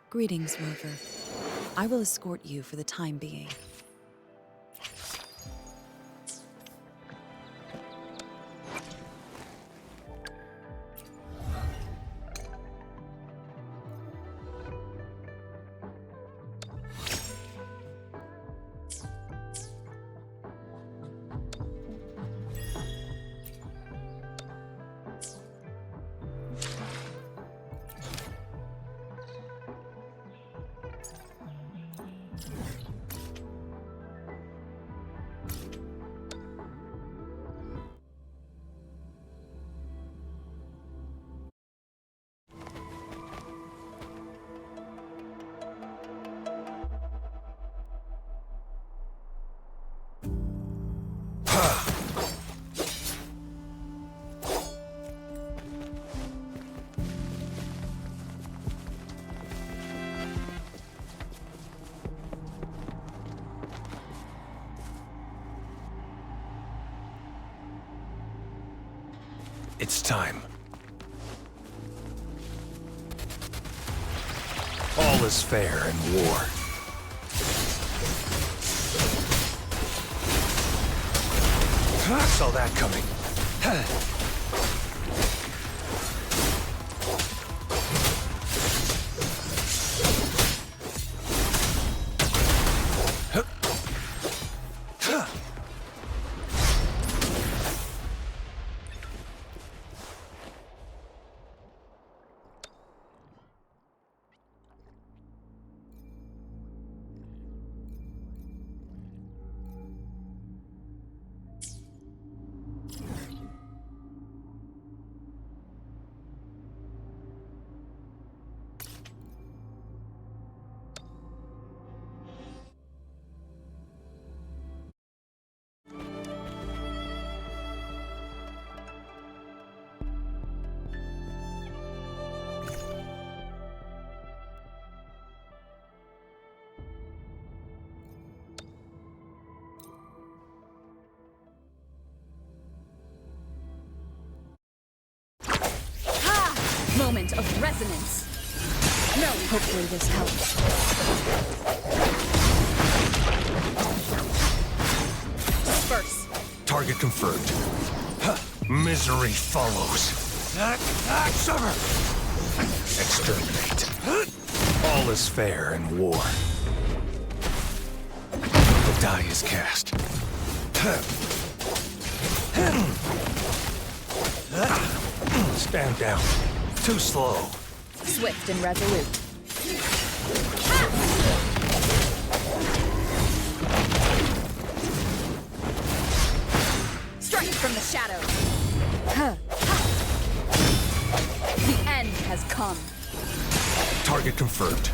Greetings, rover. I will escort you for the time being. It's time. All is fair in war. I saw that coming. Moment of resonance. No, hopefully this helps. Disperse. Target confirmed. Misery follows. Summer! Exterminate. All is fair in war. The die is cast. Stand down. Too slow. Swift and resolute. Strike from the shadows. The end has come. Target confirmed.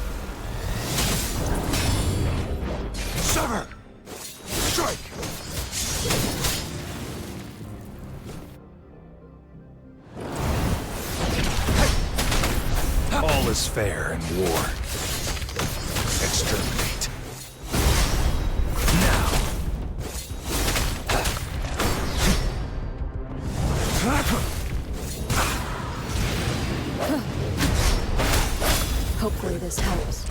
Sever! Strike! All is fair in war. Exterminate. Now. Hopefully this helps.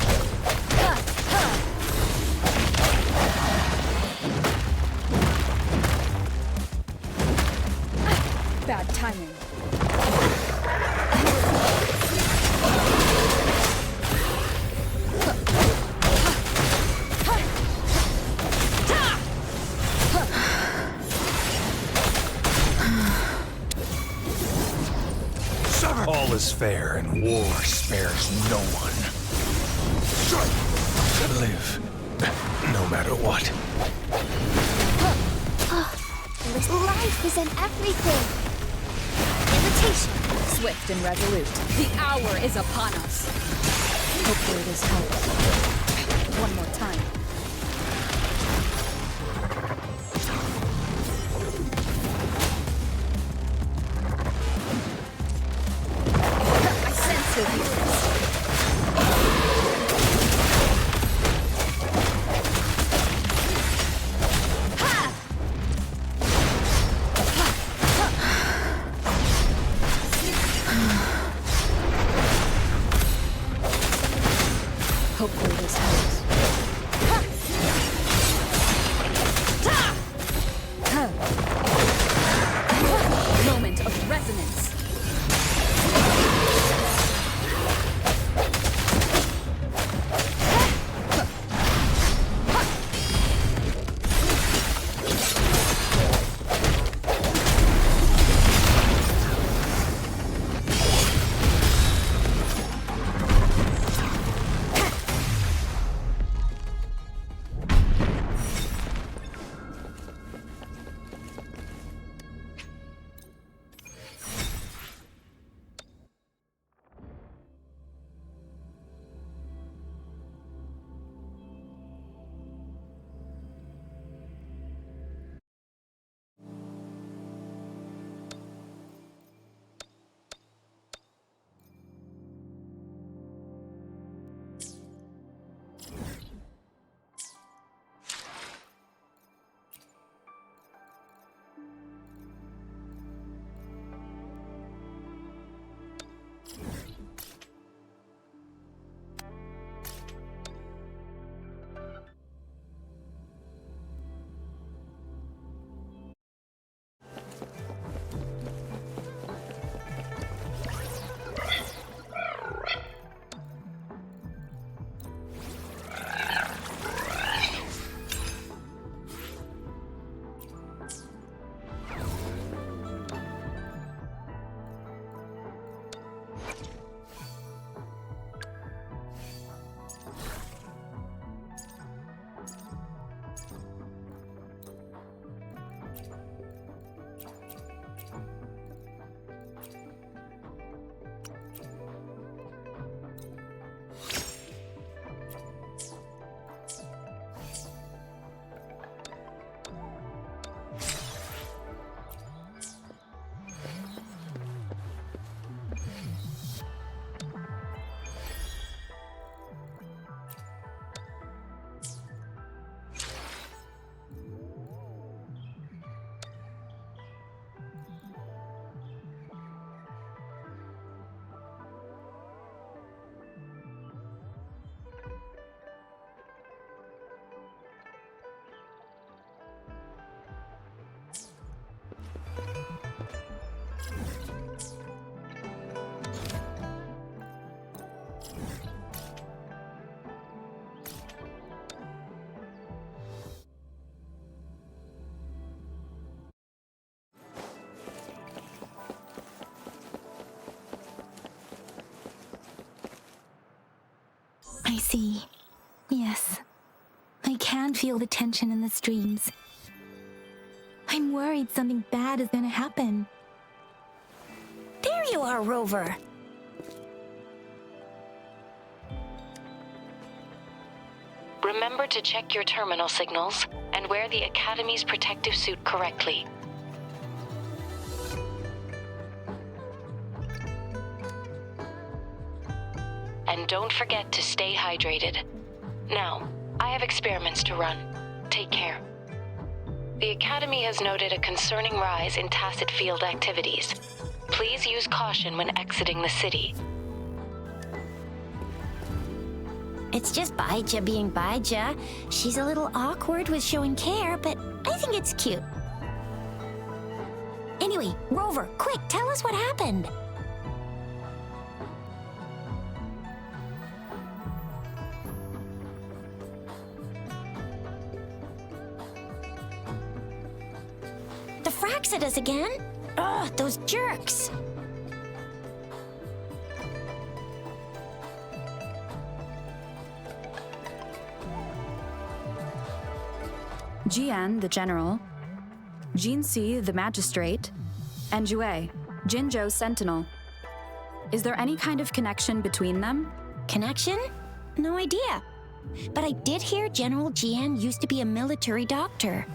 Bad timing. All is fair and war spares no one. Strike! Live, no matter what. Life is in everything. Invitation. Swift and resolute. The hour is upon us. Hopefully this helps. One more time. I sense your weakness. I see. Yes. I can feel the tension in the streams. I'm worried something bad is gonna happen. There you are, Rover. Remember to check your terminal signals and wear the Academy's protective suit correctly. And don't forget to stay hydrated. Now, I have experiments to run. Take care. The Academy has noted a concerning rise in tacit field activities. Please use caution when exiting the city. It's just Baija being Baija. She's a little awkward with showing care, but I think it's cute. Anyway, Rover, quick, tell us what happened. The fracks at us again? Ugh, those jerks! Jian, the general, Jinxi, the magistrate, and Jue, Jinzhou's sentinel. Is there any kind of connection between them? Connection? No idea. But I did hear General Jian used to be a military doctor.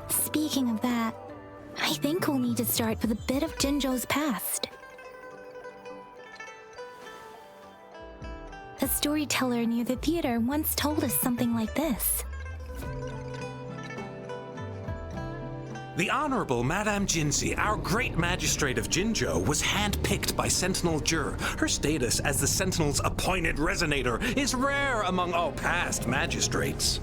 Speaking of that, I think we'll need to start with a bit of Jinzhou's past. A storyteller near the theater once told us something like this. The Honorable Madame Jinxi, our great magistrate of Jinzhou, was handpicked by Sentinel Jur. Her status as the Sentinel's appointed resonator is rare among all past magistrates.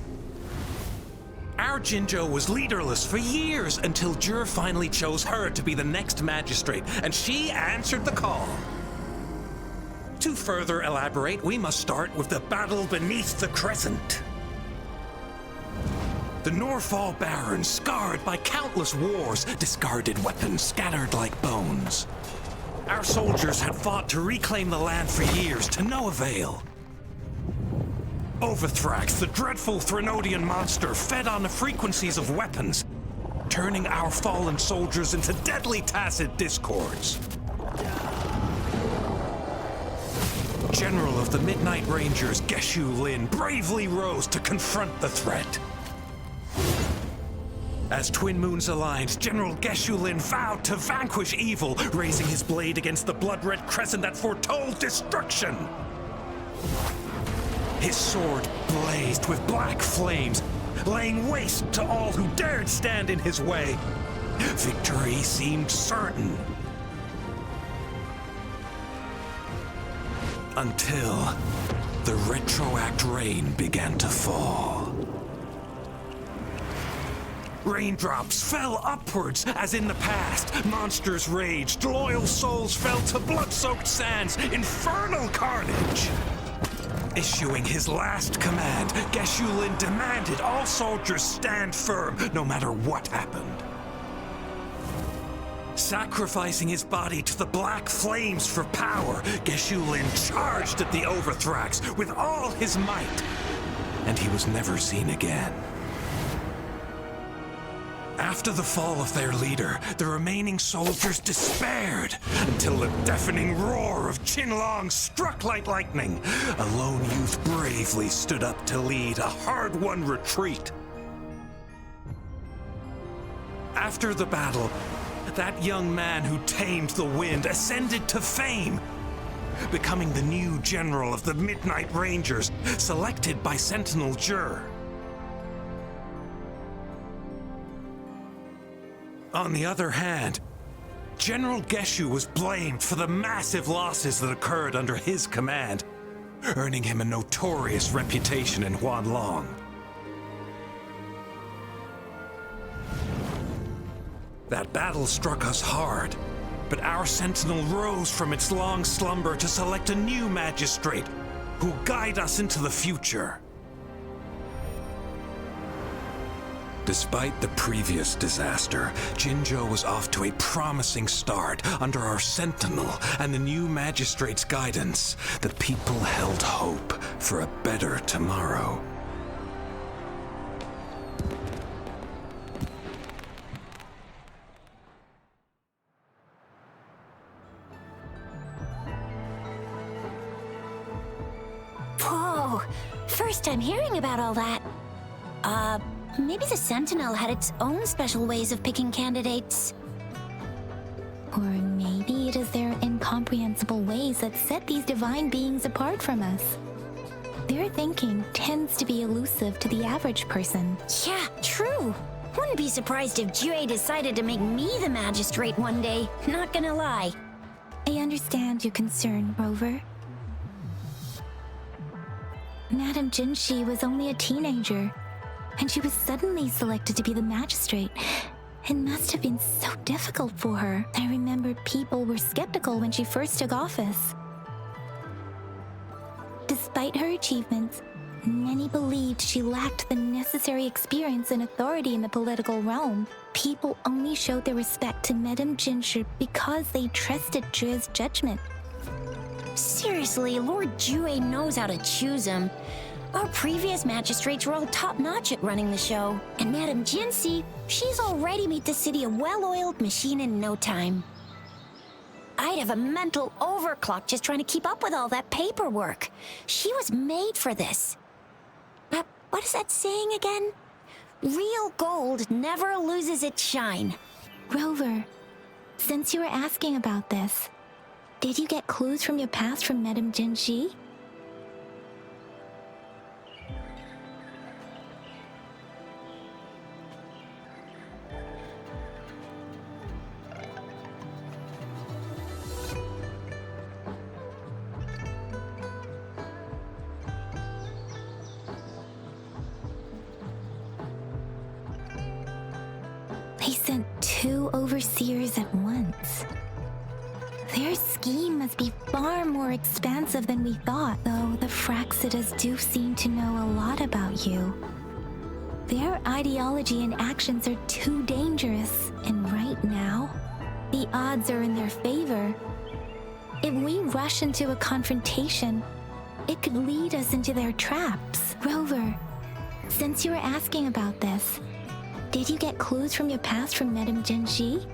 Our Jinzhou was leaderless for years until Jur finally chose her to be the next magistrate, and she answered the call. To further elaborate, we must start with the battle beneath the crescent. The Norfall Barons, scarred by countless wars, discarded weapons scattered like bones. Our soldiers had fought to reclaim the land for years, to no avail. Overthrax, the dreadful Threnodian monster, fed on the frequencies of weapons, turning our fallen soldiers into deadly tacit discords. General of the Midnight Rangers, Geshu Lin, bravely rose to confront the threat. As Twin Moons aligned, General Geshu Lin vowed to vanquish evil, raising his blade against the blood-red crescent that foretold destruction. His sword blazed with black flames, laying waste to all who dared stand in his way. Victory seemed certain. Until the retroact rain began to fall. Raindrops fell upwards as in the past. Monsters raged, loyal souls fell to blood-soaked sands, infernal carnage. Issuing his last command, Geshu Lin demanded all soldiers stand firm, no matter what happened. Sacrificing his body to the black flames for power, Geshu Lin charged at the Overthrax with all his might, and he was never seen again. After the fall of their leader, the remaining soldiers despaired until the deafening roar of Qinlong struck like lightning. A lone youth bravely stood up to lead a hard-won retreat. After the battle, that young man who tamed the wind ascended to fame, becoming the new general of the Midnight Rangers, selected by Sentinel Jur. On the other hand, General Geshu was blamed for the massive losses that occurred under his command, earning him a notorious reputation in Huanlong. That battle struck us hard, but our sentinel rose from its long slumber to select a new magistrate who'll guide us into the future. Despite the previous disaster, Jinzhou was off to a promising start under our sentinel and the new magistrate's guidance. The people held hope for a better tomorrow. Whoa, first time hearing about all that. Maybe the Sentinel had its own special ways of picking candidates. Or maybe it is their incomprehensible ways that set these divine beings apart from us. Their thinking tends to be elusive to the average person. Yeah, true. Wouldn't be surprised if Jue decided to make me the magistrate one day, not gonna lie. I understand your concern, Rover. Madame Jinshi was only a teenager, and she was suddenly selected to be the magistrate. It must have been so difficult for her. I remember people were skeptical when she first took office. Despite her achievements, many believed she lacked the necessary experience and authority in the political realm. People only showed their respect to Madame Jinshi because they trusted Jue's judgment. Seriously, Lord Jue knows how to choose him. Our previous magistrates were all top-notch at running the show. And Madame Jinsi, she's already made the city a well-oiled machine in no time. I'd have a mental overclock just trying to keep up with all that paperwork. She was made for this. What is that saying again? Real gold never loses its shine. Rover, since you were asking about this, did you get clues from your past from Madame Jinshi? They sent 2 overseers at once. Their scheme must be far more expansive than we thought, though the Fraxidas do seem to know a lot about you. Their ideology and actions are too dangerous, and right now, the odds are in their favor. If we rush into a confrontation, it could lead us into their traps. Rover, since you were asking about this, did you get clues from your past from Madame Jinshi?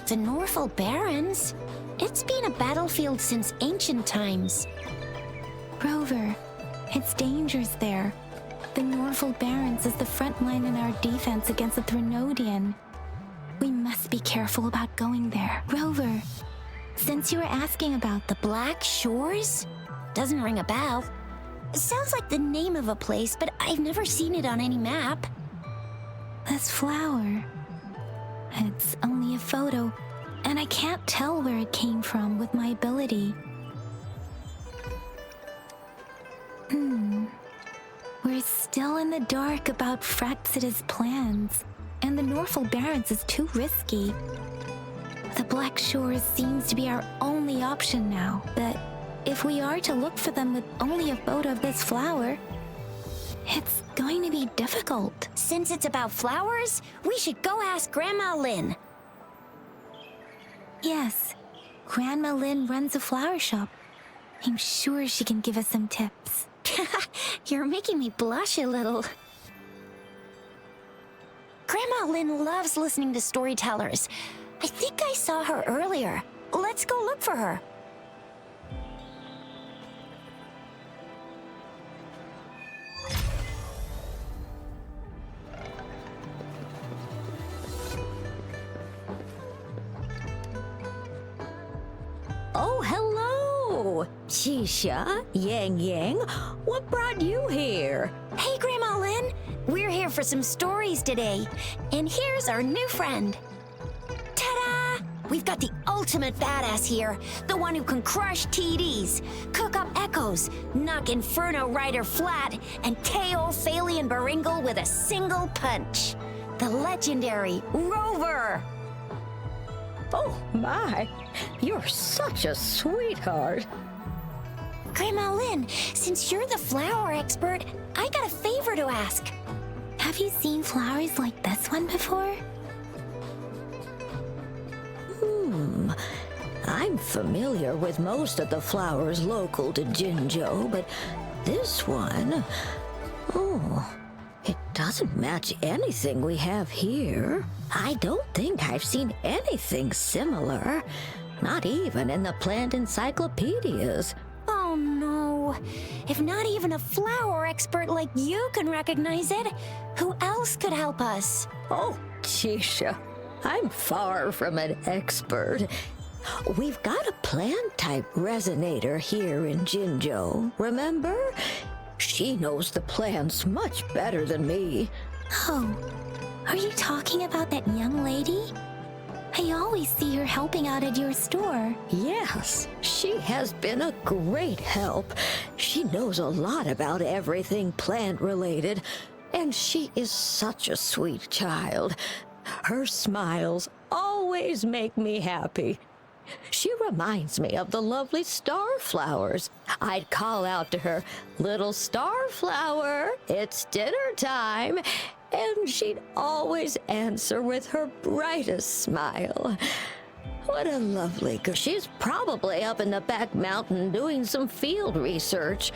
The Norful Barrens? It's been a battlefield since ancient times. Rover, it's dangerous there. The Norful Barrens is the front line in our defense against the Threnodian. We must be careful about going there. Rover, since you were asking about The Black Shores? Doesn't ring a bell. It sounds like the name of a place, but I've never seen it on any map. this flower, it's only a photo, and I can't tell where it came from with my ability. We're still in the dark about Fraxida's plans, and the Norful Barrens is too risky. The Black Shores seems to be our only option now, but if we are to look for them with only a photo of this flower, it's going to be difficult. Since it's about flowers, we should go ask Grandma Lynn. Yes, Grandma Lynn runs a flower shop. I'm sure she can give us some tips. You're making me blush a little. Grandma Lynn loves listening to storytellers. I think I saw her earlier. Let's go look for her. Oh, hello! Shisha, Yang Yang, what brought you here? Hey, Grandma Lynn. We're here for some stories today. And here's our new friend. Ta-da! We've got the ultimate badass here. The one who can crush TDs, cook up echoes, knock Inferno Rider flat, and KO Phalian Baringle with a single punch. the legendary Rover! Oh my, you're such a sweetheart. Grandma Lynn, since you're the flower expert, I got a favor to ask. Have you seen flowers like this one before? I'm familiar with most of the flowers local to Jinzhou, but this one, it doesn't match anything we have here. I don't think I've seen anything similar, not even in the plant encyclopedias. Oh no. If not even a flower expert like you can recognize it, who else could help us? Oh, Chisha, I'm far from an expert. We've got a plant-type resonator here in Jinzhou, remember? She knows the plants much better than me. Oh, are you talking about that young lady? I always see her helping out at your store. Yes, she has been a great help. She knows a lot about everything plant-related, and she is such a sweet child. Her smiles always make me happy. She reminds me of the lovely starflowers. I'd call out to her, "Little starflower, it's dinner time," and she'd always answer with her brightest smile. What a lovely girl. She's probably up in the back mountain doing some field research.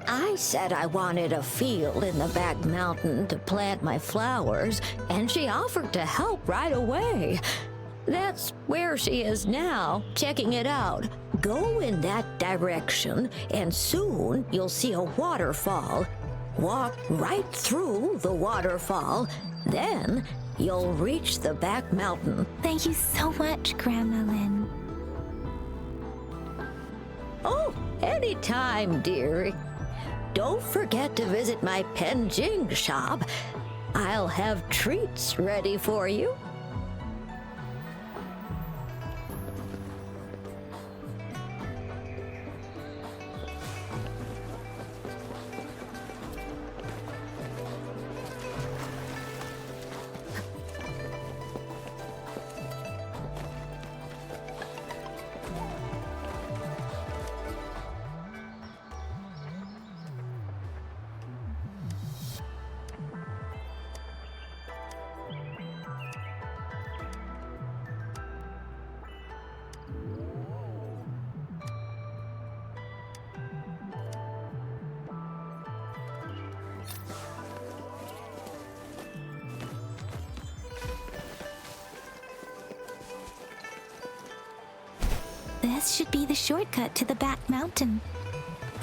I said I wanted a field in the back mountain to plant my flowers, and she offered to help right away. That's where she is now, checking it out. Go in that direction, and soon you'll see a waterfall. Walk right through the waterfall, then you'll reach the back mountain. Thank you so much, Grandma Lynn. Oh, anytime, dearie. Don't forget to visit my Penjing shop. I'll have treats ready for you. This should be the shortcut to the back mountain.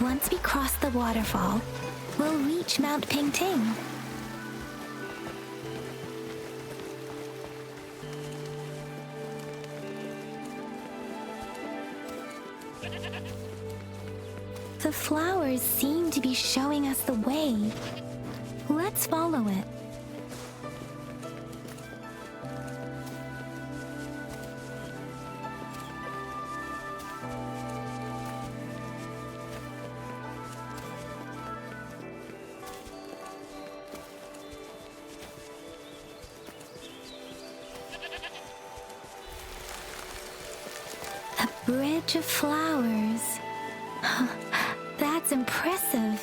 Once we cross the waterfall, we'll reach Mount Pingting. The flowers seem to be showing us the way. Let's follow it. Bridge of flowers. That's impressive.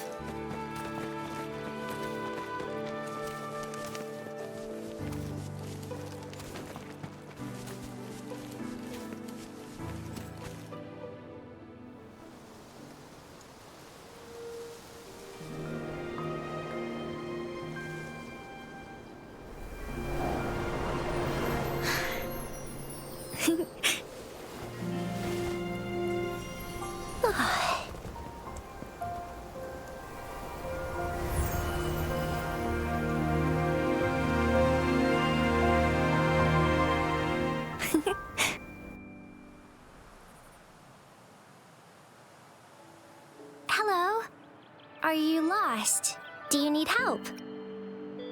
Hello? Are you lost? Do you need help?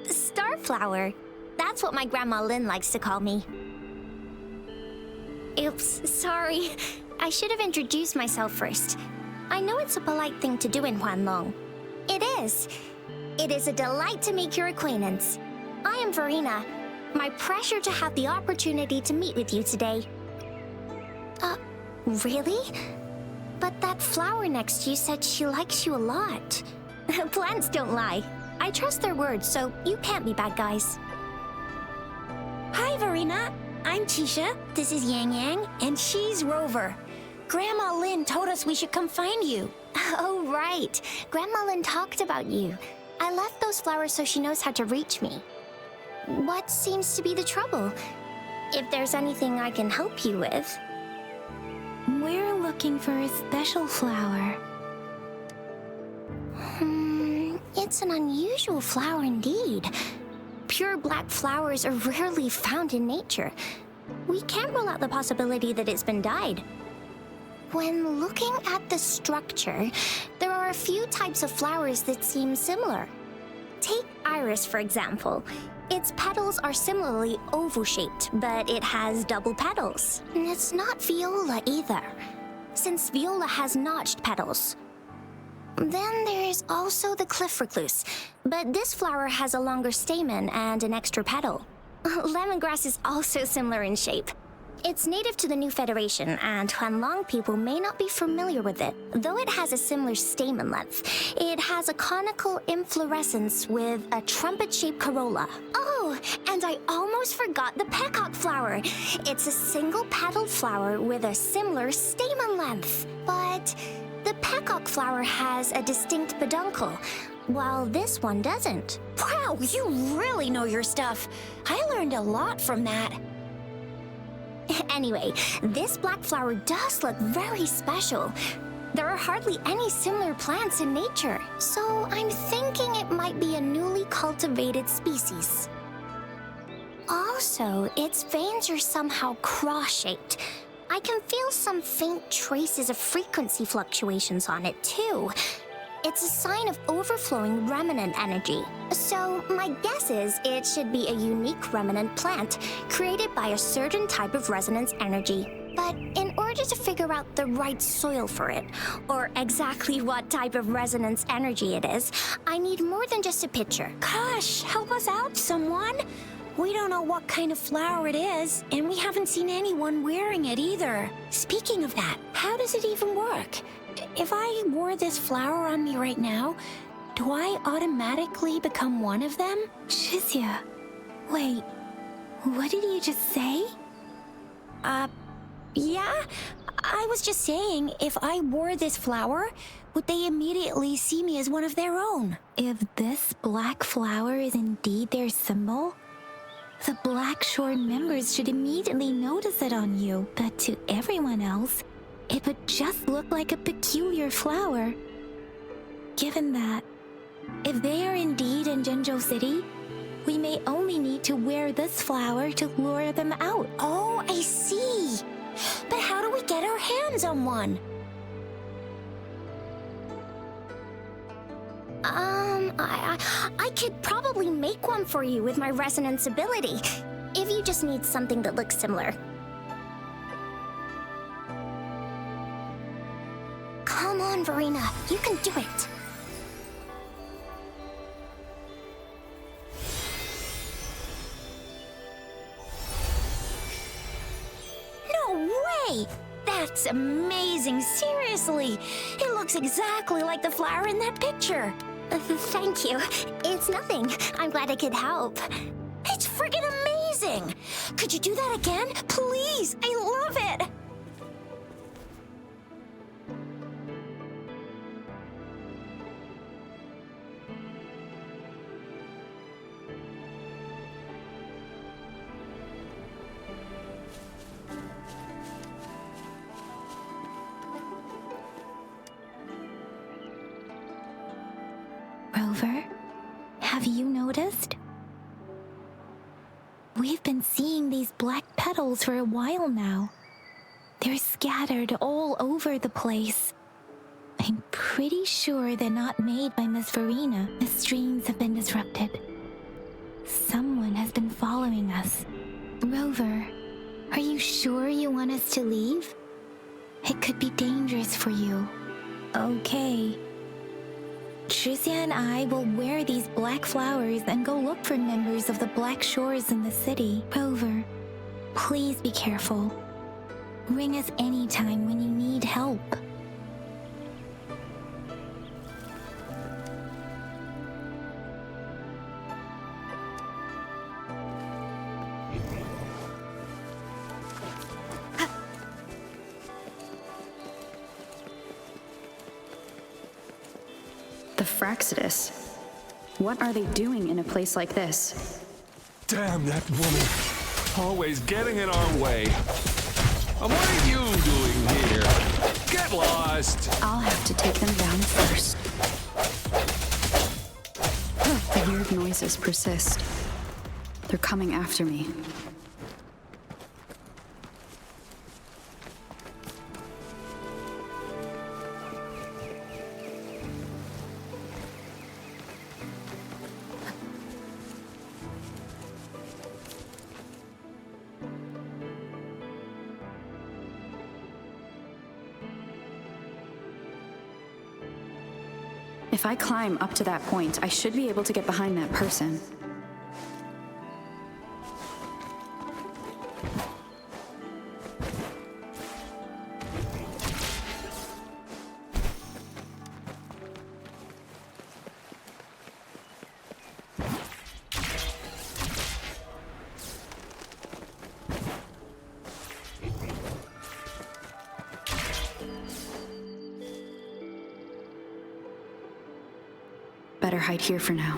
Starflower. That's what my Grandma Lynn likes to call me. Oops, sorry. I should have introduced myself first. I know it's a polite thing to do in Huanlong. It is. It is a delight to make your acquaintance. I am Verena. My pleasure to have the opportunity to meet with you today. Really? But that flower next to you said she likes you a lot. Plants don't lie. I trust their words, so you can't be bad guys. Hi, Verena. I'm Tisha. This is Yang Yang, and she's Rover. Grandma Lynn told us we should come find you. Oh, right. Grandma Lynn talked about you. I left those flowers so she knows how to reach me. What seems to be the trouble? If there's anything I can help you with. We're looking for a special flower. It's an unusual flower indeed. Pure black flowers are rarely found in nature. We can't rule out the possibility that it's been dyed. When looking at the structure, there are a few types of flowers that seem similar. Take iris, for example. Its petals are similarly oval-shaped, but it has double petals. And it's not viola either, since viola has notched petals. Then there is also the cliff recluse, but this flower has a longer stamen and an extra petal. Lemongrass is also similar in shape. It's native to the New Federation, and Huanlong people may not be familiar with it. Though it has a similar stamen length, it has a conical inflorescence with a trumpet-shaped corolla. Oh, and I almost forgot the peacock flower. It's a single-petaled flower with a similar stamen length. But the peacock flower has a distinct peduncle, while this one doesn't. Wow, you really know your stuff. I learned a lot from that. Anyway, this black flower does look very special. There are hardly any similar plants in nature, so I'm thinking it might be a newly cultivated species. Also, its veins are somehow cross-shaped. I can feel some faint traces of frequency fluctuations on it, too. It's a sign of overflowing remnant energy. So my guess is it should be a unique remnant plant created by a certain type of resonance energy. But in order to figure out the right soil for it, or exactly what type of resonance energy it is, I need more than just a picture. Gosh, help us out, someone. We don't know what kind of flower it is, and we haven't seen anyone wearing it either. Speaking of that, how does it even work? If I wore this flower on me right now, do I automatically become one of them? Shizia, wait, what did you just say? Yeah? I was just saying, if I wore this flower, would they immediately see me as one of their own? If this black flower is indeed their symbol, the Black Shore members should immediately notice it on you, but to everyone else, it would just look like a peculiar flower. Given that, if they are indeed in Jinzhou City, we may only need to wear this flower to lure them out. Oh, I see. But how do we get our hands on one? I could probably make one for you with my resonance ability, if you just need something that looks similar. Come on, Verena, you can do it. No way! That's amazing, seriously! It looks exactly like the flower in that picture. Thank you. It's nothing. I'm glad I could help. It's friggin' amazing! Could you do that again? Please! I love it! Rover, have you noticed? We've been seeing these black petals for a while now. They're scattered all over the place. I'm pretty sure they're not made by Miss Verena. The streams have been disrupted. Someone has been following us. Rover, are you sure you want us to leave? It could be dangerous for you. Okay. Tricia and I will wear these black flowers and go look for members of the Black Shores in the city. Rover, please be careful. Ring us anytime when you need help. The Fraxidus. What are they doing in a place like this? Damn that woman. Always getting in our way. What are you doing here? Get lost! I'll have to take them down first. The weird noises persist. They're coming after me. If I climb up to that point, I should be able to get behind that person. Better hide here for now.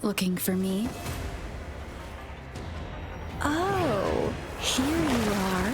Looking for me? Oh, here you are.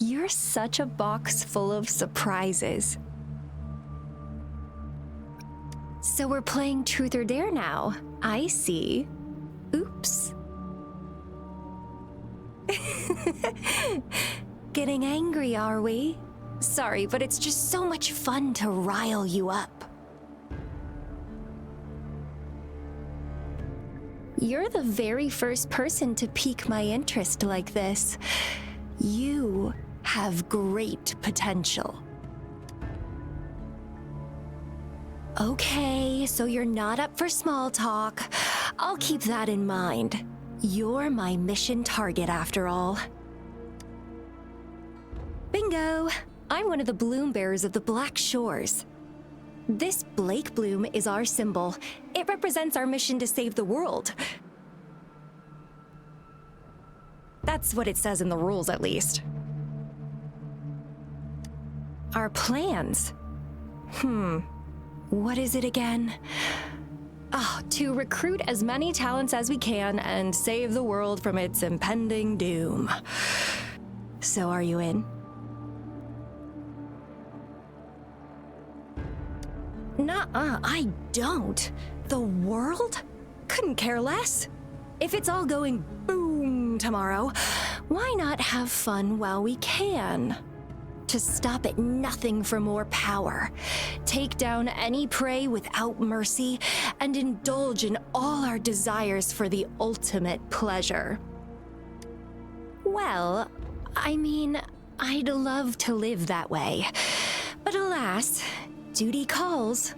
You're such a box full of surprises. So we're playing Truth or Dare now. I see. Oops. Getting angry, are we? Sorry, but it's just so much fun to rile you up. You're the very first person to pique my interest like this. You have great potential. Okay, so you're not up for small talk. I'll keep that in mind. You're my mission target after all. Bingo! I'm one of the bloom bearers of the Black Shores. This Blake bloom is our symbol. It represents our mission to save the world. That's what it says in the rules, at least. Our plans? What is it again? To recruit as many talents as we can and save the world from its impending doom. So are you in? Nuh-uh, I don't. The world? Couldn't care less. If it's all going boom tomorrow, why not have fun while we can? To stop at nothing for more power, take down any prey without mercy, and indulge in all our desires for the ultimate pleasure. Well, I mean, I'd love to live that way, but alas, duty calls.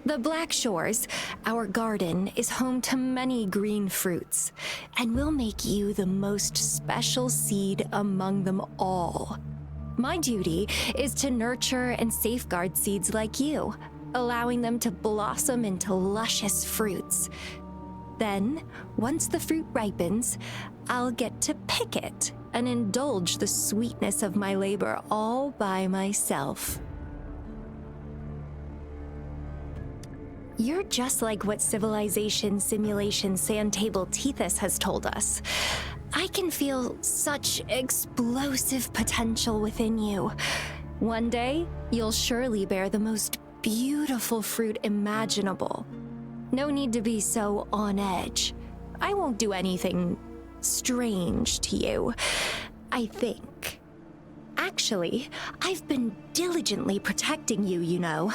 The Black Shores, our garden, is home to many green fruits, and we'll make you the most special seed among them all. My duty is to nurture and safeguard seeds like you, allowing them to blossom into luscious fruits. Then, once the fruit ripens, I'll get to pick it and indulge the sweetness of my labor all by myself. You're just like what Civilization Simulation Sandtable Tethys has told us. I can feel such explosive potential within you. One day, you'll surely bear the most beautiful fruit imaginable. No need to be so on edge. I won't do anything strange to you, I think. Actually, I've been diligently protecting you, you know.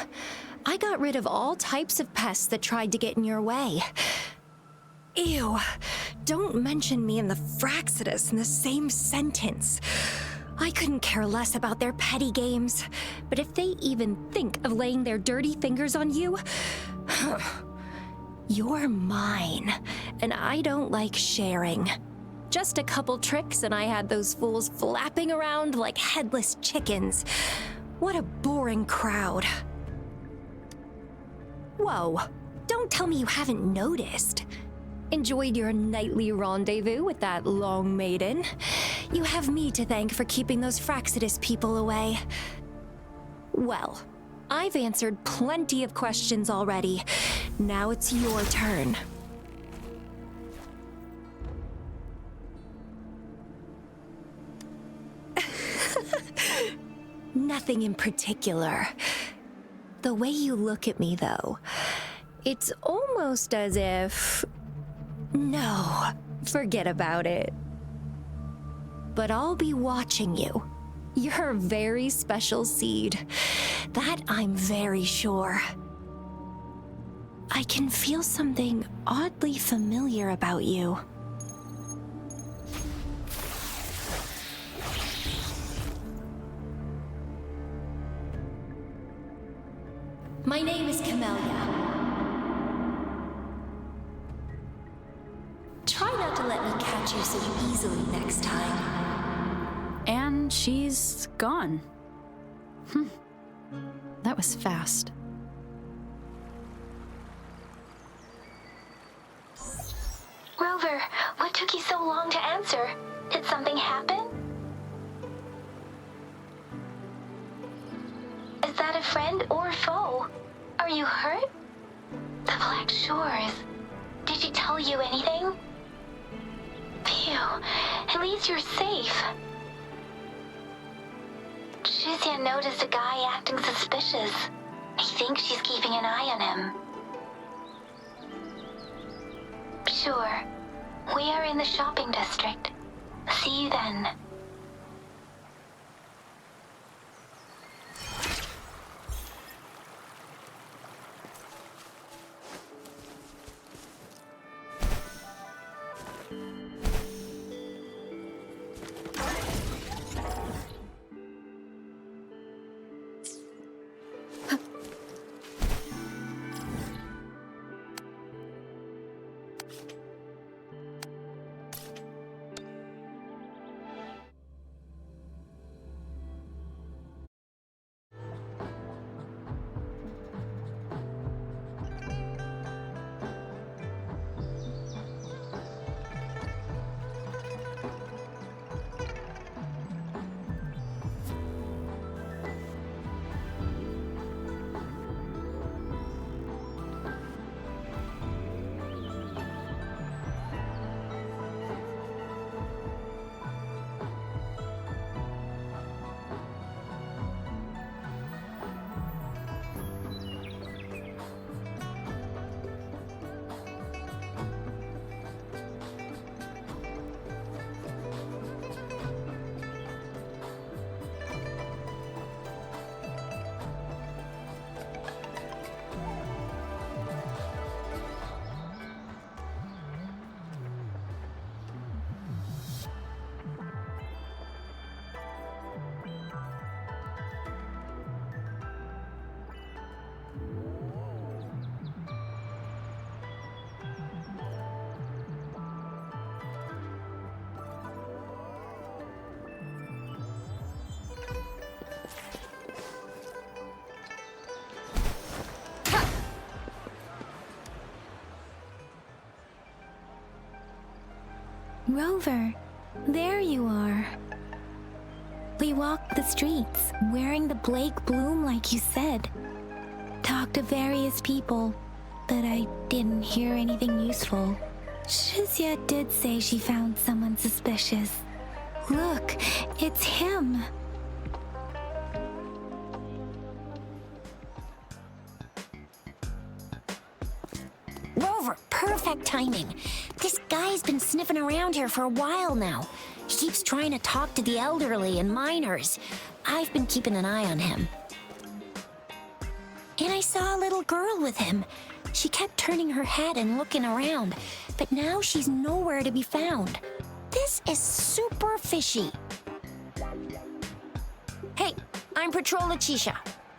I got rid of all types of pests that tried to get in your way. Ew, don't mention me and the Fraxidus in the same sentence. I couldn't care less about their petty games, but if they even think of laying their dirty fingers on you, you're mine, and I don't like sharing. Just a couple tricks and I had those fools flapping around like headless chickens. What a boring crowd. Whoa, don't tell me you haven't noticed. Enjoyed your nightly rendezvous with that long maiden. You have me to thank for keeping those Fraxidus people away. Well, I've answered plenty of questions already. Now it's your turn. Nothing in particular. The way you look at me, though, it's almost as if... No, forget about it. But I'll be watching you. You're a very special seed. That I'm very sure. I can feel something oddly familiar about you. My name is Camellia. Try not to let me catch you so easily next time. And she's gone. That was fast. Rover, what took you so long to answer? Did something happen? Is that a friend or foe? Are you hurt? The Black Shores. Did she tell you anything? Phew, at least you're safe. Shusia noticed a guy acting suspicious. I think she's keeping an eye on him. Sure. We are in the shopping district. See you then. Rover, there you are. We walked the streets, wearing the Blake bloom like you said. Talked to various people, but I didn't hear anything useful. Shizia did say she found someone suspicious. Look, it's him. Rover, perfect timing. This guy's been sniffing around here for a while now. He keeps trying to talk to the elderly and minors. I've been keeping an eye on him. And I saw a little girl with him. She kept turning her head and looking around, but now she's nowhere to be found. This is super fishy. Hey, I'm Patrol Letitia.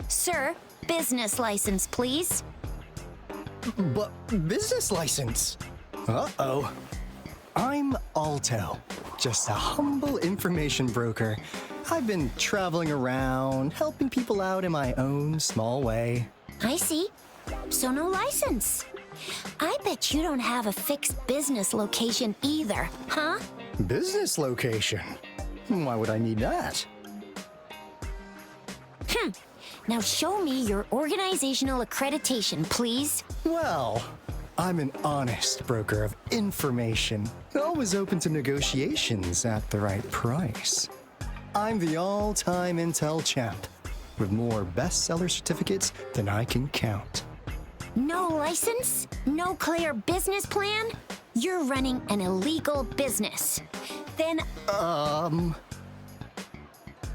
Sir, business license, please. But business license? Uh-oh. I'm Alto, just a humble information broker. I've been traveling around, helping people out in my own small way. I see. So no license. I bet you don't have a fixed business location either, huh? Business location? Why would I need that? Now show me your organizational accreditation, please. Well, I'm an honest broker of information, always open to negotiations at the right price. I'm the all-time intel champ, with more bestseller certificates than I can count. No license? No clear business plan? You're running an illegal business. Then,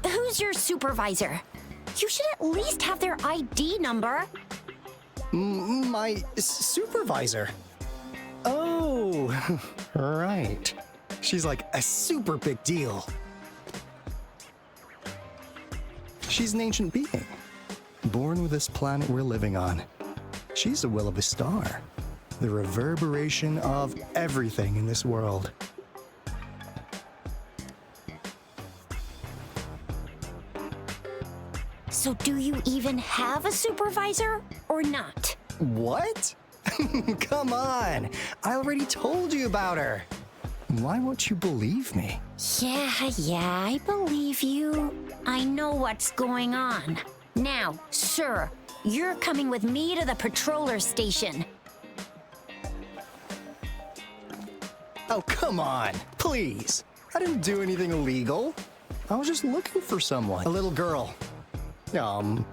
who's your supervisor? You should at least have their ID number. My supervisor? Oh, right. She's like a super big deal. She's an ancient being, born with this planet we're living on. She's the will of the star, the reverberation of everything in this world. So do you even have a supervisor or not? What? Come on! I already told you about her. Why won't you believe me? Yeah, I believe you. I know what's going on. Now, sir, you're coming with me to the patroller station. Oh, come on, please. I didn't do anything illegal. I was just looking for someone. A little girl.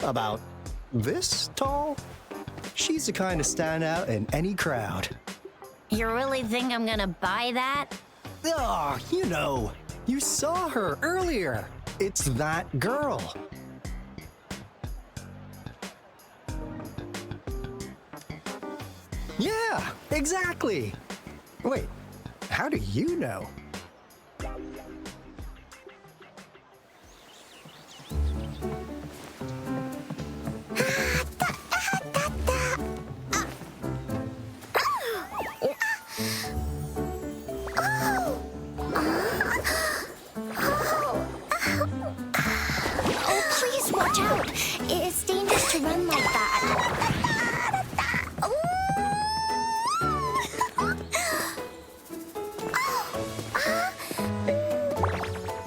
About this tall? She's the kind to stand out in any crowd. You really think I'm gonna buy that? Oh, you saw her earlier. It's that girl. Yeah, exactly. Wait, how do you know? Oh, please watch out. It's dangerous to run like that.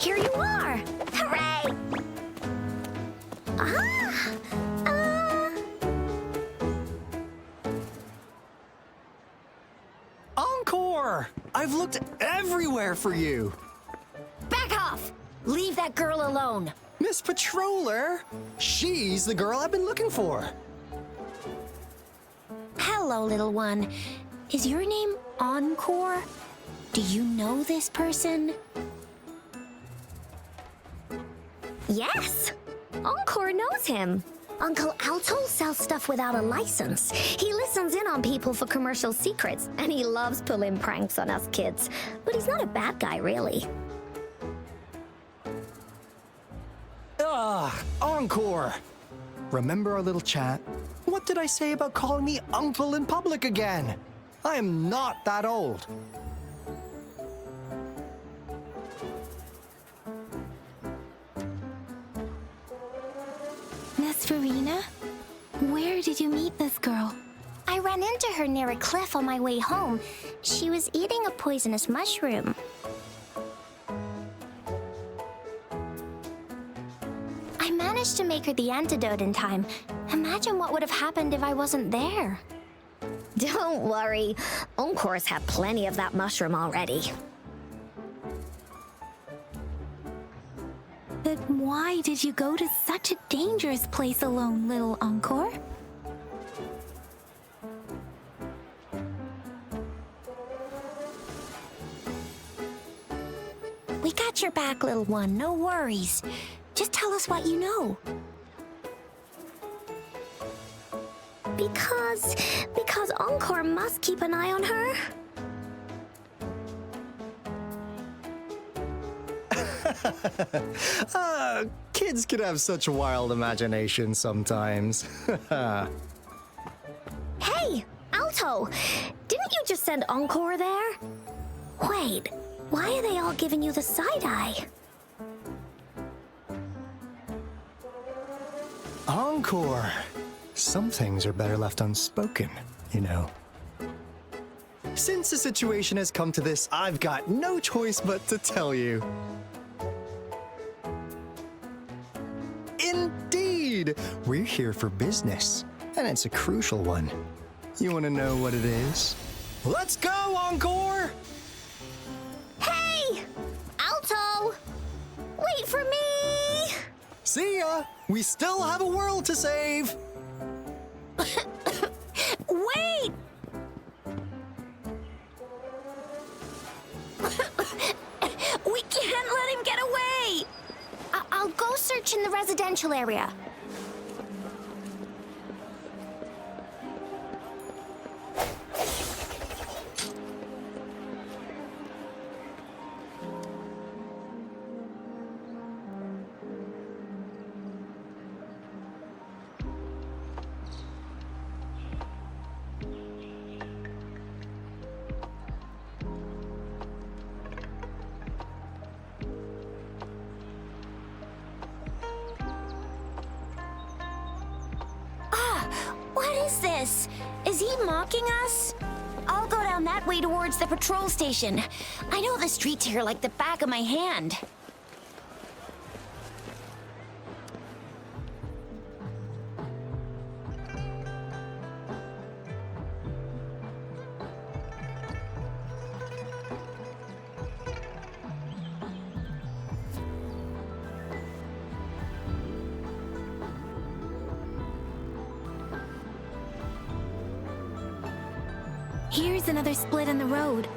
Here you are. Hooray! Encore! I've looked everywhere for you. Back off! Leave that girl alone. Miss Patroller, she's the girl I've been looking for. Hello, little one. Is your name Encore? Do you know this person? Yes, Encore knows him. Uncle Alto sells stuff without a license. He listens in on people for commercial secrets, and he loves pulling pranks on us kids. But he's not a bad guy, really. Encore! Remember our little chat? What did I say about calling me uncle in public again? I am not that old. Miss Farina? Where did you meet this girl? I ran into her near a cliff on my way home. She was eating a poisonous mushroom. I managed to make her the antidote in time. Imagine what would have happened if I wasn't there. Don't worry. Encore's had plenty of that mushroom already. But why did you go to such a dangerous place alone, little Encore? We got your back, little one. No worries. Just tell us what you know. Because Encore must keep an eye on her. Kids can have such wild imaginations sometimes. Hey, Alto! Didn't you just send Encore there? Wait, why are they all giving you the side eye? Encore! Some things are better left unspoken, you know. Since the situation has come to this, I've got no choice but to tell you. Indeed! We're here for business, and it's a crucial one. You want to know what it is? Let's go, Encore! Hey! Alto! Wait for me! See ya! We still have a world to save! Wait! We can't let him get away! I'll go search in the residential area. Is he mocking us? I'll go down that way towards the patrol station. I know the streets here like the back of my hand. Here's another split in the road.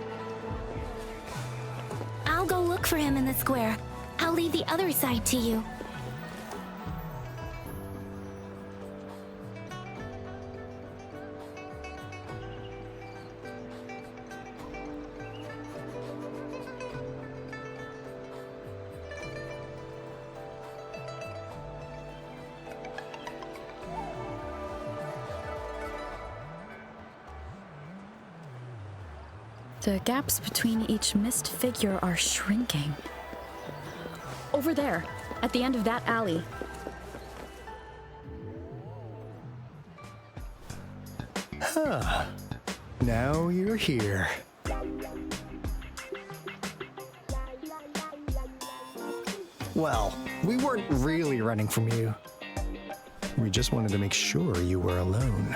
I'll go look for him in the square. I'll leave the other side to you. The gaps between each mist figure are shrinking. Over there, at the end of that alley. Huh. Now you're here. Well, we weren't really running from you. We just wanted to make sure you were alone.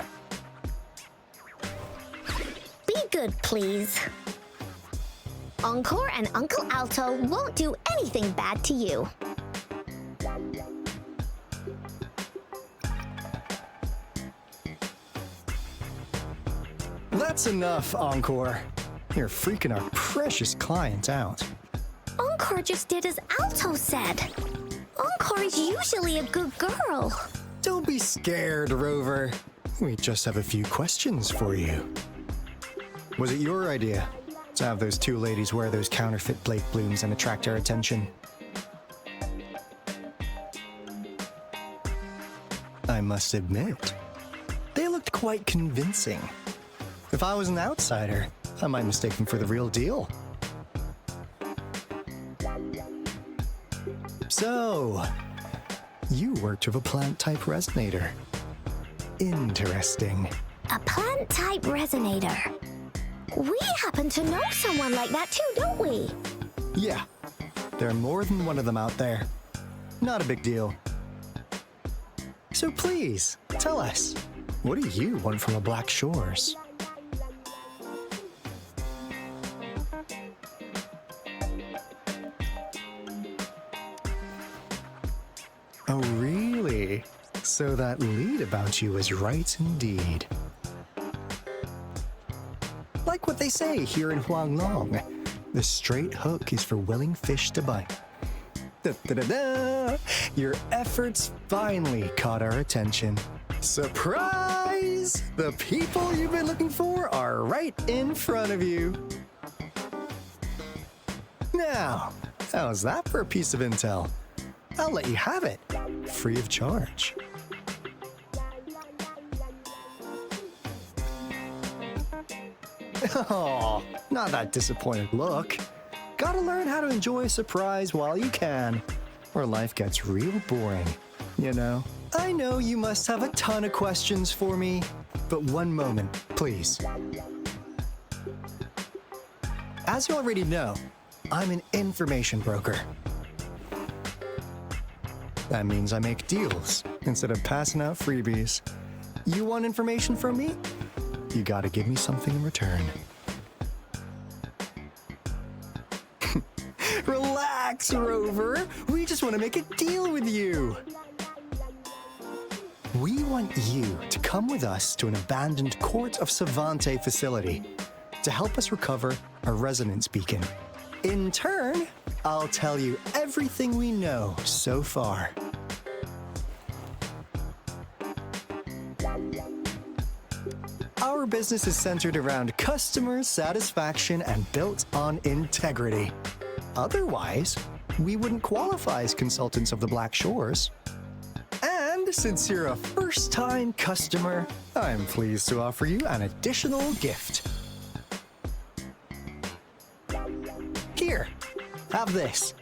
Be good, please. Encore and Uncle Alto won't do anything bad to you. That's enough, Encore. You're freaking our precious client out. Encore just did as Alto said. Encore is usually a good girl. Don't be scared, Rover. We just have a few questions for you. Was it your idea to have those two ladies wear those counterfeit Blake blooms and attract our attention? I must admit, they looked quite convincing. If I was an outsider, I might mistake them for the real deal. So, you worked with a plant-type resonator. Interesting. A plant-type resonator. We happen to know someone like that too, don't we? Yeah, there are more than one of them out there. Not a big deal. So please, tell us, what do you want from the Black Shores? Oh, really? So that lead about you is right indeed. Like what they say here in Huanglong, the straight hook is for willing fish to bite. Da-da-da-da! Your efforts finally caught our attention. Surprise! The people you've been looking for are right in front of you. Now, how's that for a piece of intel? I'll let you have it, free of charge. Oh, not that disappointed look. Gotta learn how to enjoy a surprise while you can, or life gets real boring, you know? I know you must have a ton of questions for me, but one moment, please. As you already know, I'm an information broker. That means I make deals instead of passing out freebies. You want information from me? You gotta give me something in return. Relax, Rover. We just want to make a deal with you. We want you to come with us to an abandoned Court of Savante facility to help us recover a resonance beacon. In turn, I'll tell you everything we know so far. Our business is centered around customer satisfaction and built on integrity. Otherwise, we wouldn't qualify as consultants of the Black Shores. And since you're a first-time customer, I'm pleased to offer you an additional gift. Here, have this.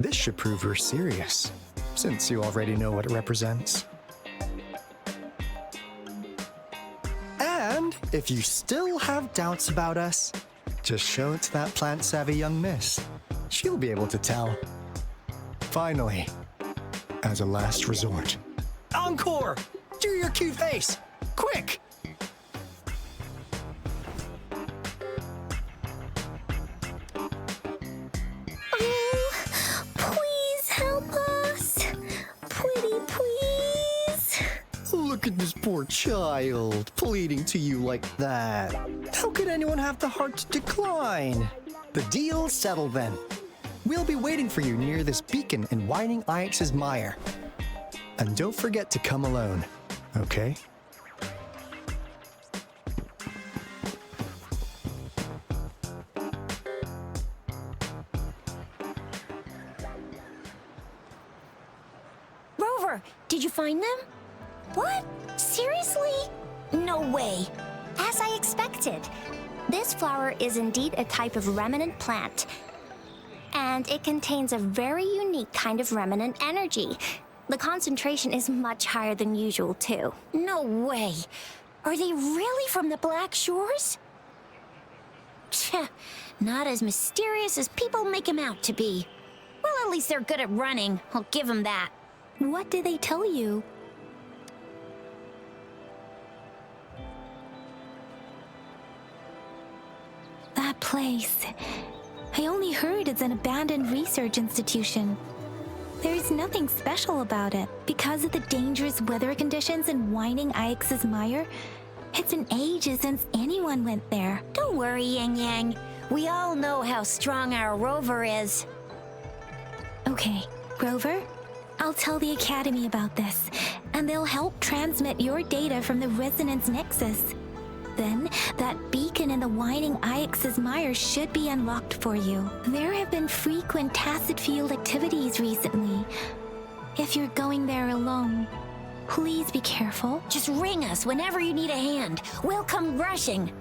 This should prove you're serious, since you already know what it represents. And if you still have doubts about us, just show it to that plant-savvy young miss. She'll be able to tell. Finally, as a last resort. Encore! Do your cute face! Quick! Oh, please help us. Pretty please. Look at this poor child, pleading to you like that. How could anyone have the heart to decline? The deal's settled then. We'll be waiting for you near this beacon in Whining Ix's mire. And don't forget to come alone, okay? Rover, did you find them? What? Seriously? No way. As I expected. This flower is indeed a type of remnant plant. And it contains a very unique kind of remnant energy. The concentration is much higher than usual, too. No way. Are they really from the Black Shores? Tch, not as mysterious as people make them out to be. Well, at least they're good at running. I'll give them that. What did they tell you? That place. I only heard it's an abandoned research institution. There's nothing special about it. Because of the dangerous weather conditions in Whining Ix's mire, it's been ages since anyone went there. Don't worry, Yang Yang. We all know how strong our Rover is. Okay, Rover, I'll tell the Academy about this, and they'll help transmit your data from the Resonance Nexus. Then, that beacon in the Whining Ix's mire should be unlocked for you. There have been frequent tacit field activities recently. If you're going there alone, please be careful. Just ring us whenever you need a hand. We'll come rushing.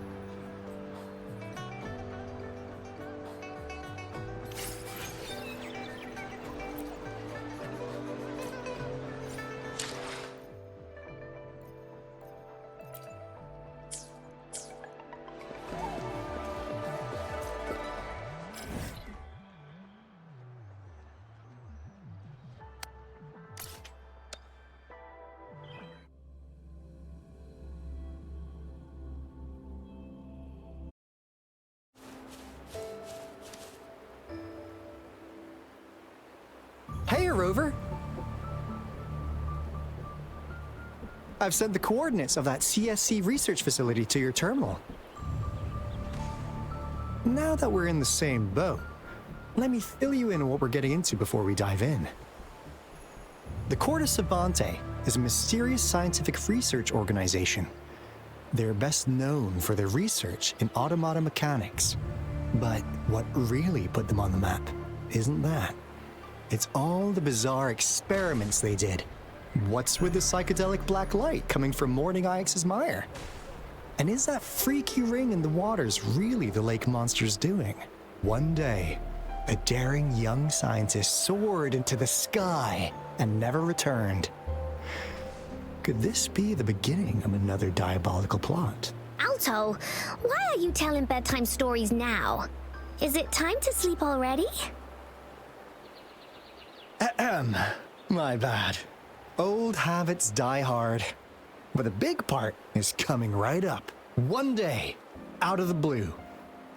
here, Rover. I've sent the coordinates of that CSC research facility to your terminal. Now that we're in the same boat, let me fill you in on what we're getting into before we dive in. The Corte Savante is a mysterious scientific research organization. They're best known for their research in automata mechanics. But what really put them on the map isn't that. It's all the bizarre experiments they did. What's with the psychedelic black light coming from Morning Ix's mire? And is that freaky ring in the waters really the lake monster's doing? One day, a daring young scientist soared into the sky and never returned. Could this be the beginning of another diabolical plot? Alto, why are you telling bedtime stories now? Is it time to sleep already? Ahem. My bad. Old habits die hard. But the big part is coming right up. One day, out of the blue,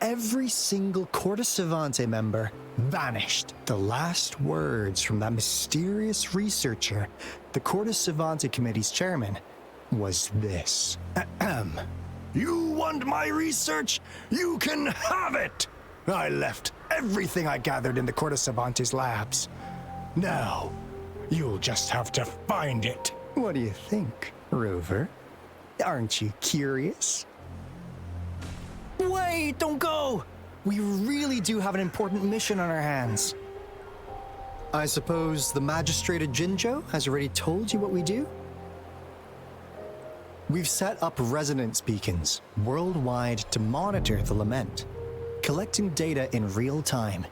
every single Corte Savante member vanished. The last words from that mysterious researcher, the Corte Savante Committee's chairman, was this. Ahem. You want my research? You can have it! I left everything I gathered in the Corte Savante's labs. Now, you'll just have to find it. What do you think, Rover? Aren't you curious? Wait, don't go! We really do have an important mission on our hands. I suppose the magistrate at Jinzhou has already told you what we do? We've set up resonance beacons worldwide to monitor the lament, collecting data in real time.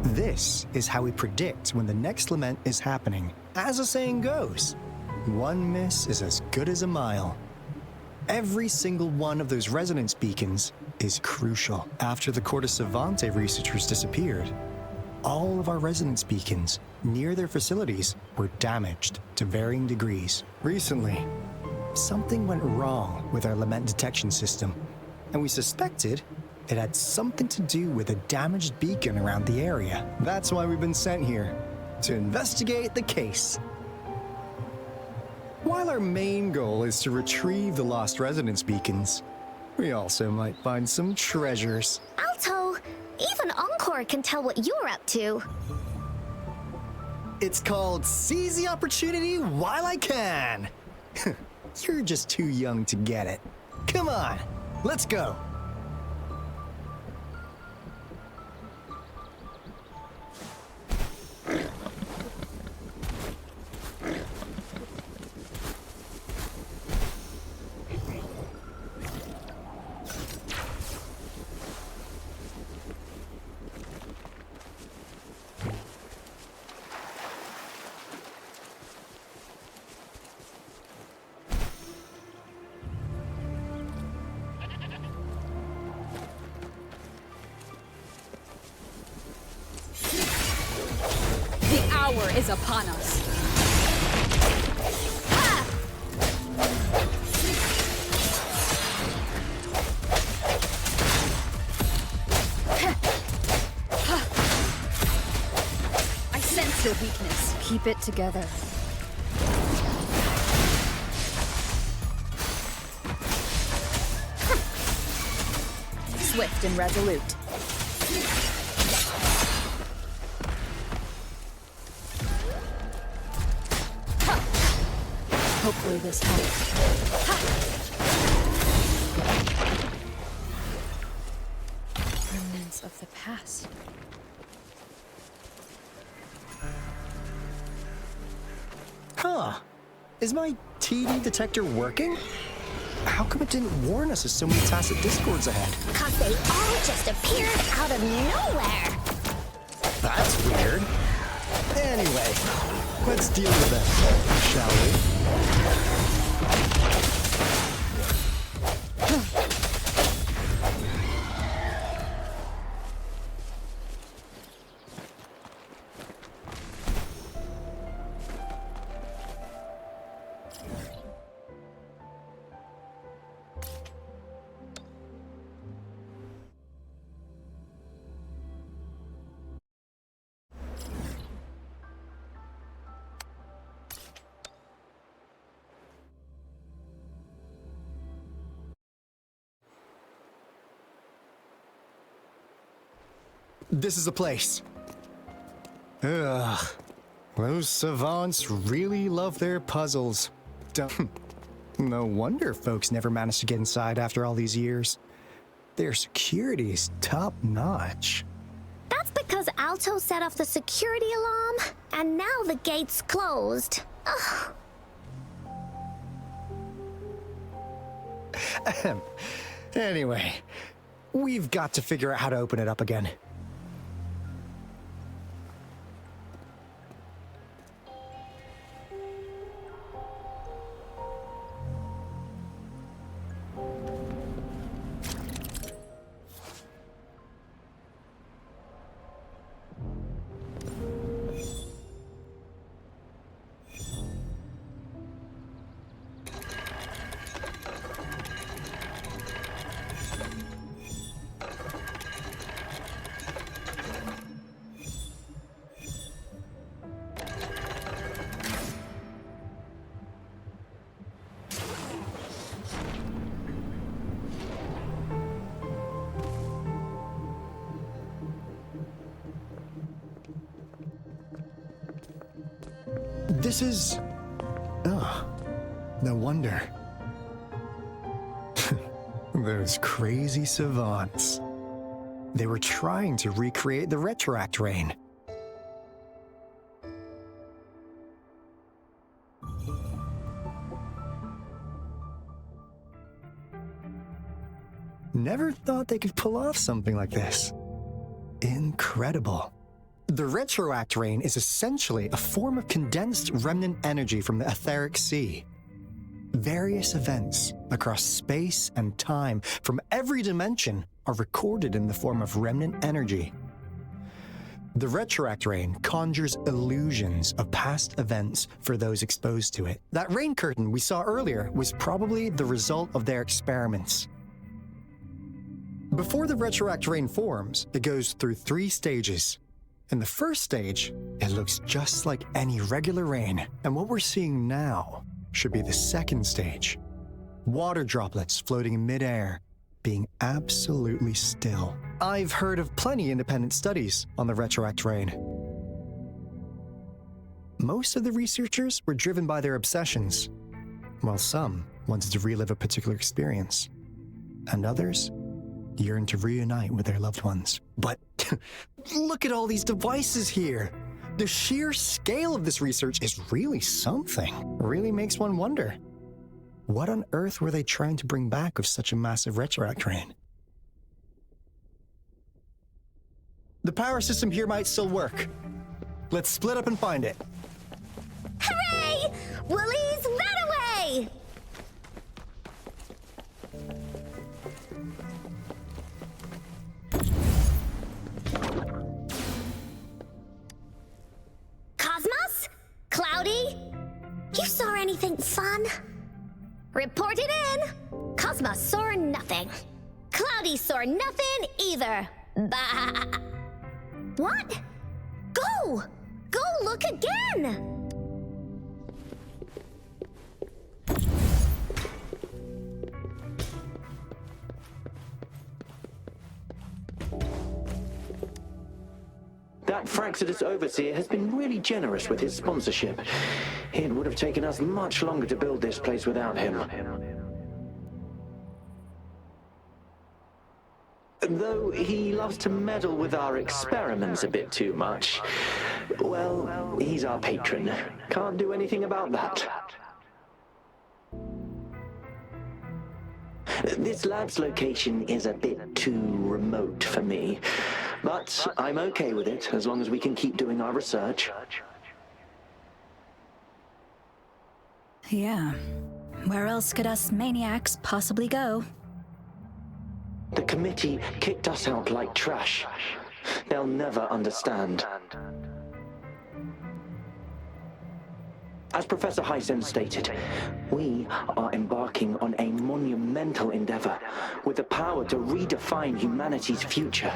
This is how we predict when the next lament is happening. As the saying goes, one miss is as good as a mile. Every single one of those resonance beacons is crucial. After the Corte Savante researchers disappeared, all of our resonance beacons near their facilities were damaged to varying degrees. Recently, something went wrong with our lament detection system, and we suspected it had something to do with a damaged beacon around the area. That's why we've been sent here, to investigate the case. While our main goal is to retrieve the lost resonance beacons, we also might find some treasures. Alto, even Encore can tell what you're up to. It's called Seize the Opportunity While I Can. You're just too young to get it. Come on, let's go. The hour is upon us. I sense your weakness. Keep it together. Swift and resolute. Hopefully this helps. Remnants of the past. Huh. Is my TD detector working? How come it didn't warn us of so many tacit discords ahead? 'Cause they all just appeared out of nowhere. That's weird. Anyway, let's deal with them, shall we? This is the place. Ugh. Those savants really love their puzzles. No wonder folks never managed to get inside after all these years. Their security's top-notch. That's because Alto set off the security alarm, and now the gate's closed. Ugh. Anyway, we've got to figure out how to open it up again. This is... Oh, no wonder. Those crazy savants. They were trying to recreate the Retroact Rain. Never thought they could pull off something like this. Incredible. The Retroact Rain is essentially a form of condensed remnant energy from the etheric sea. Various events across space and time from every dimension are recorded in the form of remnant energy. The Retroact Rain conjures illusions of past events for those exposed to it. That rain curtain we saw earlier was probably the result of their experiments. Before the Retroact Rain forms, it goes through 3 stages. In the first stage, it looks just like any regular rain, and what we're seeing now should be the second stage. Water droplets floating in midair, being absolutely still. I've heard of plenty independent studies on the Retroact Rain. Most of the researchers were driven by their obsessions, while some wanted to relive a particular experience, and others yearned to reunite with their loved ones. But look at all these devices here. The sheer scale of this research is really something. Really makes one wonder. What on earth were they trying to bring back with such a massive Retroact Rain? The power system here might still work. Let's split up and find it. Hooray! Woolies ran away! Cosmos? Cloudy? You saw anything fun? Report it in! Cosmos saw nothing. Cloudy saw nothing either. Bah! What? Go! Go look again! That Fraxidus Overseer has been really generous with his sponsorship. It would have taken us much longer to build this place without him. Though he loves to meddle with our experiments a bit too much. Well, he's our patron. Can't do anything about that. This lab's location is a bit too remote for me, but I'm okay with it as long as we can keep doing our research. Yeah. Where else could us maniacs possibly go? The committee kicked us out like trash. They'll never understand. As Professor Hysen stated, we are embarking on a monumental endeavor with the power to redefine humanity's future.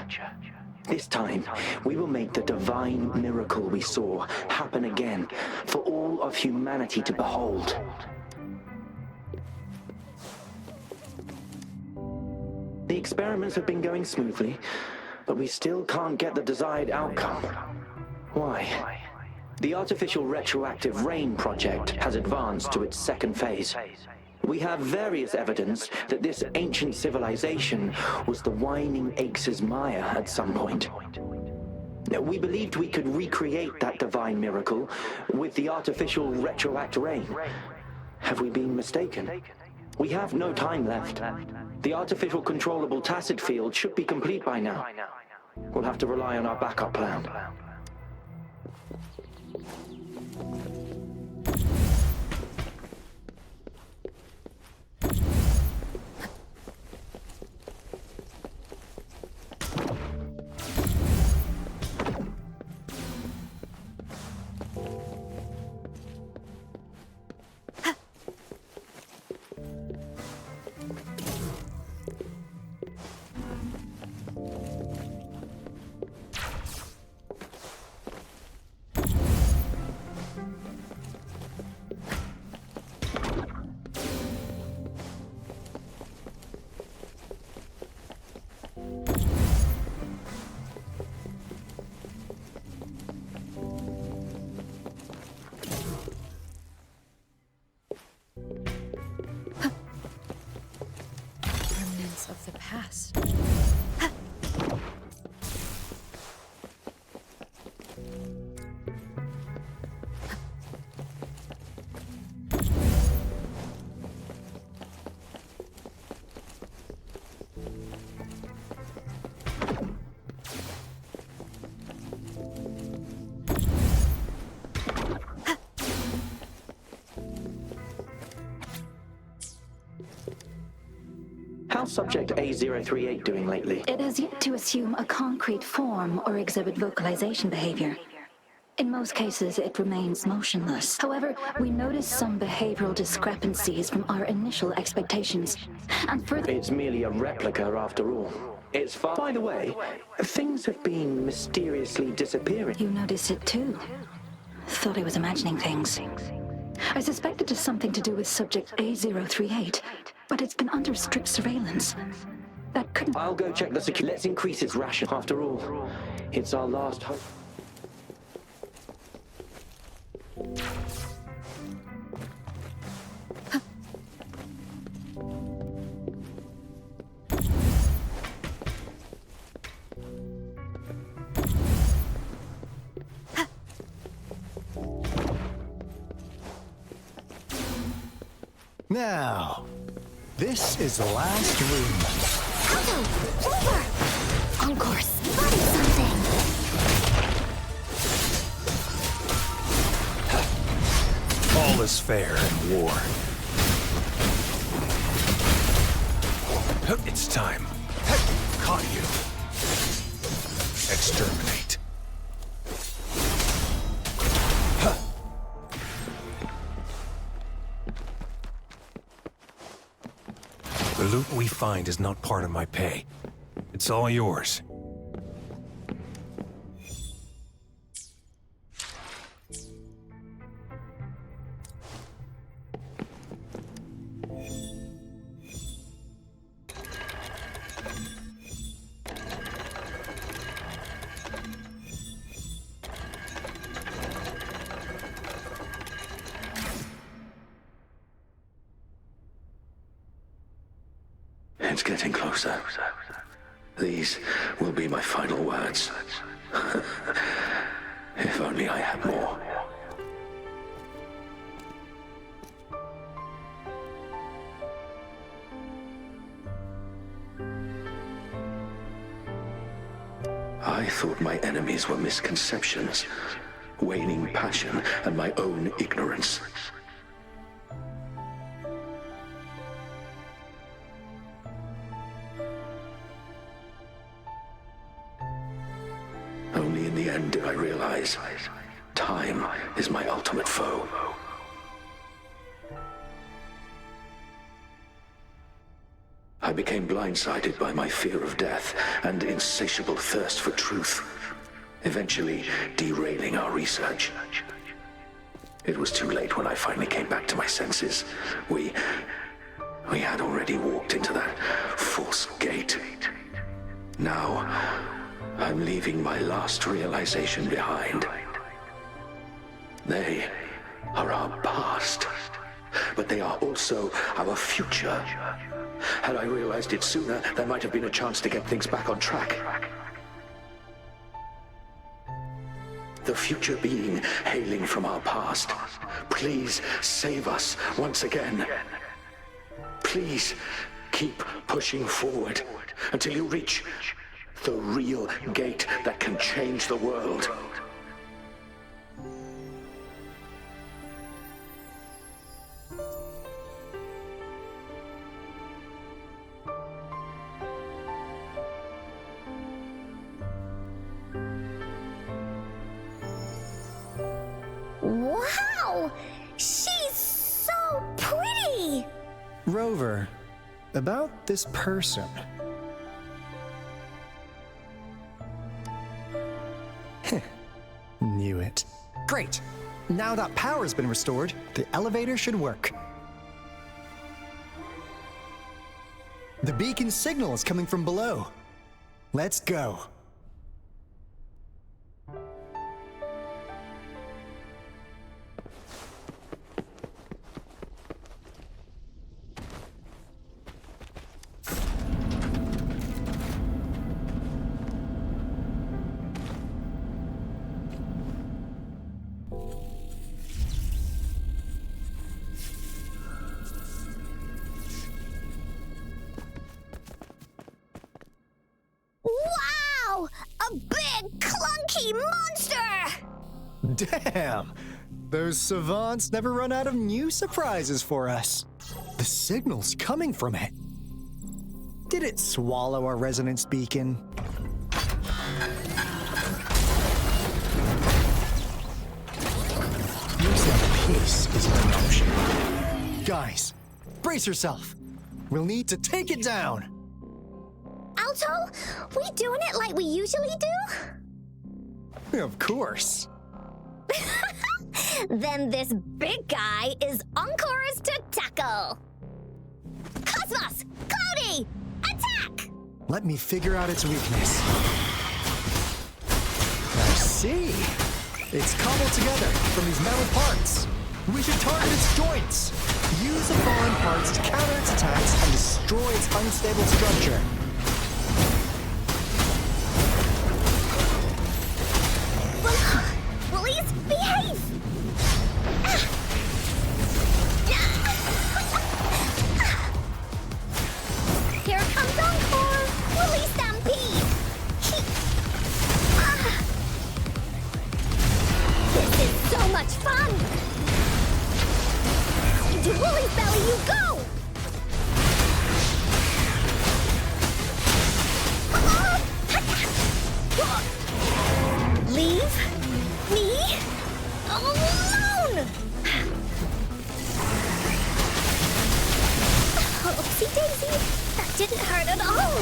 This time, we will make the divine miracle we saw happen again for all of humanity to behold. The experiments have been going smoothly, but we still can't get the desired outcome. Why? The artificial retroactive rain project has advanced to its second phase. We have various evidence that this ancient civilization was the Whining Aches' Maya at some point. We believed we could recreate that divine miracle with the artificial retroact rain. Have we been mistaken? We have no time left. The artificial controllable tacit field should be complete by now. We'll have to rely on our backup plan. Remnants of the past. How's Subject A038 doing lately? It has yet to assume a concrete form or exhibit vocalization behavior. In most cases, it remains motionless. However, we noticed some behavioral discrepancies from our initial expectations. And further... It's merely a replica after all. It's far... By the way, things have been mysteriously disappearing. You noticed it too. Thought I was imagining things. I suspect it is something to do with Subject A038, but it's been under strict surveillance. That couldn't... I'll go check the security. Let's increase its ration. After all, it's our last hope. Now, this is the last room. Otto! Over! Encore spotted something! All is fair in war. It's time. Caught you. Exterminate. The loot we find is not part of my pay. It's all yours. It's getting closer. These will be my final words. If only I had more. I thought my enemies were misconceptions, waning passion, and my own ignorance. Only in the end did I realize time is my ultimate foe. I became blindsided by my fear of death and insatiable thirst for truth, eventually derailing our research. It was too late when I finally came back to my senses. We had already walked into that false gate. Now, I'm leaving my last realization behind. They are our past, but they are also our future. Had I realized it sooner, there might have been a chance to get things back on track. The future being hailing from our past, please save us once again. Please keep pushing forward until you reach the real gate that can change the world. Wow! She's so pretty! Rover, about this person. Knew it. Great! Now that power's been restored, the elevator should work. The beacon signal is coming from below. Let's go. Wow! A big, clunky monster! Damn! Those savants never run out of new surprises for us. The signal's coming from it. Did it swallow our resonance beacon? Looks like peace is an option. Guys, brace yourself. We'll need to take it down. Alto, we doing it like we usually do? Of course. Then this big guy is Encore's to tackle. Cosmos! Cloudy! Attack! Let me figure out its weakness. I see. It's cobbled together from these metal parts. We should target its joints. Use the falling parts to counter its attacks and destroy its unstable structure. Please behave! Here comes Encore! Release Stampede! This is so much fun! Into Woolly's belly you go! Leave me alone! Oopsie daisy, that didn't hurt at all.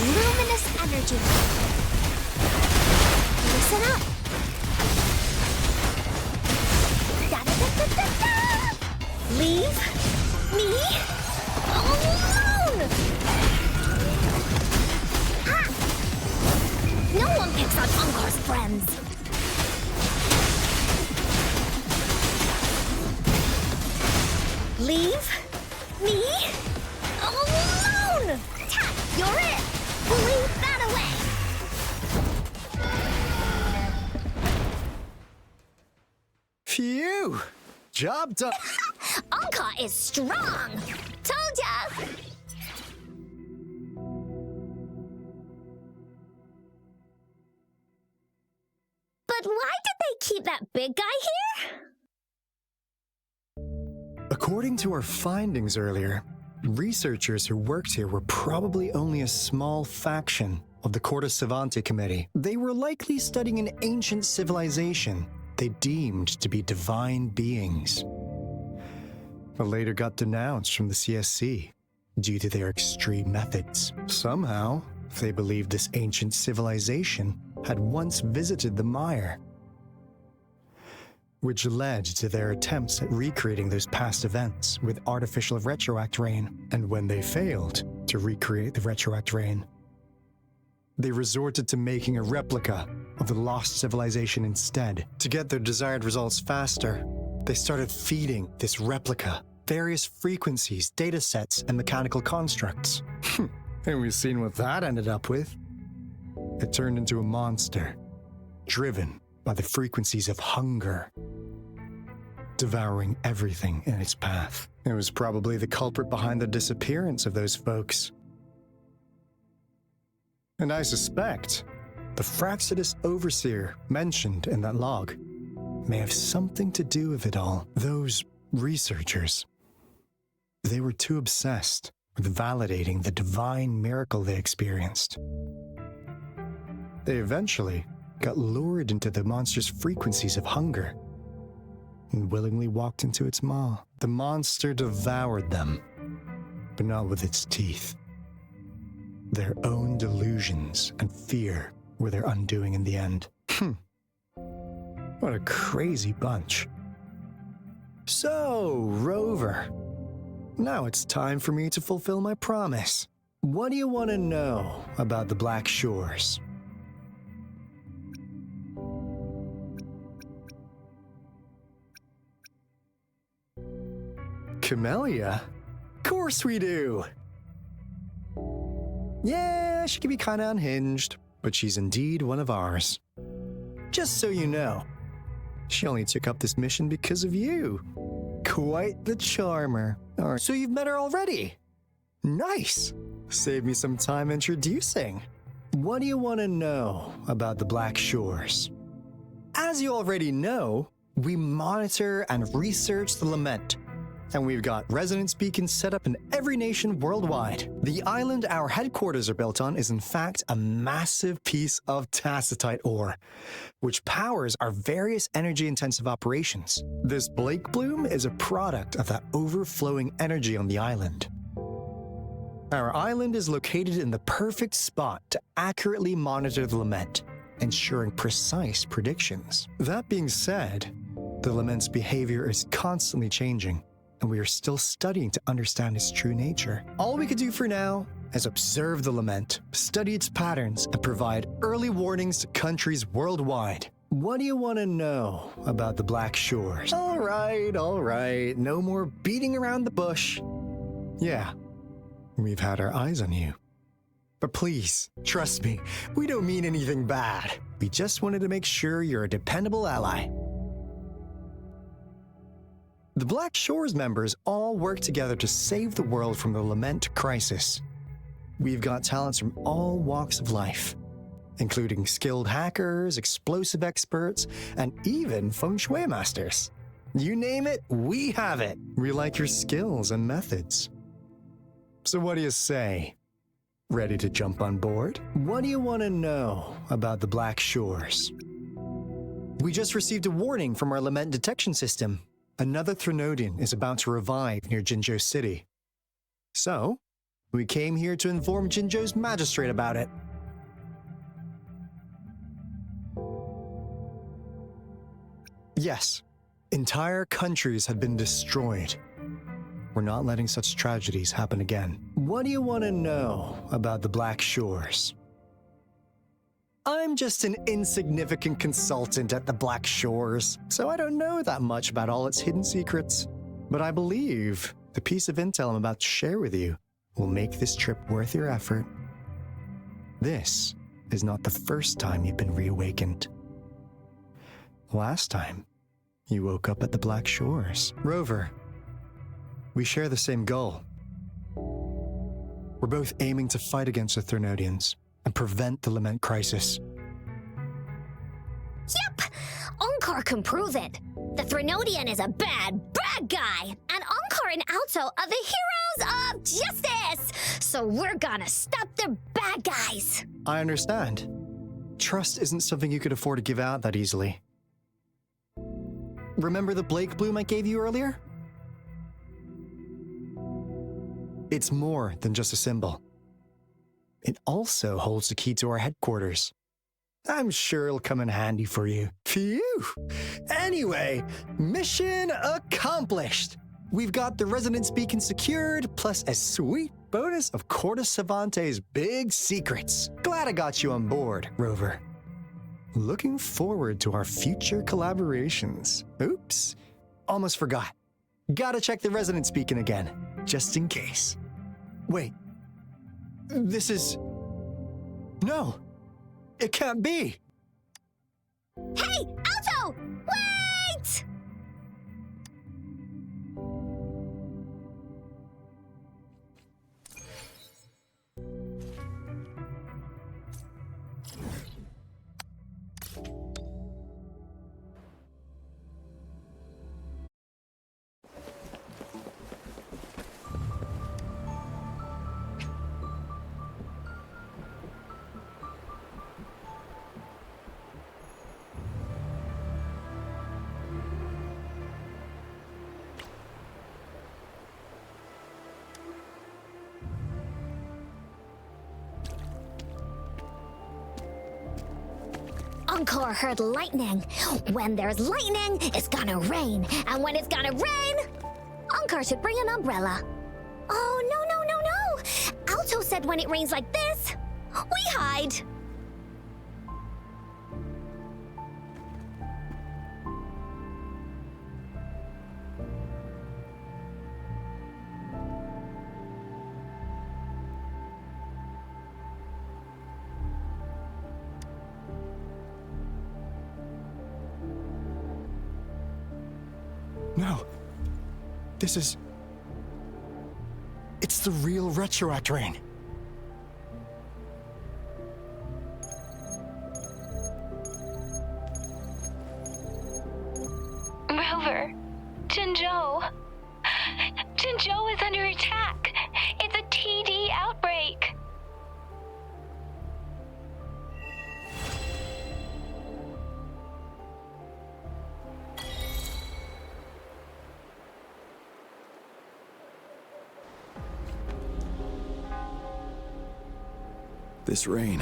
Luminous energy. Listen up. Da-da-da-da-da-da. Leave me alone! No one picks on Encore's friends. Leave me alone! Tap, you're it! Leave that away! Phew! Job done. Encore is strong! Told ya! But why did they keep that big guy here? According to our findings earlier, researchers who worked here were probably only a small faction of the Corte Savante Committee. They were likely studying an ancient civilization they deemed to be divine beings, but later got denounced from the CSC due to their extreme methods. Somehow, they believed this ancient civilization had once visited the mire, which led to their attempts at recreating those past events with artificial retroact rain. And when they failed to recreate the retroact rain, They resorted to making a replica of the lost civilization instead. To get their desired results faster, they started feeding this replica various frequencies, data sets, and mechanical constructs. And we've seen what that ended up with. It turned into a monster, driven by the frequencies of hunger, devouring everything in its path. It was probably the culprit behind the disappearance of those folks. And I suspect the Fraxidus Overseer mentioned in that log may have something to do with it all. Those researchers, they were too obsessed with validating the divine miracle they experienced. They eventually got lured into the monster's frequencies of hunger and willingly walked into its maw. The monster devoured them, but not with its teeth. Their own delusions and fear were their undoing in the end. What a crazy bunch. So, Rover, now it's time for me to fulfill my promise. What do you want to know about the Black Shores? Camellia? Of course we do! Yeah, she can be kinda unhinged, but she's indeed one of ours. Just so you know, she only took up this mission because of you. Quite the charmer. So you've met her already? Nice! Save me some time introducing. What do you want to know about the Black Shores? As you already know, we monitor and research the Lament, and we've got resonance beacons set up in every nation worldwide. The island our headquarters are built on is in fact a massive piece of tacitite ore, which powers our various energy-intensive operations. This Blake Bloom is a product of that overflowing energy on the island. Our island is located in the perfect spot to accurately monitor the Lament, ensuring precise predictions. That being said, the Lament's behavior is constantly changing, and we are still studying to understand its true nature. All we could do for now is observe the Lament, study its patterns, and provide early warnings to countries worldwide. What do you want to know about the Black Shores? All right, no more beating around the bush. Yeah, we've had our eyes on you. But please, trust me, we don't mean anything bad. We just wanted to make sure you're a dependable ally. The Black Shores members all work together to save the world from the Lament crisis. We've got talents from all walks of life, including skilled hackers, explosive experts, and even feng shui masters. You name it, we have it. We like your skills and methods. So what do you say? Ready to jump on board? What do you want to know about the Black Shores? We just received a warning from our Lament detection system. Another Threnodian is about to revive near Jinzhou City. So, we came here to inform Jinzhou's magistrate about it. Yes, entire countries have been destroyed. We're not letting such tragedies happen again. What do you want to know about the Black Shores? I'm just an insignificant consultant at the Black Shores, so I don't know that much about all its hidden secrets. But I believe the piece of intel I'm about to share with you will make this trip worth your effort. This is not the first time you've been reawakened. Last time, you woke up at the Black Shores. Rover, we share the same goal. We're both aiming to fight against the Threnodians and prevent the Lament crisis. Yep! Onkar can prove it. The Threnodian is a bad guy, and Onkar and Alto are the heroes of justice! So we're gonna stop the bad guys! I understand. Trust isn't something you could afford to give out that easily. Remember the Blake Bloom I gave you earlier? It's more than just a symbol. It also holds the key to our headquarters. I'm sure it'll come in handy for you. Phew! Anyway, mission accomplished! We've got the resonance beacon secured, plus a sweet bonus of Cortus Savante's big secrets. Glad I got you on board, Rover. Looking forward to our future collaborations. Oops, almost forgot. Gotta check the resonance beacon again, just in case. Wait, this is... No, it can't be. Hey, Alto! Wait! Encore heard lightning. When there's lightning, it's gonna rain. And when it's gonna rain, Encore should bring an umbrella. Oh, no. Alto said when it rains like this, we hide. No. This is... It's the real Retroact rain. Rover, Jinzhou. Jinzhou is under attack. It's a TD outbreak. This rain,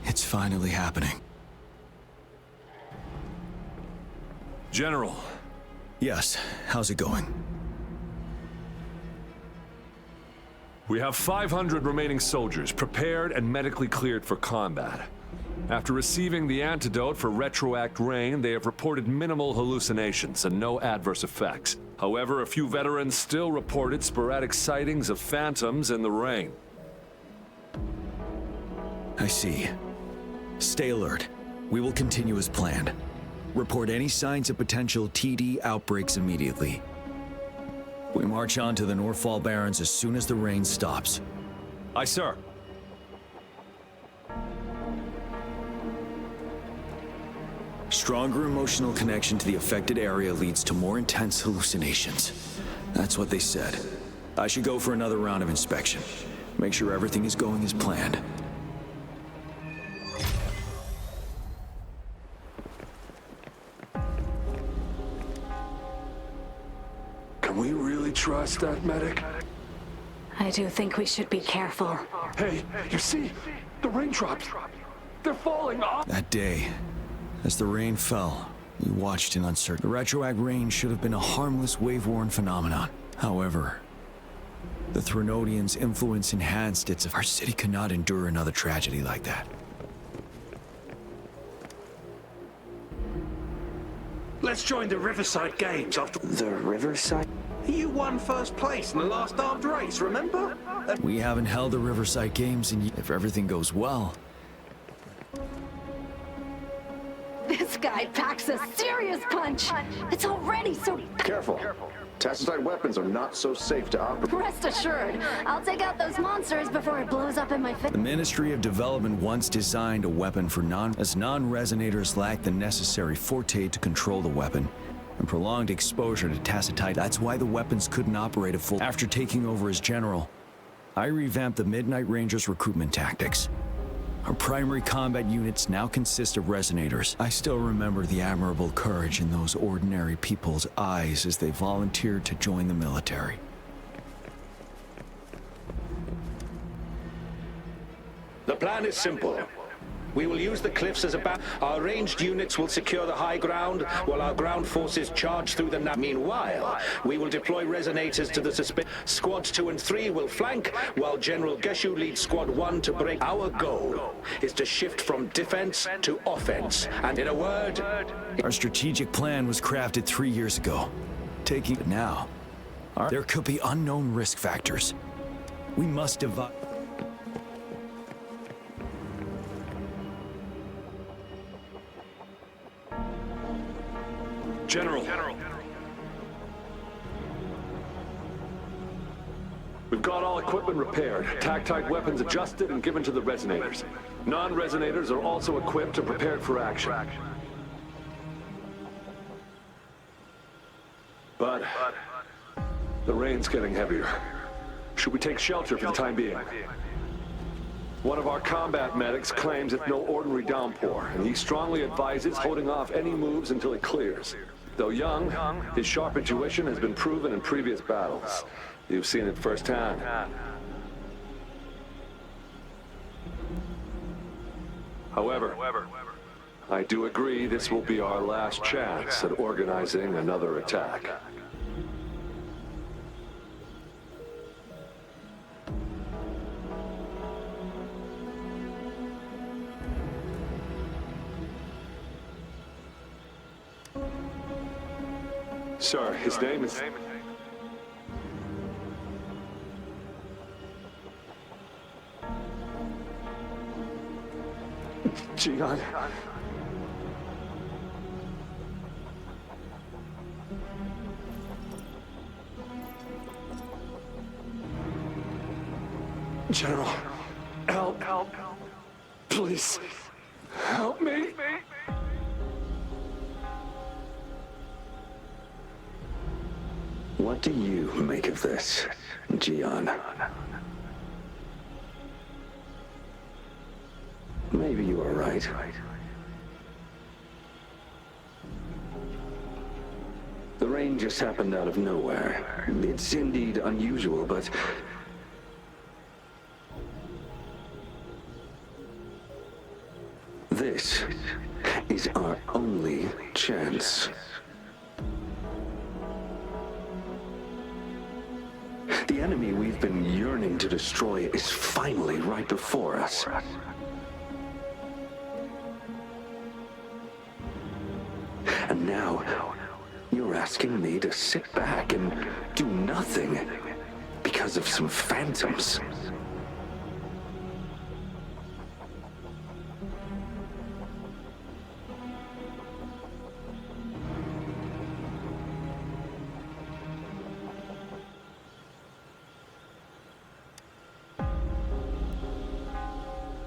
it's finally happening. General. Yes, how's it going? We have 500 remaining soldiers prepared and medically cleared for combat. After receiving the antidote for Retroact Rain, they have reported minimal hallucinations and no adverse effects. However, a few veterans still reported sporadic sightings of phantoms in the rain. I see. Stay alert. We will continue as planned. Report any signs of potential TD outbreaks immediately. We march on to the Northfall Barrens as soon as the rain stops. Aye, sir. Stronger emotional connection to the affected area leads to more intense hallucinations. That's what they said. I should go for another round of inspection. Make sure everything is going as planned. Can we really trust that medic? I do think we should be careful. Hey, you see? The raindrops! They're falling off! That day, as the rain fell, we watched in uncertainty. The Retroact rain should have been a harmless wave-worn phenomenon. However, the Threnodians' influence enhanced its... Our city cannot endure another tragedy like that. Let's join the Riverside Games after... The Riverside? You won first place in the last armed race, remember? We haven't held the Riverside Games in... If everything goes well... This guy packs a serious punch. It's already so... Careful. Tacitite weapons are not so safe to operate. Rest assured, I'll take out those monsters before it blows up in my face. The Ministry of Development once designed a weapon for non-resonators lack the necessary forte to control the weapon, and prolonged exposure to tacitite. That's why the weapons couldn't operate at full. After taking over as general, I revamped the Midnight Rangers' recruitment tactics. Our primary combat units now consist of resonators. I still remember the admirable courage in those ordinary people's eyes as they volunteered to join the military. The plan is simple. We will use the cliffs as a Our ranged units will secure the high ground, while our ground forces charge through the Meanwhile, we will deploy resonators to the Squads 2 and 3 will flank, while General Geshu leads Squad 1 to break. Our goal is to shift from defense to offense, and in a word... Our strategic plan was crafted 3 years ago. Taking it now, there could be unknown risk factors. We must divide... General. We've got all equipment repaired, tactite weapons adjusted and given to the resonators. Non-resonators are also equipped and prepared for action. But the rain's getting heavier. Should we take shelter for the time being? One of our combat medics claims it's no ordinary downpour, and he strongly advises holding off any moves until it clears. Though young, his sharp intuition has been proven in previous battles. You've seen it firsthand. However, I do agree this will be our last chance at organizing another attack. Sir, his name is... Jian. General, help. Please, help me. What do you make of this, Jian? Maybe you are right. The rain just happened out of nowhere. It's indeed unusual, but... this is our only chance. The enemy we've been yearning to destroy is finally right before us. And now, you're asking me to sit back and do nothing because of some phantoms.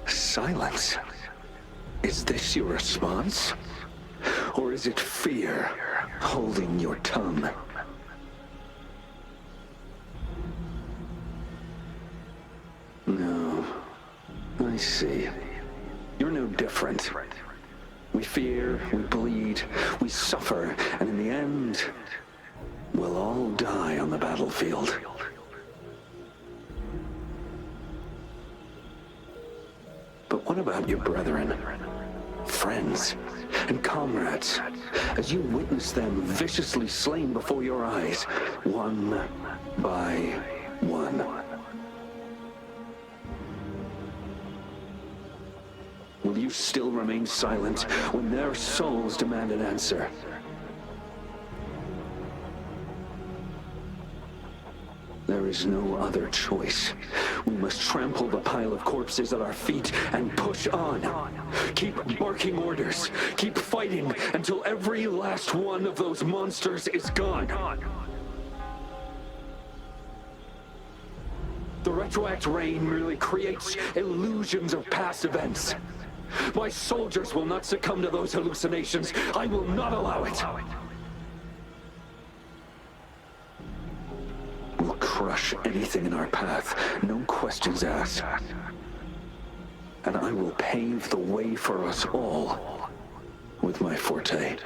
Silence. Is this your response? Or is it fear holding your tongue? No. I see. You're no different. We fear, we bleed, we suffer, and in the end, we'll all die on the battlefield. But what about your brethren, friends, and comrades, as you witness them viciously slain before your eyes, one by one? Will you still remain silent when their souls demand an answer? There is no other choice. We must trample the pile of corpses at our feet and push on. Keep barking orders. Keep fighting until every last one of those monsters is gone. The retroact rain merely creates illusions of past events. My soldiers will not succumb to those hallucinations. I will not allow it. We'll crush anything in our path, no questions asked. And I will pave the way for us all with my forte.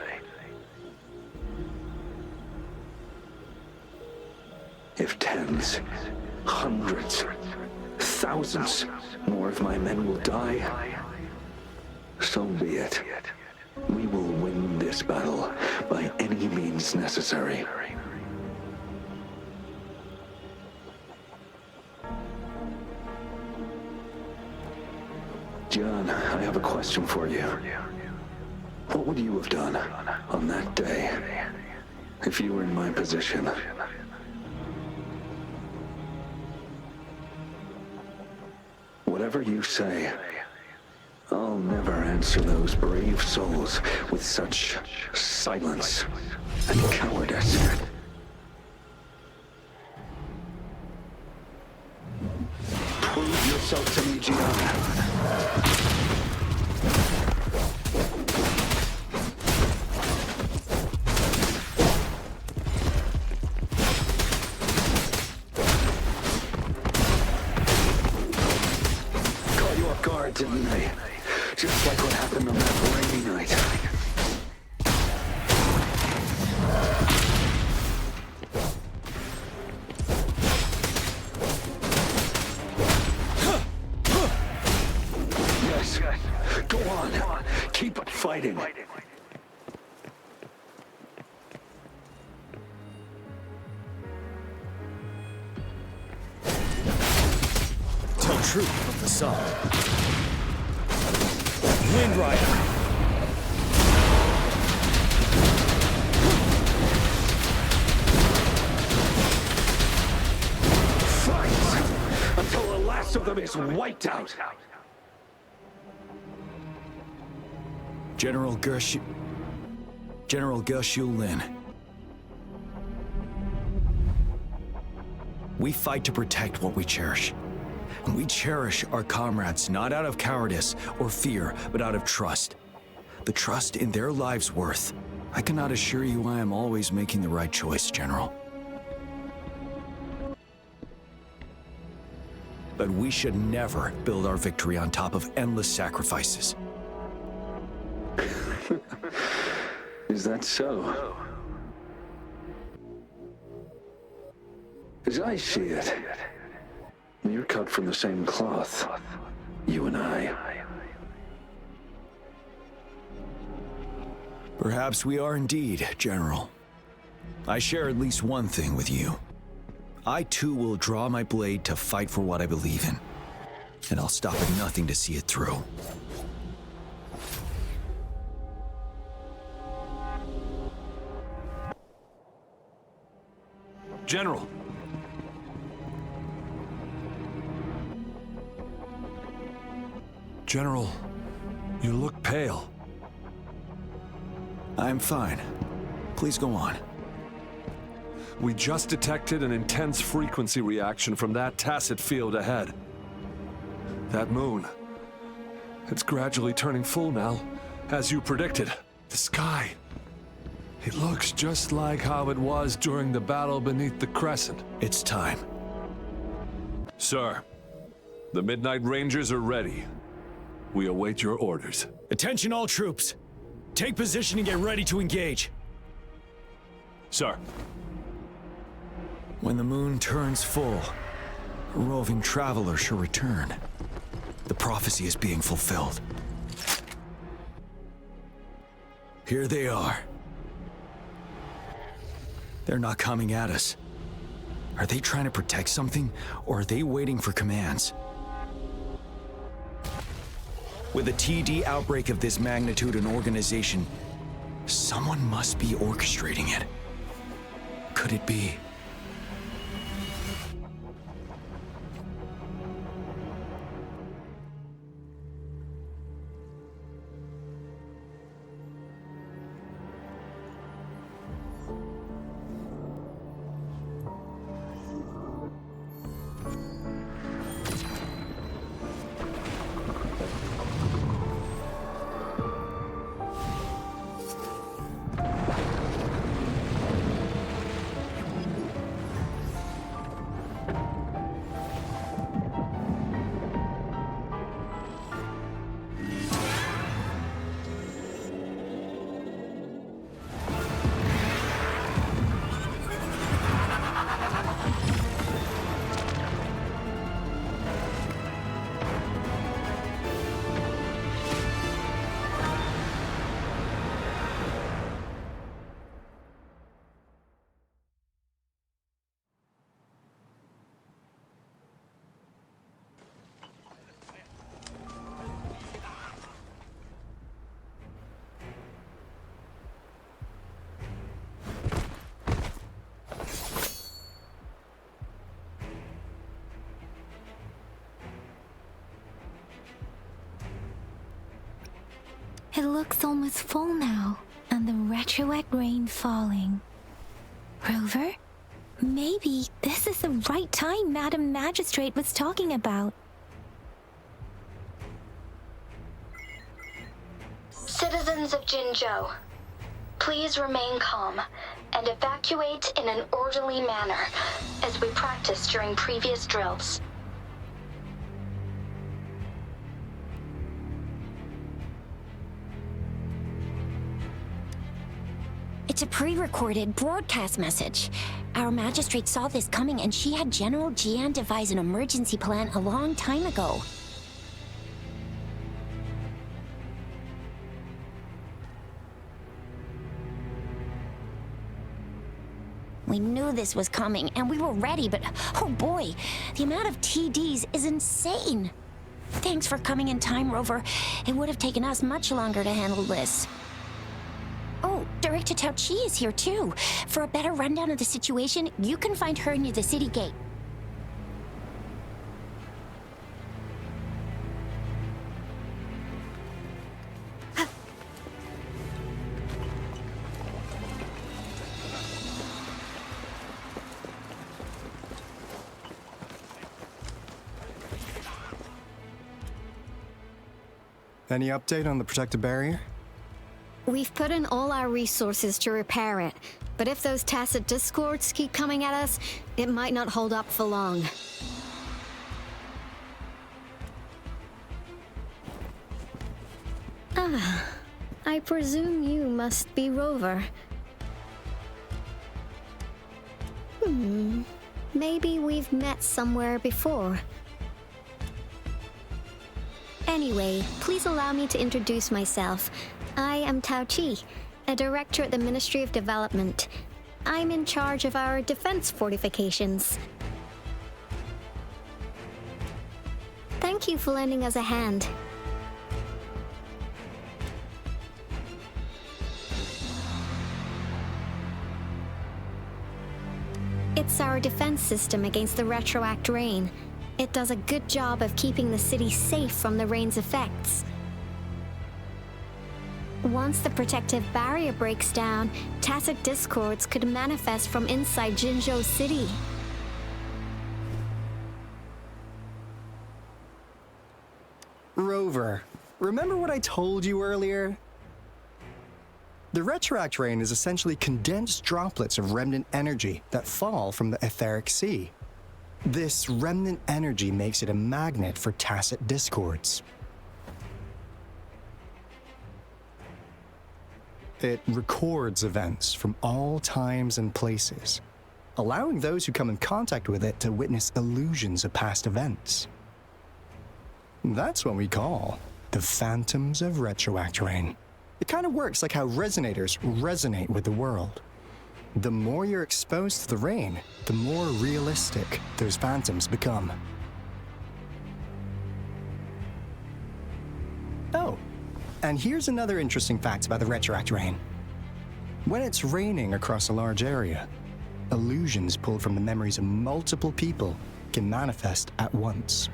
If tens, hundreds, thousands more of my men will die, So be it. We will win this battle by any means necessary. John, I have a question for you. What would you have done on that day if you were in my position? Whatever you say, I'll never answer those brave souls with such silence and cowardice. Prove yourself to me, Gianna. Didn't they? Just like what happened on that rainy night. Yes, go on. Keep fighting. Tell truth of the sun. Wind Rider. Fight until the last of them is wiped out. General Gershu Lin. We fight to protect what we cherish. And we cherish our comrades not out of cowardice or fear, but out of trust. The trust in their lives' worth. I cannot assure you I am always making the right choice, General. But we should never build our victory on top of endless sacrifices. Is that so? As I see it, you're cut from the same cloth, you and I. Perhaps we are indeed, General. I share at least one thing with you. I too will draw my blade to fight for what I believe in. And I'll stop at nothing to see it through. General! General, you look pale. I'm fine. Please go on. We just detected an intense frequency reaction from that tacit field ahead. That moon, it's gradually turning full now, as you predicted. The sky, it looks just like how it was during the battle beneath the crescent. It's time. Sir, the Midnight Rangers are ready. We await your orders. Attention all troops. Take position and get ready to engage. Sir. When the moon turns full, a roving traveler shall return. The prophecy is being fulfilled. Here they are. They're not coming at us. Are they trying to protect something, or are they waiting for commands? With a TD outbreak of this magnitude and organization, someone must be orchestrating it. Could it be? It looks almost full now, and the retroact rain falling. Rover? Maybe this is the right time Madam Magistrate was talking about. Citizens of Jinzhou, please remain calm and evacuate in an orderly manner as we practiced during previous drills. It's a pre-recorded broadcast message. Our magistrate saw this coming and she had General Jian devise an emergency plan a long time ago. We knew this was coming and we were ready, but oh boy, the amount of TDs is insane. Thanks for coming in time, Rover. It would have taken us much longer to handle this. Oh, Director Tao Chi is here too. For a better rundown of the situation, you can find her near the city gate. Any update on the protective barrier? We've put in all our resources to repair it, but if those tacit discords keep coming at us, it might not hold up for long. Ah, I presume you must be Rover. Maybe we've met somewhere before. Anyway, please allow me to introduce myself. I am Tao Chi, a director at the Ministry of Development. I'm in charge of our defense fortifications. Thank you for lending us a hand. It's our defense system against the retroact rain. It does a good job of keeping the city safe from the rain's effects. Once the protective barrier breaks down, tacit discords could manifest from inside Jinzhou City. Rover, remember what I told you earlier? The retroact rain is essentially condensed droplets of remnant energy that fall from the etheric sea. This remnant energy makes it a magnet for tacit discords. It records events from all times and places, allowing those who come in contact with it to witness illusions of past events. That's what we call the phantoms of retroact rain. It kind of works like how resonators resonate with the world. The more you're exposed to the rain, the more realistic those phantoms become. Oh, and here's another interesting fact about the retroact rain. When it's raining across a large area, illusions pulled from the memories of multiple people can manifest at once.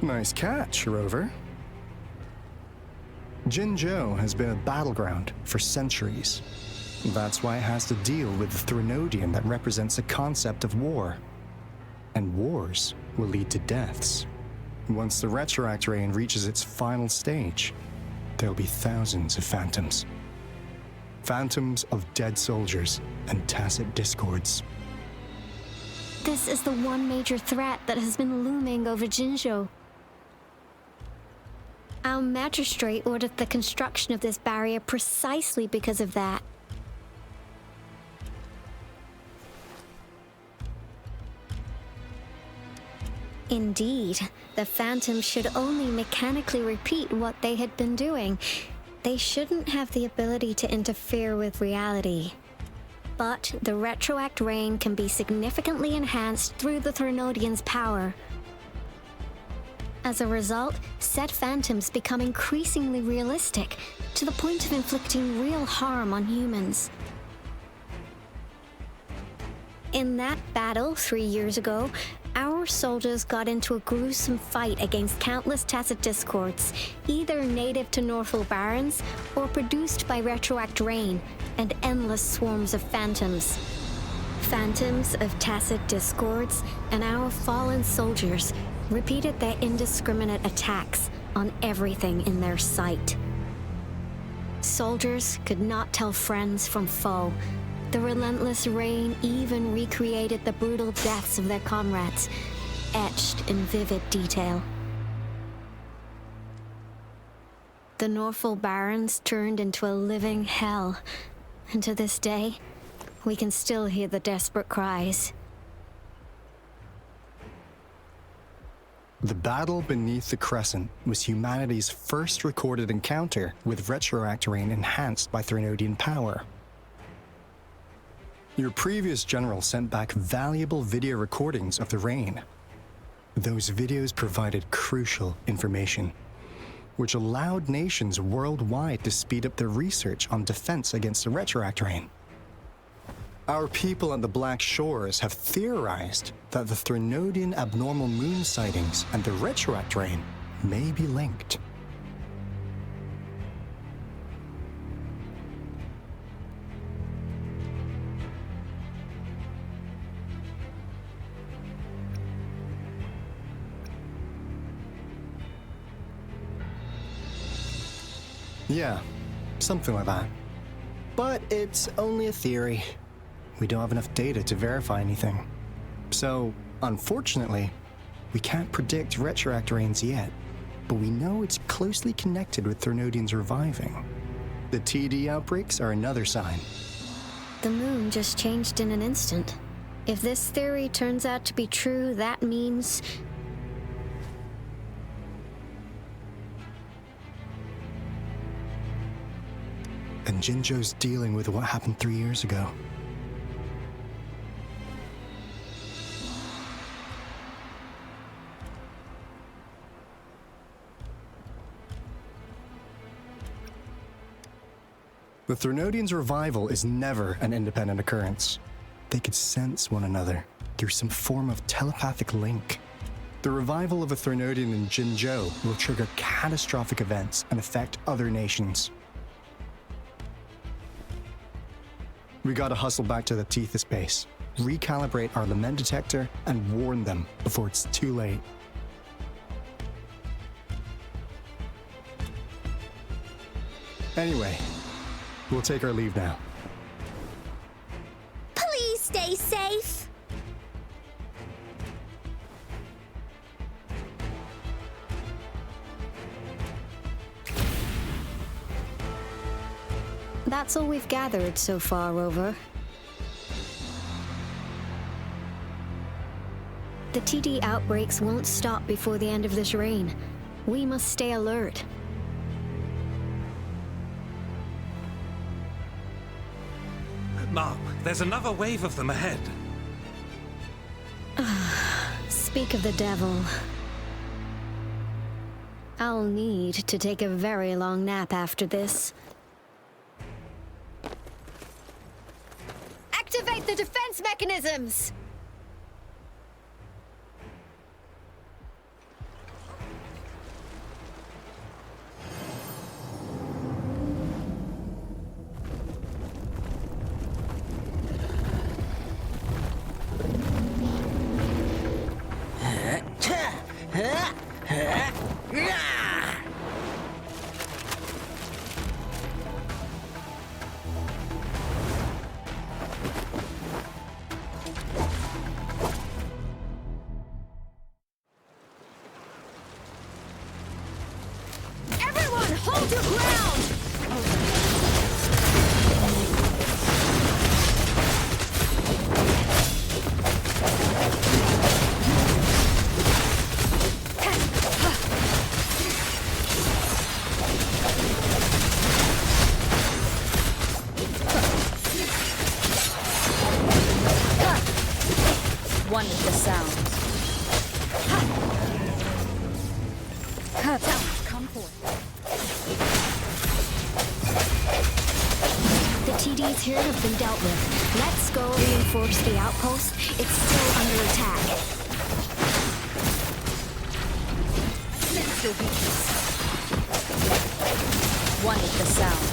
Nice catch, Rover. Jinzhou has been a battleground for centuries. That's why it has to deal with the Threnodian that represents the concept of war. And wars will lead to deaths. Once the retroact rain reaches its final stage, there'll be thousands of phantoms. Phantoms of dead soldiers and tacit discords. This is the one major threat that has been looming over Jinzhou. Our magistrate ordered the construction of this barrier precisely because of that. Indeed, the phantoms should only mechanically repeat what they had been doing. They shouldn't have the ability to interfere with reality. But the retroact rain can be significantly enhanced through the Threnodian's power. As a result, said phantoms become increasingly realistic, to the point of inflicting real harm on humans. In that battle 3 years ago, our soldiers got into a gruesome fight against countless tacit discords, either native to Northel Barrens or produced by retroact rain and endless swarms of phantoms. Phantoms of tacit discords and our fallen soldiers repeated their indiscriminate attacks on everything in their sight. Soldiers could not tell friends from foe. The relentless rain even recreated the brutal deaths of their comrades, etched in vivid detail. The Northel Barrens turned into a living hell, and to this day, we can still hear the desperate cries. The battle beneath the Crescent was humanity's first recorded encounter with retroact rain enhanced by Threnodian power. Your previous general sent back valuable video recordings of the rain. Those videos provided crucial information, which allowed nations worldwide to speed up their research on defense against the retroact rain. Our people on the Black Shores have theorized that the Threnodian abnormal moon sightings and the retroact rain may be linked. Yeah, something like that. But it's only a theory. We don't have enough data to verify anything. So, unfortunately, we can't predict retroact rains yet, but we know it's closely connected with Threnodians reviving. The TD outbreaks are another sign. The moon just changed in an instant. If this theory turns out to be true, that means... And Jinzhou's dealing with what happened 3 years ago. The Threnodians' revival is never an independent occurrence. They could sense one another through some form of telepathic link. The revival of a Threnodian in Jinzhou will trigger catastrophic events and affect other nations. We gotta hustle back to the Tethys base, recalibrate our lament detector, and warn them before it's too late. Anyway, we'll take our leave now. Please stay safe. That's all we've gathered so far, Rover. The TD outbreaks won't stop before the end of this reign. We must stay alert. Mom, there's another wave of them ahead. Speak of the devil. I'll need to take a very long nap after this. Activate the defense mechanisms! Everyone, hold your ground! One with the sound. here have been dealt with. Let's go reinforce the outpost. It's still under attack. Sense the weakness. One with the sound.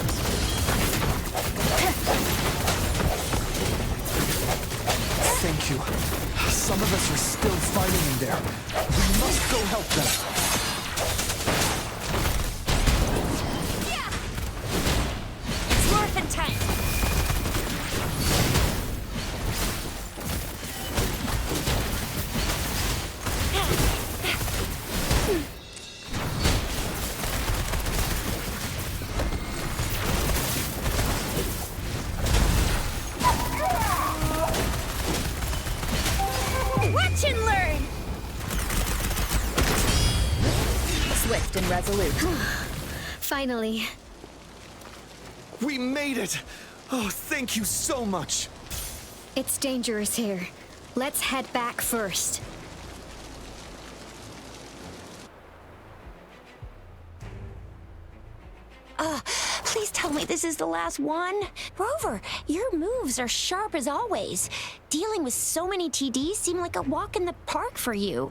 Thank you. Some of us are still fighting in there. We must go help them. It's morphin' time! Watch and learn! Swift and resolute. Finally. We made it! Oh, thank you so much! It's dangerous here. Let's head back first. Please tell me this is the last one. Rover, your moves are sharp as always. Dealing with so many TDs seemed like a walk in the park for you.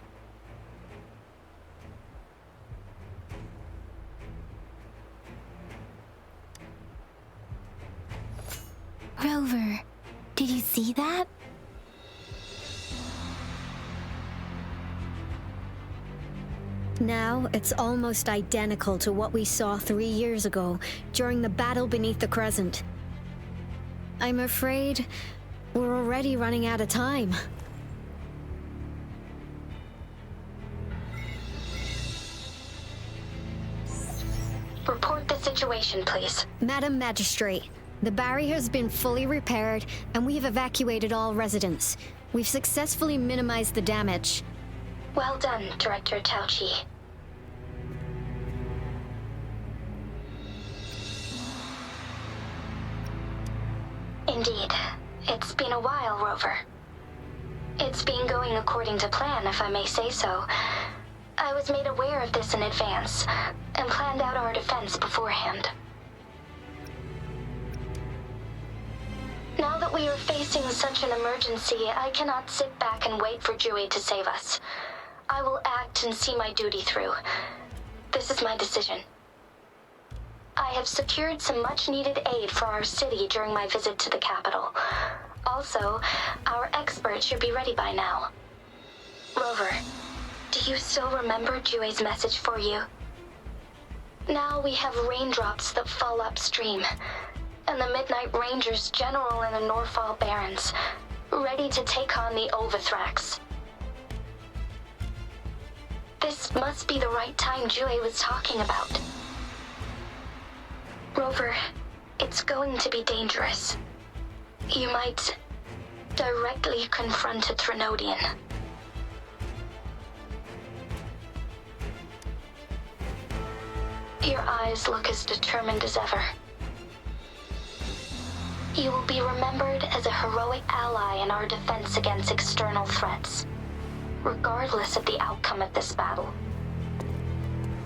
Rover, did you see that? Now, it's almost identical to what we saw 3 years ago, during the battle beneath the Crescent. I'm afraid we're already running out of time. Report the situation, please. Madam Magistrate, the barrier has been fully repaired, and we've evacuated all residents. We've successfully minimized the damage. Well done, Director Tauchi. Indeed. It's been a while, Rover. It's been going according to plan, if I may say so. I was made aware of this in advance, and planned out our defense beforehand. Now that we are facing such an emergency, I cannot sit back and wait for Jui to save us. I will act and see my duty through. This is my decision. I have secured some much-needed aid for our city during my visit to the capital. Also, our expert should be ready by now. Rover, do you still remember Jue's message for you? Now we have raindrops that fall upstream, and the Midnight Rangers General in the Norfall Barrens, ready to take on the Overthrax. This must be the right time Jue was talking about. Rover, it's going to be dangerous. You might directly confront a Trinodian. Your eyes look as determined as ever. You will be remembered as a heroic ally in our defense against external threats, regardless of the outcome of this battle.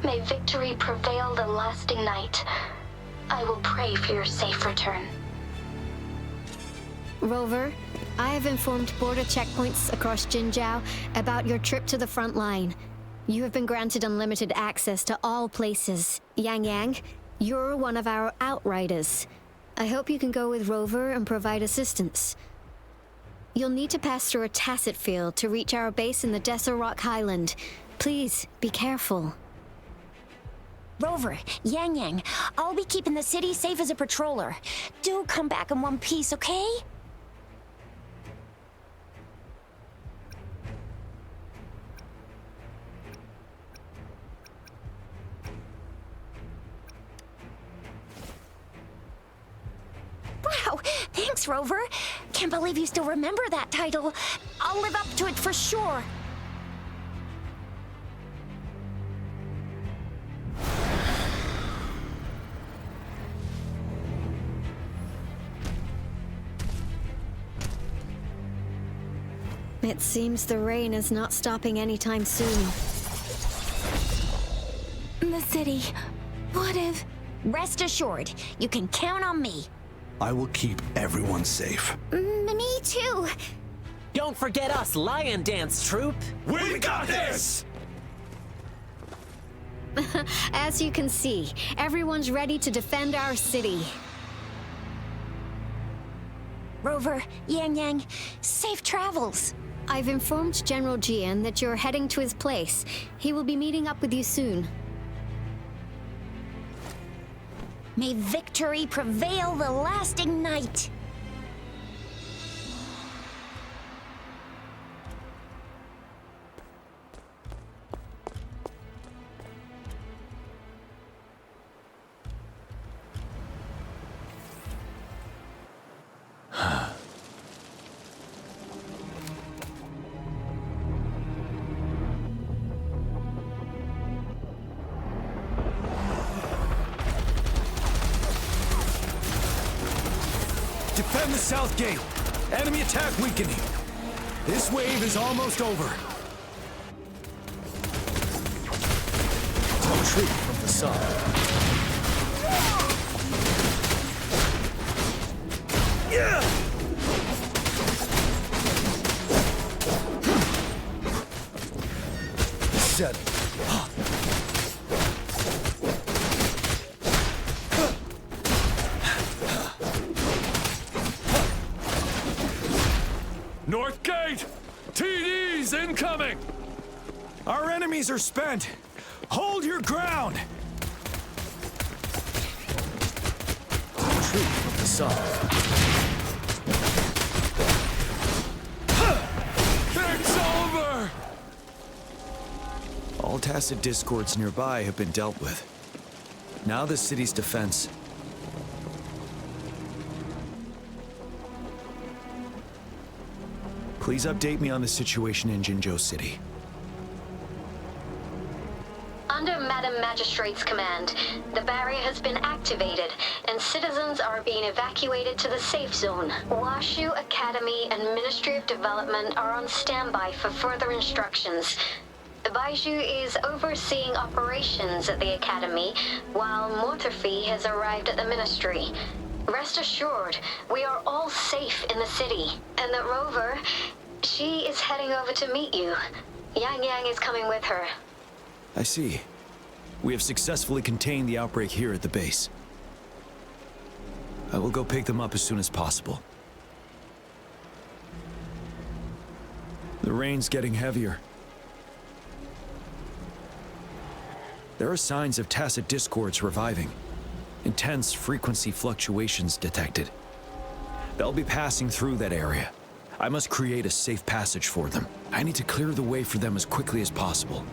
May victory prevail the lasting night. I will pray for your safe return. Rover, I have informed border checkpoints across Jinzhou about your trip to the front line. You have been granted unlimited access to all places. Yang Yang, you're one of our outriders. I hope you can go with Rover and provide assistance. You'll need to pass through a tacit field to reach our base in the Desert Rock Highland. Please, be careful. Rover, Yang Yang, I'll be keeping the city safe as a patroller. Do come back in one piece, okay? Wow, thanks, Rover. Can't believe you still remember that title. I'll live up to it for sure. It seems the rain is not stopping anytime soon. The city. What if... Rest assured, you can count on me. I will keep everyone safe. Me too. Don't forget us, Lion Dance Troupe! We got this! As you can see, everyone's ready to defend our city. Rover, Yang Yang, safe travels. I've informed General Jian that you're heading to his place. He will be meeting up with you soon. May victory prevail the lasting night. Defend the south gate. Enemy attack weakening. This wave is almost over. Retreat from the sun. Yeah! Set it. North Gate! TDs incoming! Our enemies are spent. Hold your ground! Retreat from the sun. It's over! All tacit discords nearby have been dealt with. Now the city's defense. Please update me on the situation in Jinzhou City. Under Madam Magistrate's command, the barrier has been activated, and citizens are being evacuated to the safe zone. Washu Academy and Ministry of Development are on standby for further instructions. Baiju is overseeing operations at the Academy, while Mortarfi has arrived at the Ministry. Rest assured, we are all safe in the city, and that Rover, she is heading over to meet you. Yang Yang is coming with her. I see. We have successfully contained the outbreak here at the base. I will go pick them up as soon as possible. The rain's getting heavier. There are signs of tacit discords reviving. Intense frequency fluctuations detected. They'll be passing through that area. I must create a safe passage for them. I need to clear the way for them as quickly as possible.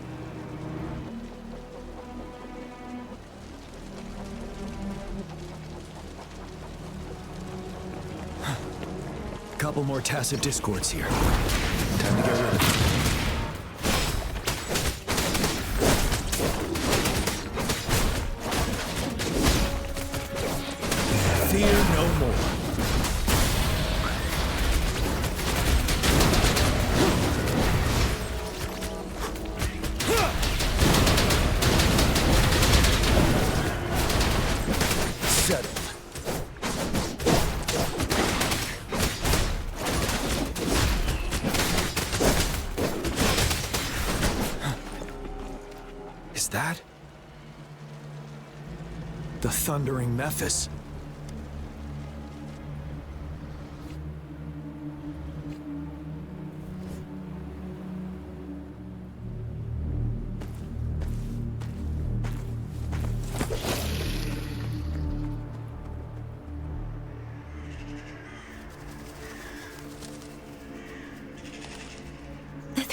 Couple more tacit discords here. Time to get rid of them. Fear no more. Settled. Is that the thundering Mephis?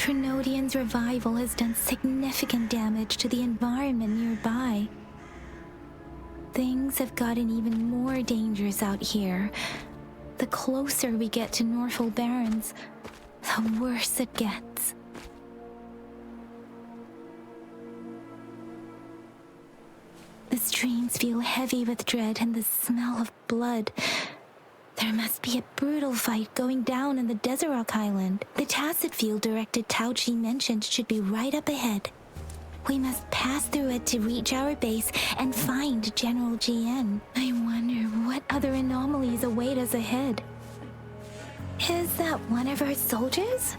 Trinodian's revival has done significant damage to the environment nearby. Things have gotten even more dangerous out here. The closer we get to Northful Barrens, the worse it gets. The streams feel heavy with dread and the smell of blood. There must be a brutal fight going down in the Desert Rock Island. The tacit field directed Tao Chi mentioned should be right up ahead. We must pass through it to reach our base and find General GN. I wonder what other anomalies await us ahead. Is that one of our soldiers?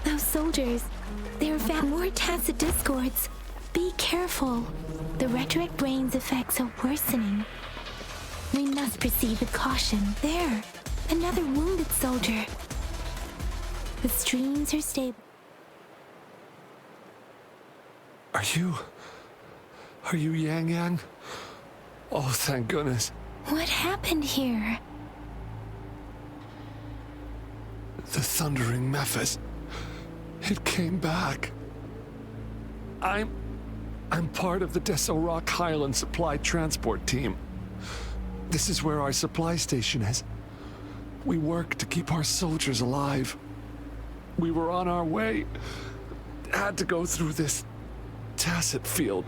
Those soldiers, they're found more tacit discords. Be careful. The retroact rain's effects are worsening. We must proceed with caution. There, another wounded soldier. The streams are stable. Are you Yang Yang? Oh, thank goodness. What happened here? The Thundering Mephis. It came back. I'm part of the Deso Rock Highland Supply Transport Team. This is where our supply station is. We work to keep our soldiers alive. We were on our way. Had to go through this tacit field.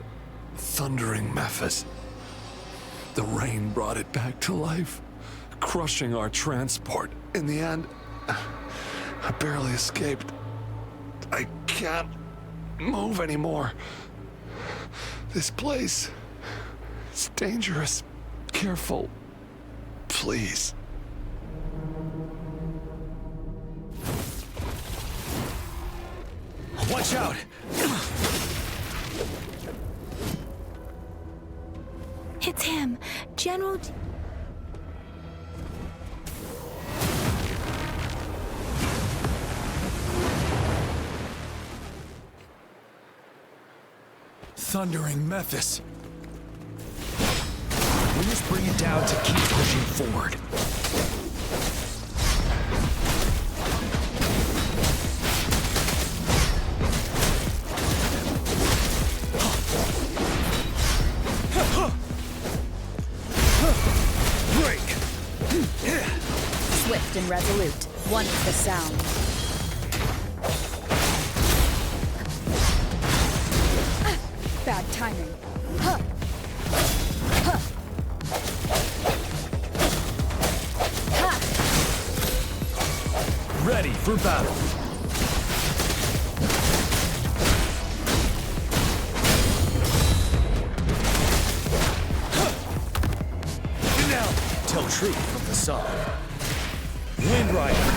Thundering Mephis. The rain brought it back to life, crushing our transport. In the end, I barely escaped. I can't move anymore. This place is dangerous. Careful, please. Watch out! It's him, General. Thundering Mephis. We must bring it down to keep pushing forward. Swift and resolute. One is the sound. Bad timing. Huh. Huh. Ha. Ready for battle. Now, tell truth from the sun. Wind Rider.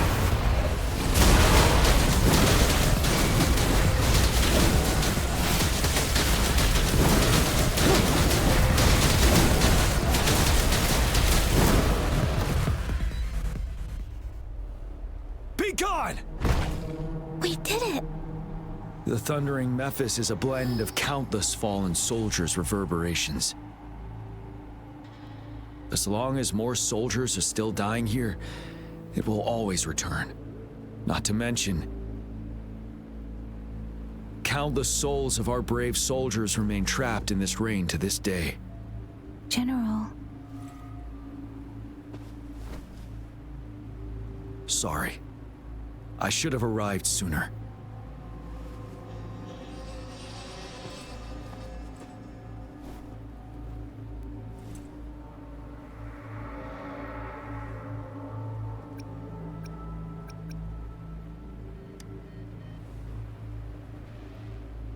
Be gone! We did it! The Thundering Mephis is a blend of countless fallen soldiers' reverberations. As long as more soldiers are still dying here, it will always return. Not to mention, countless souls of our brave soldiers remain trapped in this rain to this day. General. Sorry. I should have arrived sooner.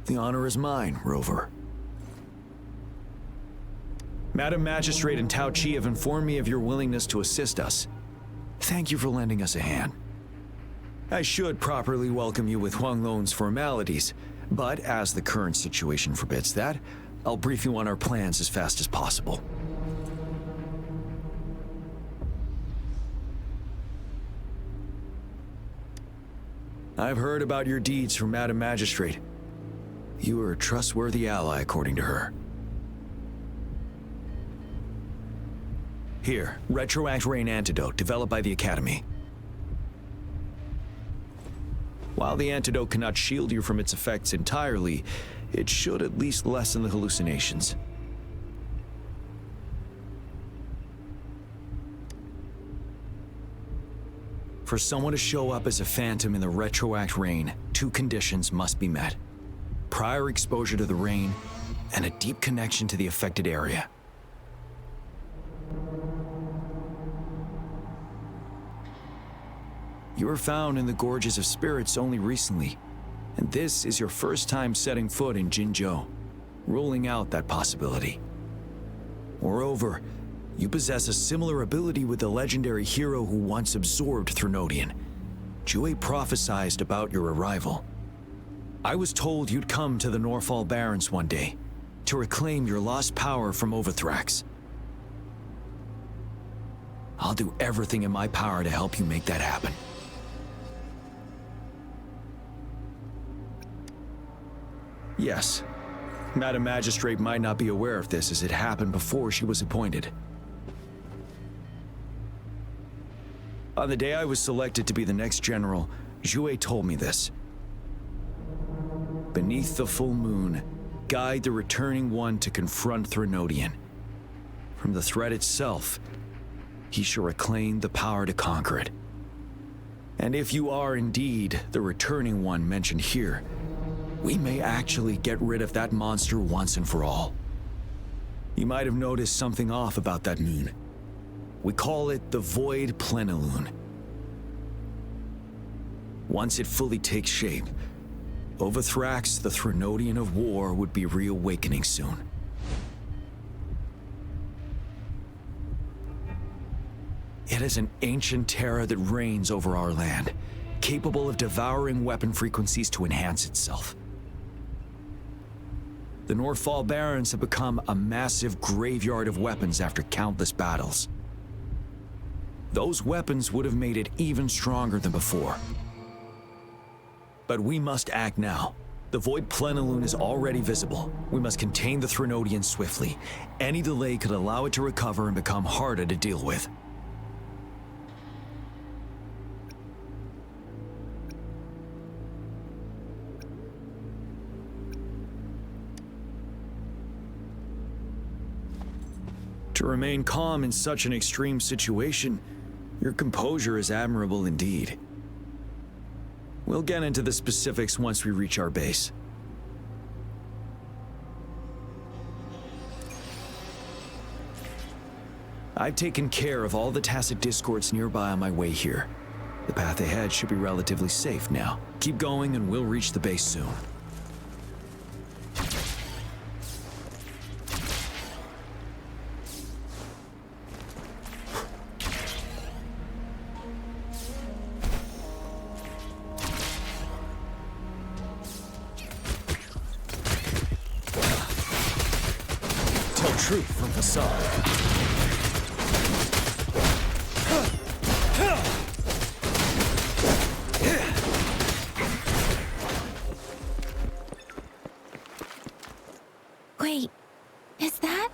The honor is mine, Rover. Madam Magistrate and Tao Chi have informed me of your willingness to assist us. Thank you for lending us a hand. I should properly welcome you with Huang Lon's formalities, but as the current situation forbids that, I'll brief you on our plans as fast as possible. I've heard about your deeds from Madam Magistrate. You are a trustworthy ally, according to her. Here, Retroact Rain Antidote, developed by the Academy. While the antidote cannot shield you from its effects entirely, it should at least lessen the hallucinations. For someone to show up as a phantom in the Retroact Rain, two conditions must be met. Prior exposure to the rain, and a deep connection to the affected area. You were found in the Gorges of Spirits only recently, and this is your first time setting foot in Jinzhou, ruling out that possibility. Moreover, you possess a similar ability with the legendary hero who once absorbed Threnodian. Jue prophesied about your arrival. I was told you'd come to the Norfall Barrens one day to reclaim your lost power from Overthrax. I'll do everything in my power to help you make that happen. Yes, Madam Magistrate might not be aware of this as it happened before she was appointed. On the day I was selected to be the next general, Jue told me this. Beneath the full moon, guide the returning one to confront Threnodian. From the threat itself, he shall reclaim the power to conquer it. And if you are indeed the returning one mentioned here, we may actually get rid of that monster once and for all. You might have noticed something off about that moon. We call it the Void Plenilune. Once it fully takes shape, Overthrax, the Threnodian of War, would be reawakening soon. It is an ancient terror that reigns over our land, capable of devouring weapon frequencies to enhance itself. The Norfall Barrens have become a massive graveyard of weapons after countless battles. Those weapons would have made it even stronger than before. But we must act now. The Void Plenilune is already visible. We must contain the Threnodian swiftly. Any delay could allow it to recover and become harder to deal with. To remain calm in such an extreme situation, your composure is admirable indeed. We'll get into the specifics once we reach our base. I've taken care of all the tacit discords nearby on my way here. The path ahead should be relatively safe now. Keep going and we'll reach the base soon. Truth from facade. Wait, is that?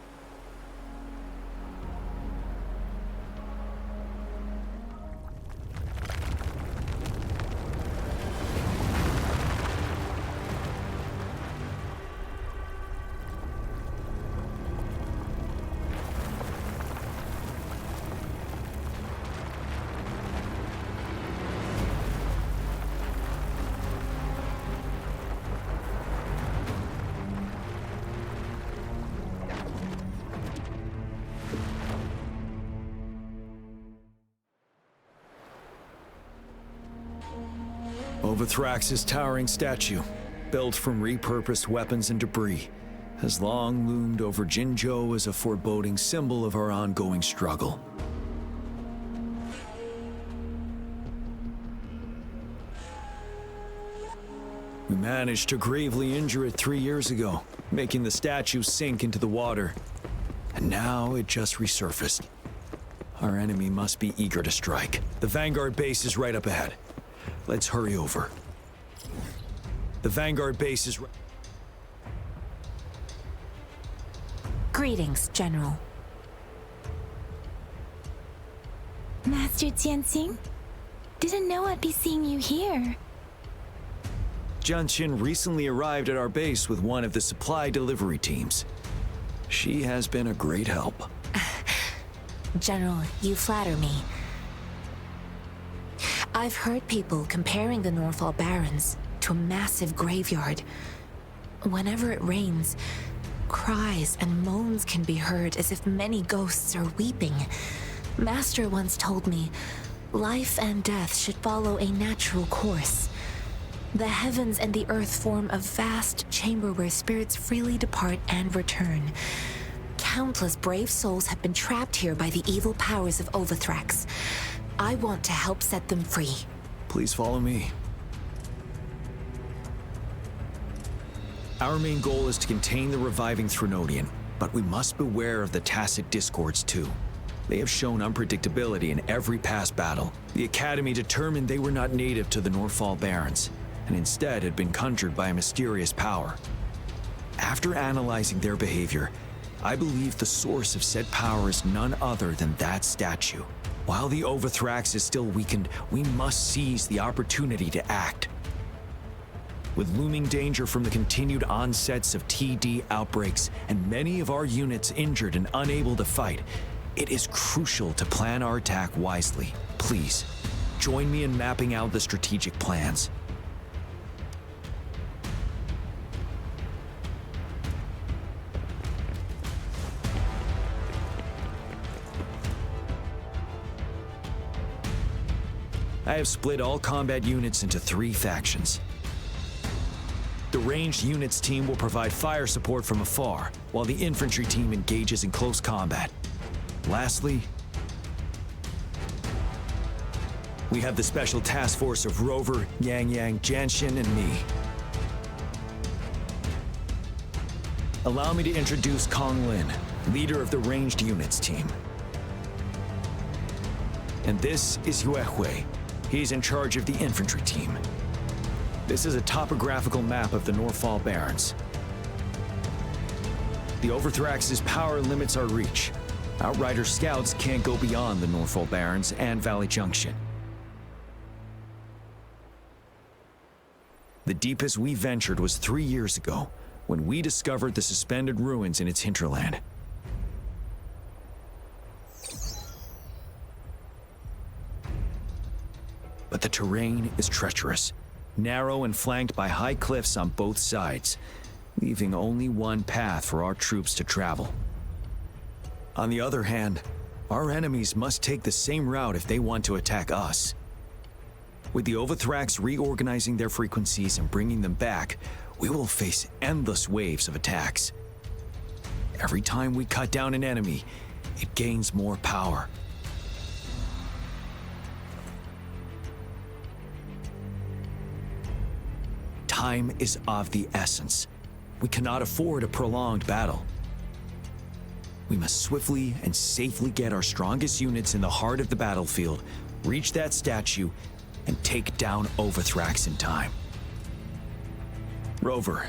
Overthrax's towering statue, built from repurposed weapons and debris, has long loomed over Jinzhou as a foreboding symbol of our ongoing struggle. We managed to gravely injure it 3 years ago, making the statue sink into the water. And now it just resurfaced. Our enemy must be eager to strike. The Vanguard base is right up ahead. Let's hurry over. The Vanguard base is... Greetings, General. Master Jianxing? Didn't know I'd be seeing you here. Jianqin recently arrived at our base with one of the supply delivery teams. She has been a great help. General, you flatter me. I've heard people comparing the Norfall Barrens to a massive graveyard. Whenever it rains, cries and moans can be heard as if many ghosts are weeping. Master once told me, Life and death should follow a natural course. The heavens and the earth form a vast chamber where spirits freely depart and return. Countless brave souls have been trapped here by the evil powers of Wuthering. I want to help set them free. Please follow me. Our main goal is to contain the reviving Threnodian, but we must beware of the tacit discords too. They have shown unpredictability in every past battle. The Academy determined they were not native to the Northfall Barrens, and instead had been conjured by a mysterious power. After analyzing their behavior, I believe the source of said power is none other than that statue. While the Wuthering is still weakened, we must seize the opportunity to act. With looming danger from the continued onsets of TD outbreaks and many of our units injured and unable to fight, it is crucial to plan our attack wisely. Please, join me in mapping out the strategic plans. I have split all combat units into 3 factions. The ranged units team will provide fire support from afar, while the infantry team engages in close combat. Lastly, we have the special task force of Rover, Yang Yang, Janshin, and me. Allow me to introduce Kong Lin, leader of the ranged units team. And this is Yue Hui. He's in charge of the infantry team. This is a topographical map of the Northfall Barrens. The Wuthering's power limits our reach. Outrider scouts can't go beyond the Northfall Barrens and Valley Junction. The deepest we ventured was 3 years ago, when we discovered the suspended ruins in its hinterland. But the terrain is treacherous, narrow and flanked by high cliffs on both sides, leaving only one path for our troops to travel. On the other hand, our enemies must take the same route if they want to attack us. With the Wuthering reorganizing their frequencies and bringing them back, we will face endless waves of attacks. Every time we cut down an enemy, it gains more power. Time is of the essence. We cannot afford a prolonged battle. We must swiftly and safely get our strongest units in the heart of the battlefield, reach that statue, and take down Wuthering in time. Rover,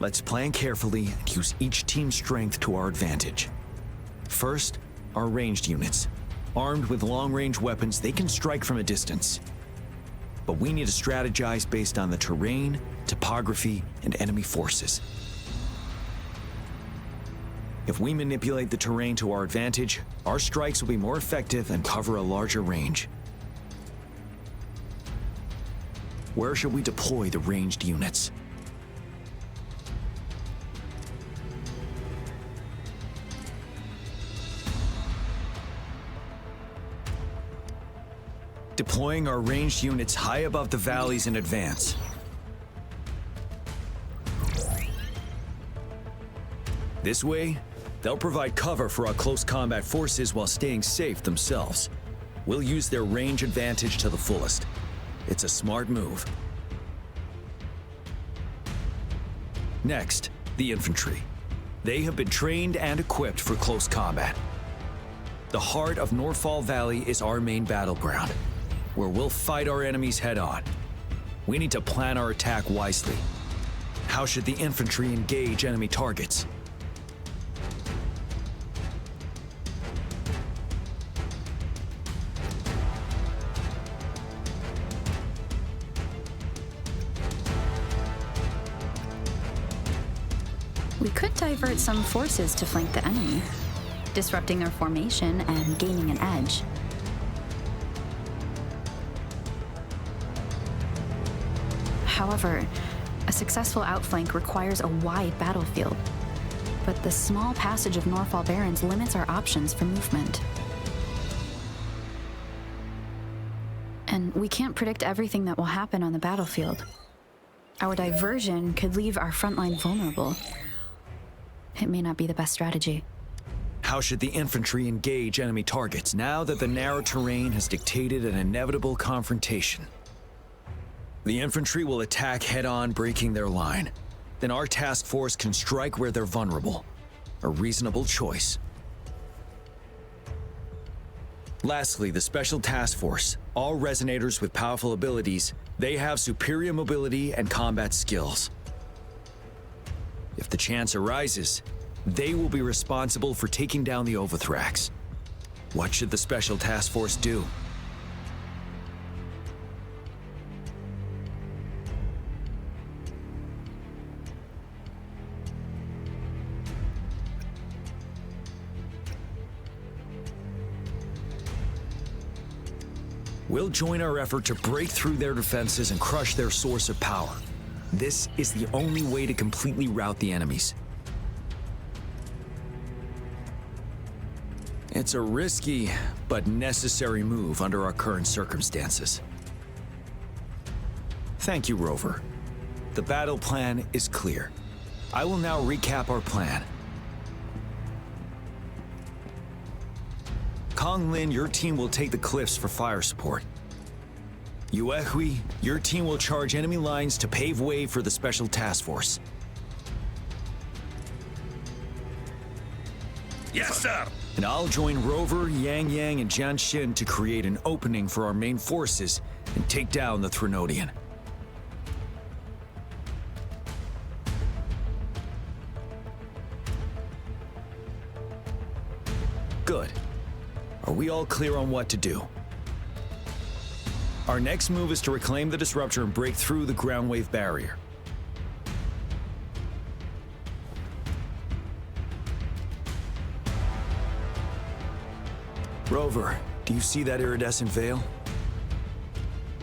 let's plan carefully and use each team's strength to our advantage. First, our ranged units. Armed with long-range weapons, they can strike from a distance. But we need to strategize based on the terrain, topography, and enemy forces. If we manipulate the terrain to our advantage, our strikes will be more effective and cover a larger range. Where should we deploy the ranged units? Deploying our ranged units high above the valleys in advance. This way, they'll provide cover for our close combat forces while staying safe themselves. We'll use their range advantage to the fullest. It's a smart move. Next, the infantry. They have been trained and equipped for close combat. The heart of Northfall Valley is our main battleground, where we'll fight our enemies head-on. We need to plan our attack wisely. How should the infantry engage enemy targets? We could divert some forces to flank the enemy, disrupting their formation and gaining an edge. However, a successful outflank requires a wide battlefield, but the small passage of Northfall Barrens limits our options for movement. And we can't predict everything that will happen on the battlefield. Our diversion could leave our frontline vulnerable. It may not be the best strategy. How should the infantry engage enemy targets now that the narrow terrain has dictated an inevitable confrontation? The infantry will attack head-on, breaking their line. Then our task force can strike where they're vulnerable. A reasonable choice. Lastly, the Special Task Force. All resonators with powerful abilities, they have superior mobility and combat skills. If the chance arises, they will be responsible for taking down the Overthrax. What should the Special Task Force do? We'll join our effort to break through their defenses and crush their source of power. This is the only way to completely rout the enemies. It's a risky, but necessary move under our current circumstances. Thank you, Rover. The battle plan is clear. I will now recap our plan. Kong Lin, your team will take the cliffs for fire support. Yuehui, your team will charge enemy lines to pave way for the Special Task Force. Yes, sir! And I'll join Rover, Yang Yang, and Jian Xin to create an opening for our main forces and take down the Threnodian. Good. Are we all clear on what to do? Our next move is to reclaim the disruptor and break through the ground wave barrier. Rover, do you see that iridescent veil?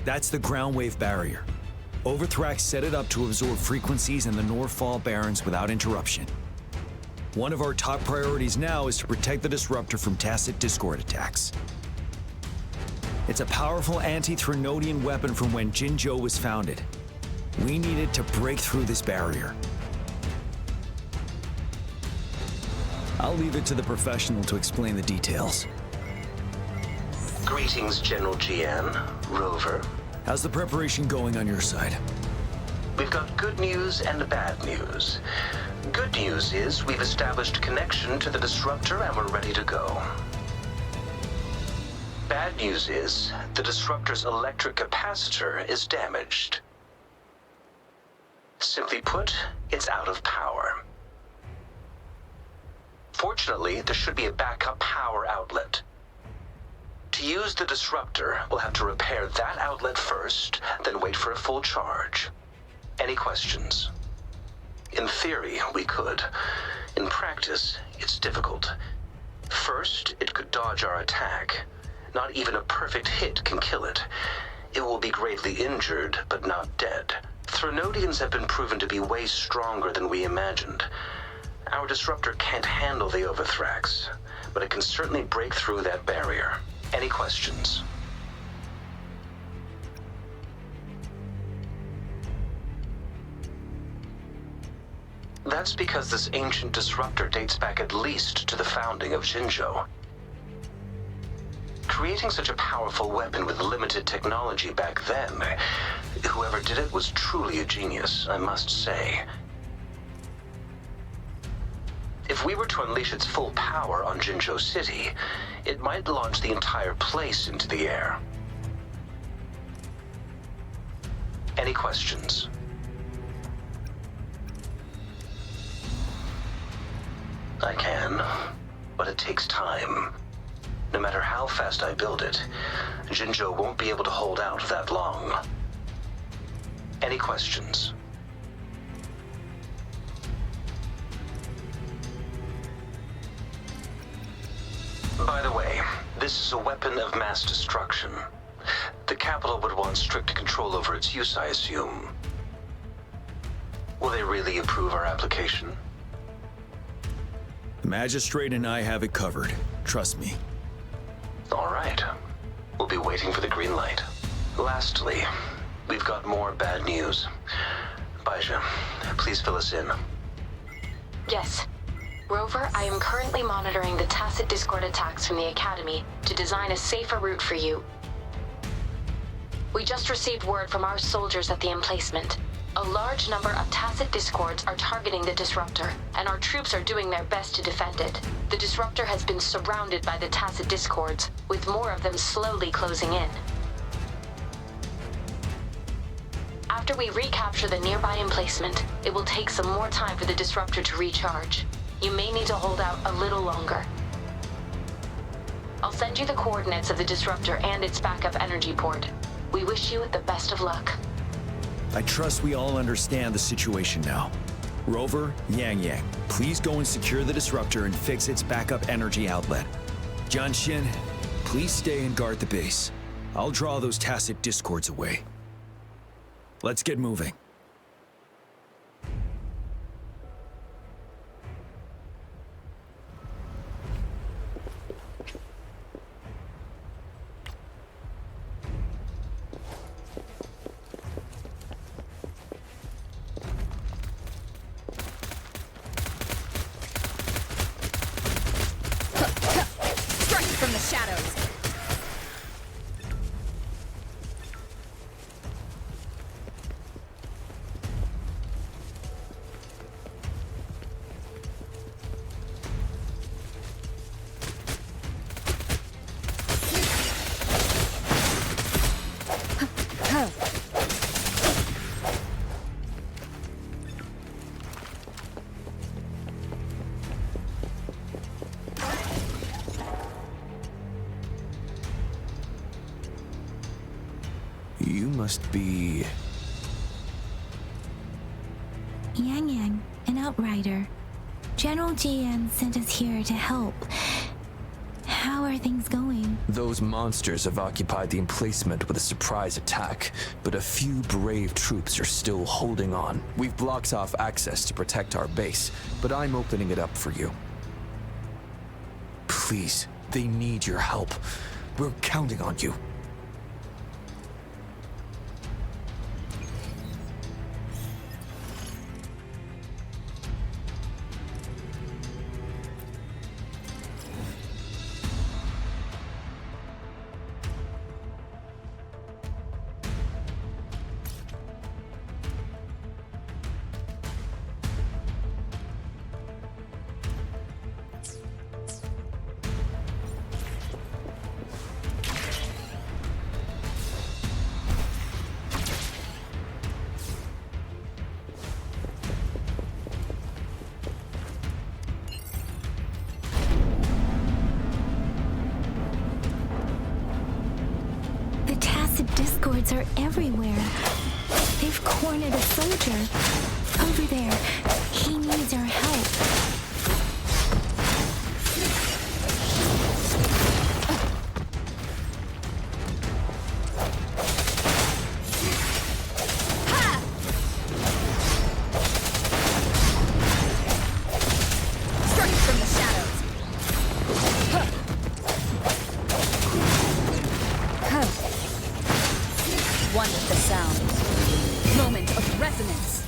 That's the ground wave barrier. Overthrax set it up to absorb frequencies in the Northfall Barrens without interruption. One of our top priorities now is to protect the disruptor from tacit Discord attacks. It's a powerful anti-Threnodian weapon from when Jinzhou was founded. We needed to break through this barrier. I'll leave it to the professional to explain the details. Greetings, General Jian, Rover. How's the preparation going on your side? We've got good news and bad news. Good news is we've established connection to the disruptor and we're ready to go. Bad news is the disruptor's electric capacitor is damaged. Simply put, it's out of power. Fortunately, there should be a backup power outlet. To use the disruptor, we'll have to repair that outlet first, then wait for a full charge. Any questions? In theory, we could. In practice, it's difficult. First, it could dodge our attack. Not even a perfect hit can kill it. It will be greatly injured, but not dead. Threnodians have been proven to be way stronger than we imagined. Our disruptor can't handle the Overthrax, but it can certainly break through that barrier. Any questions? That's because this ancient disruptor dates back at least to the founding of Jinzhou. Creating such a powerful weapon with limited technology back then, whoever did it was truly a genius, I must say. If we were to unleash its full power on Jinzhou City, it might launch the entire place into the air. Any questions? I can, but it takes time. No matter how fast I build it, Jinzhou won't be able to hold out that long. Any questions? By the way, this is a weapon of mass destruction. The capital would want strict control over its use, I assume. Will they really approve our application? The Magistrate and I have it covered. Trust me. All right. We'll be waiting for the green light. Lastly, we've got more bad news. Baija, please fill us in. Yes. Rover, I am currently monitoring the tacit Discord attacks from the Academy to design a safer route for you. We just received word from our soldiers at the emplacement. A large number of tacit Discords are targeting the Disruptor, and our troops are doing their best to defend it. The Disruptor has been surrounded by the tacit Discords, with more of them slowly closing in. After we recapture the nearby emplacement, it will take some more time for the Disruptor to recharge. You may need to hold out a little longer. I'll send you the coordinates of the Disruptor and its backup energy port. We wish you the best of luck. I trust we all understand the situation now. Rover, Yang, please go and secure the Disruptor and fix its backup energy outlet. Jianxin, please stay and guard the base. I'll draw those tacit Discords away. Let's get moving. Strike from the shadows. You must be... Yang, an outrider. General GN sent us here to help. How are things going? Those monsters have occupied the emplacement with a surprise attack, but a few brave troops are still holding on. We've blocked off access to protect our base, but I'm opening it up for you. Please, they need your help. We're counting on you. Discords are everywhere. They've cornered a soldier. Over there. He needs our help. One with the sound. Moment of resonance.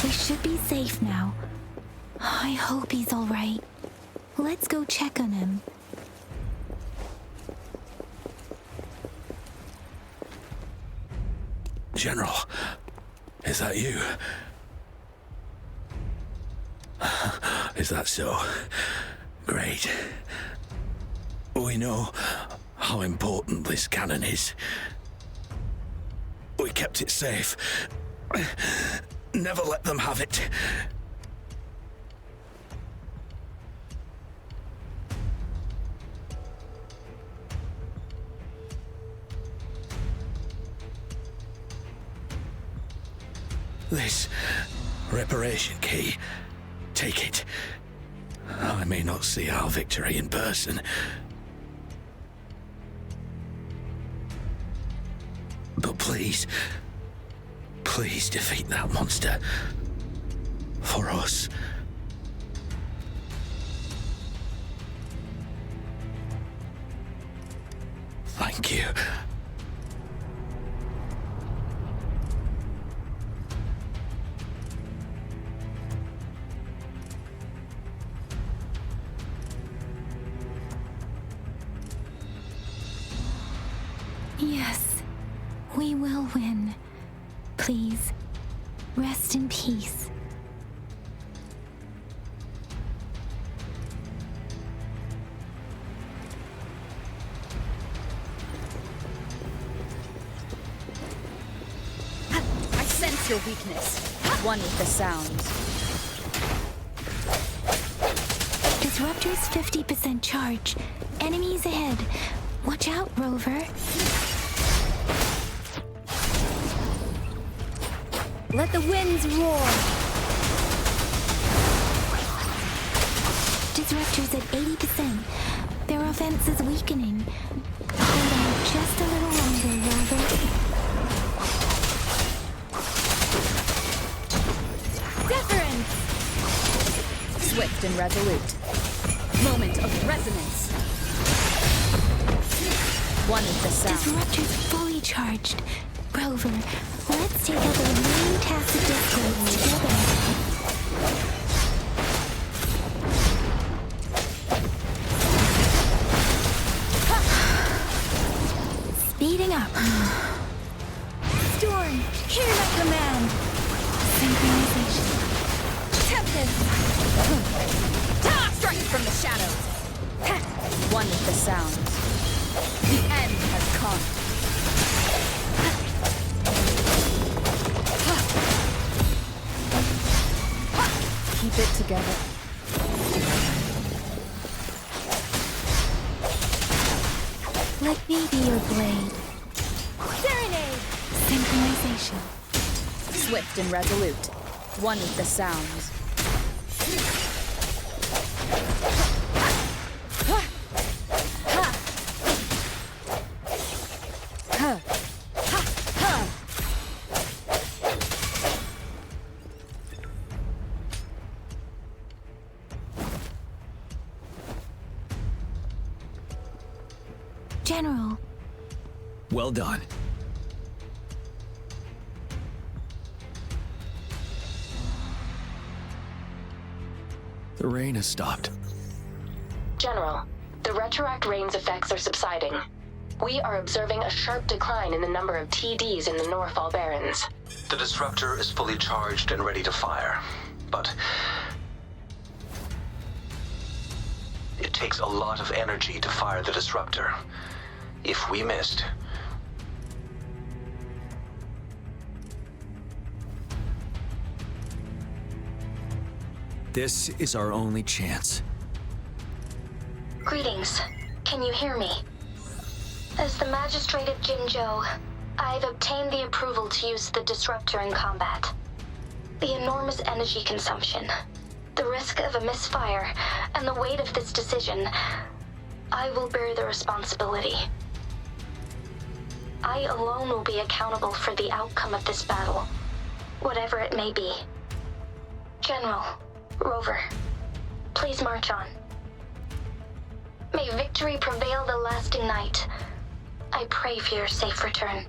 We should be safe now. I hope he's all right. Let's go check on him. General, is that you? Is that so? Great. We know how important this cannon is. We kept it safe. Never let them have it. This reparation key. Take it. I may not see our victory in person. But please, please defeat that monster. For us. Thank you. Yes, we will win. Please, rest in peace. I sense your weakness. One with the sounds. Disruptor's 50% charge. Enemies ahead. Watch out, Rover. Let the winds roar. Disruptor's at 80%. Their offense is weakening. Hold on just a little longer, Rover. Deference! Swift and resolute. Moment of resonance. One with the sound. Disruptor's fully charged. Rover, let's take out the remaining tacit discords together. Speeding up. Storm, hear my command. Synchronization. Tempest. Strike from the shadows. One with the sound. The end has come. Keep it together. Let me be your blade. Serenade! Synchronization. Swift and resolute. One with the sounds. General. Well done. The rain has stopped. General, the retroact rain's effects are subsiding. We are observing a sharp decline in the number of TDs in the Norfall Barrens. The disruptor is fully charged and ready to fire, but it takes a lot of energy to fire the disruptor. If we missed, this is our only chance. Greetings. Can you hear me? As the Magistrate of Jinzhou, I've obtained the approval to use the disruptor in combat. The enormous energy consumption, the risk of a misfire, and the weight of this decision, I will bear the responsibility. I alone will be accountable for the outcome of this battle, whatever it may be. General, Rover, please march on. May victory prevail the lasting night. I pray for your safe return.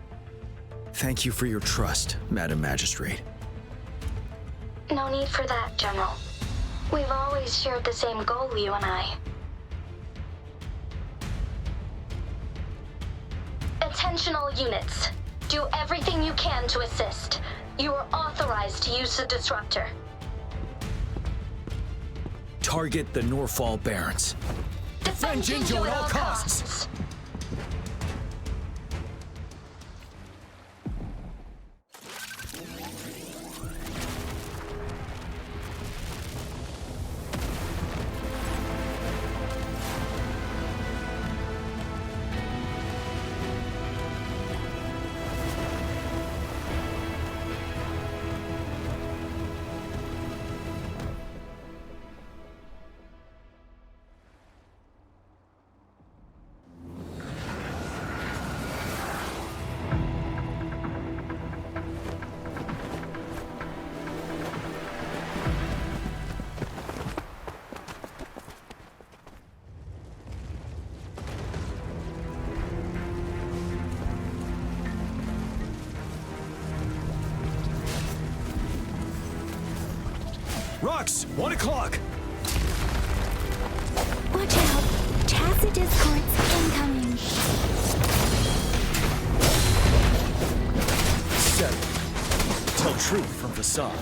Thank you for your trust, Madam Magistrate. No need for that, General. We've always shared the same goal, you and I. Attention all units. Do everything you can to assist. You are authorized to use the disruptor. Target the Norfall Barrens. Defend Jinzhou at all costs. Rux, 1 o'clock! Watch out! Chassis discords incoming. 7. Tell truth from facade.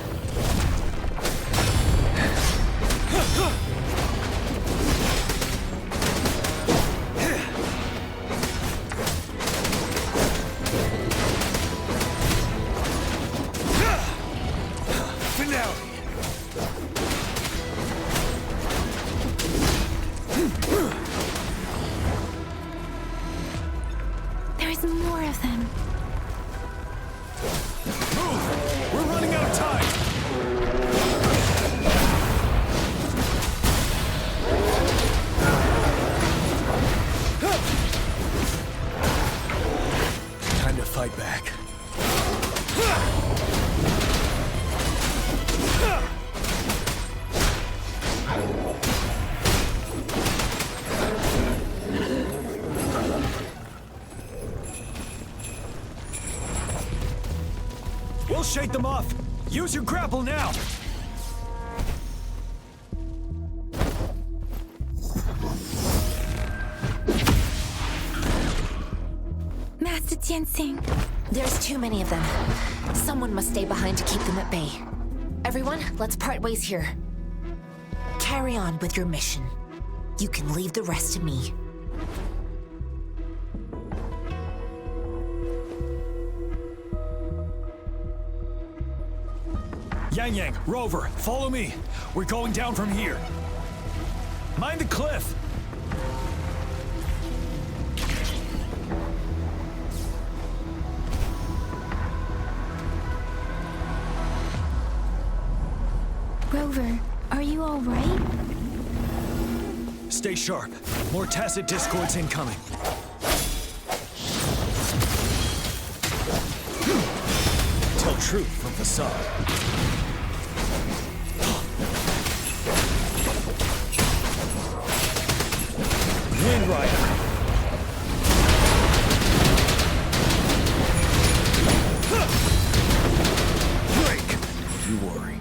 There's more of them. Move! We're running out of time! Time to fight back. We'll shake them off. Use your grapple now. Master Jinsing. There's too many of them. Someone must stay behind to keep them at bay. Everyone, let's part ways here. Carry on with your mission. You can leave the rest to me. Yang Yang, Rover, follow me. We're going down from here. Mind the cliff. Rover, are you all right? Stay sharp. More tacit discords incoming. Tell truth from facade. Wind Rider. Break. You worry.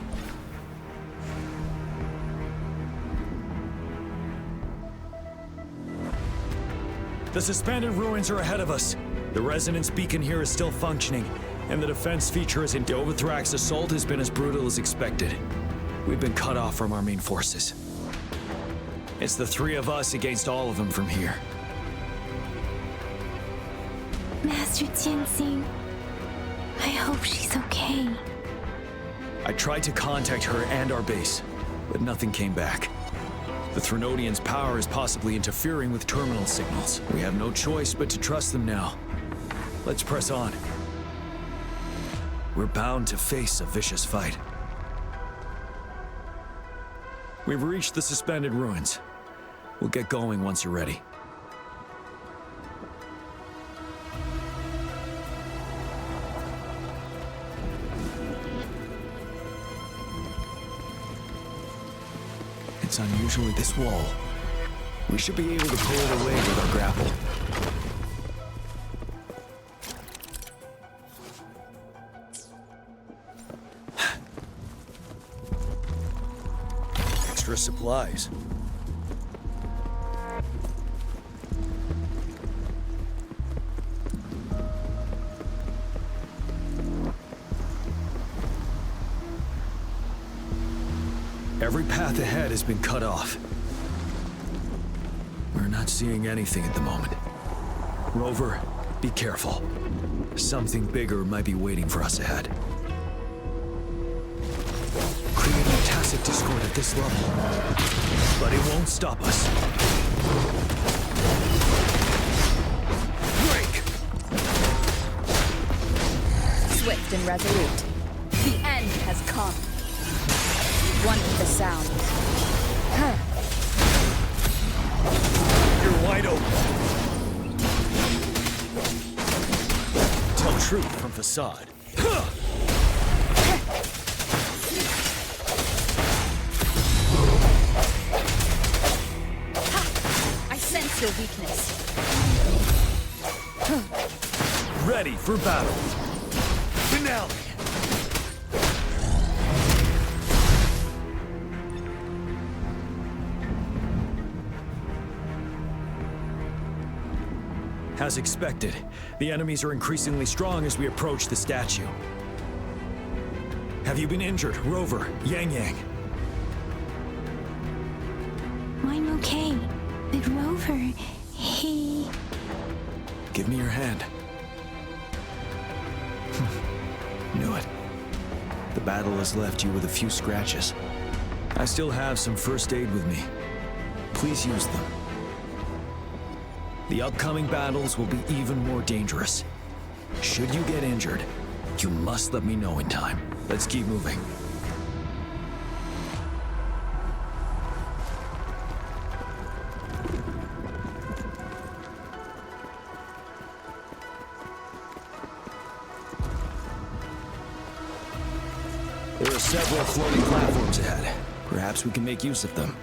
The suspended ruins are ahead of us. The resonance beacon here is still functioning, and the defense feature is in. The Overthrax assault has been as brutal as expected. We've been cut off from our main forces. It's the 3 of us against all of them from here. Master Jinsing, I hope she's okay. I tried to contact her and our base, but nothing came back. The Threnodians' power is possibly interfering with terminal signals. We have no choice but to trust them now. Let's press on. We're bound to face a vicious fight. We've reached the suspended ruins. We'll get going once you're ready. It's unusually this wall. We should be able to pull it away with our grapple. Extra supplies. Every path ahead has been cut off. We're not seeing anything at the moment. Rover, be careful. Something bigger might be waiting for us ahead. Creating a tacit discord at this level. But it won't stop us. Break! Swift and resolute. The end has come. One with the sound. You're wide open. Tell truth from facade. I sense your weakness. Ready for battle. Finale. As expected, the enemies are increasingly strong as we approach the statue. Have you been injured, Rover, Yang Yang? I'm okay. But Rover, he... Give me your hand. Knew it. The battle has left you with a few scratches. I still have some first aid with me. Please use them. The upcoming battles will be even more dangerous. Should you get injured, you must let me know in time. Let's keep moving. There are several floating platforms ahead. Perhaps we can make use of them.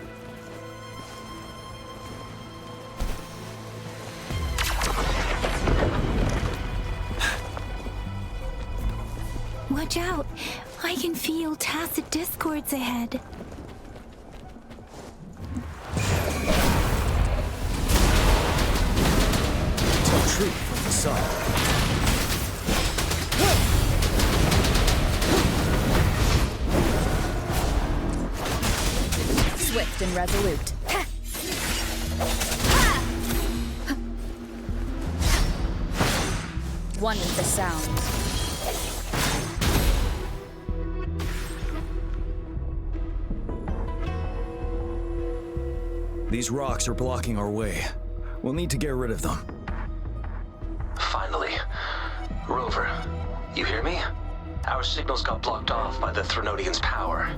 Watch out! I can feel tacit discords ahead. Tell truth from the sun. Swift and resolute. One with the sound. These rocks are blocking our way. We'll need to get rid of them. Finally. Rover, you hear me? Our signals got blocked off by the Threnodian's power.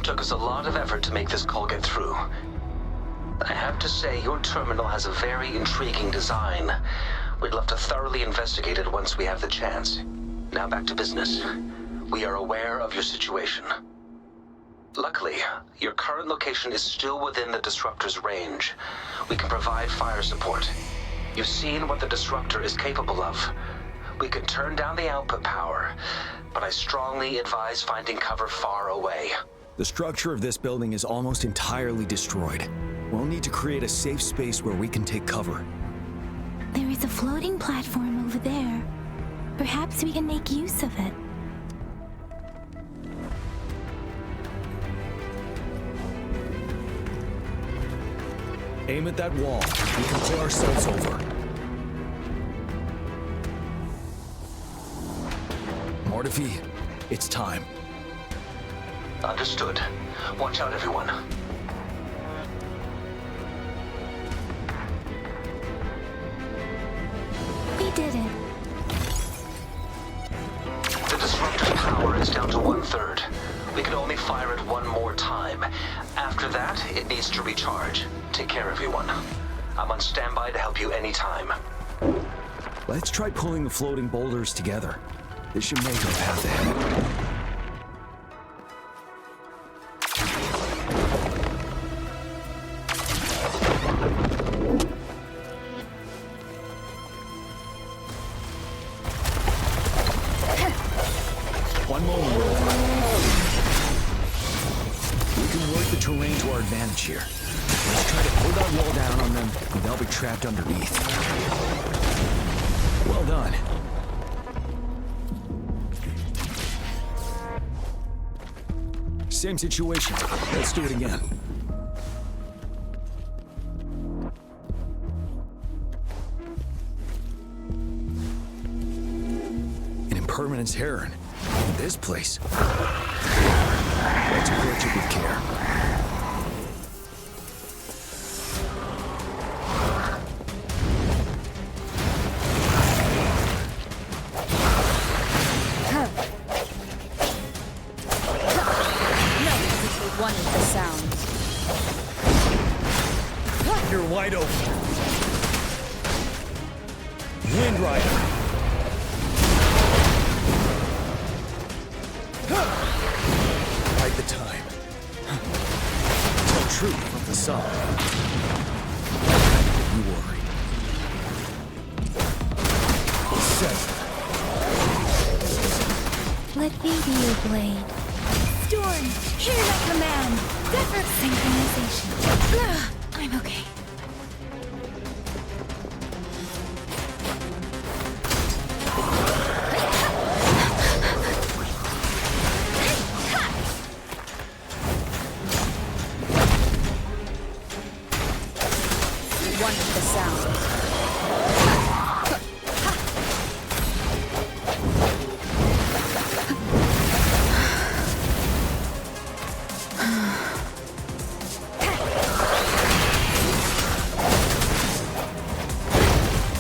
Took us a lot of effort to make this call get through. I have to say, your terminal has a very intriguing design. We'd love to thoroughly investigate it once we have the chance. Now back to business. We are aware of your situation. Luckily, your current location is still within the Disruptor's range. We can provide fire support. You've seen what the Disruptor is capable of. We can turn down the output power, but I strongly advise finding cover far away. The structure of this building is almost entirely destroyed. We'll need to create a safe space where we can take cover. There is a floating platform over there. Perhaps we can make use of it. Aim at that wall. We can pull ourselves over. Mortifi, it's time. Understood. Watch out, everyone. We did it. The Disruptor's power is down to 1/3. We can only fire it one more time. After that, it needs to recharge. Take care, everyone. I'm on standby to help you anytime. Let's try pulling the floating boulders together. This should make our path ahead. One moment, Rover. We can work the terrain to our advantage here. Let's try to pull that wall down on them, and they'll be trapped underneath. Well done. Same situation. Let's do it again. An impermanence heron. In this place. Let's approach it with care. One with the sound. You're wide open. Wind Rider. Right the time. Tell truth from the sun. You worry. Set. Let me be your blade. Storm, hear my command. Zephyr synchronization. I'm okay. the sound.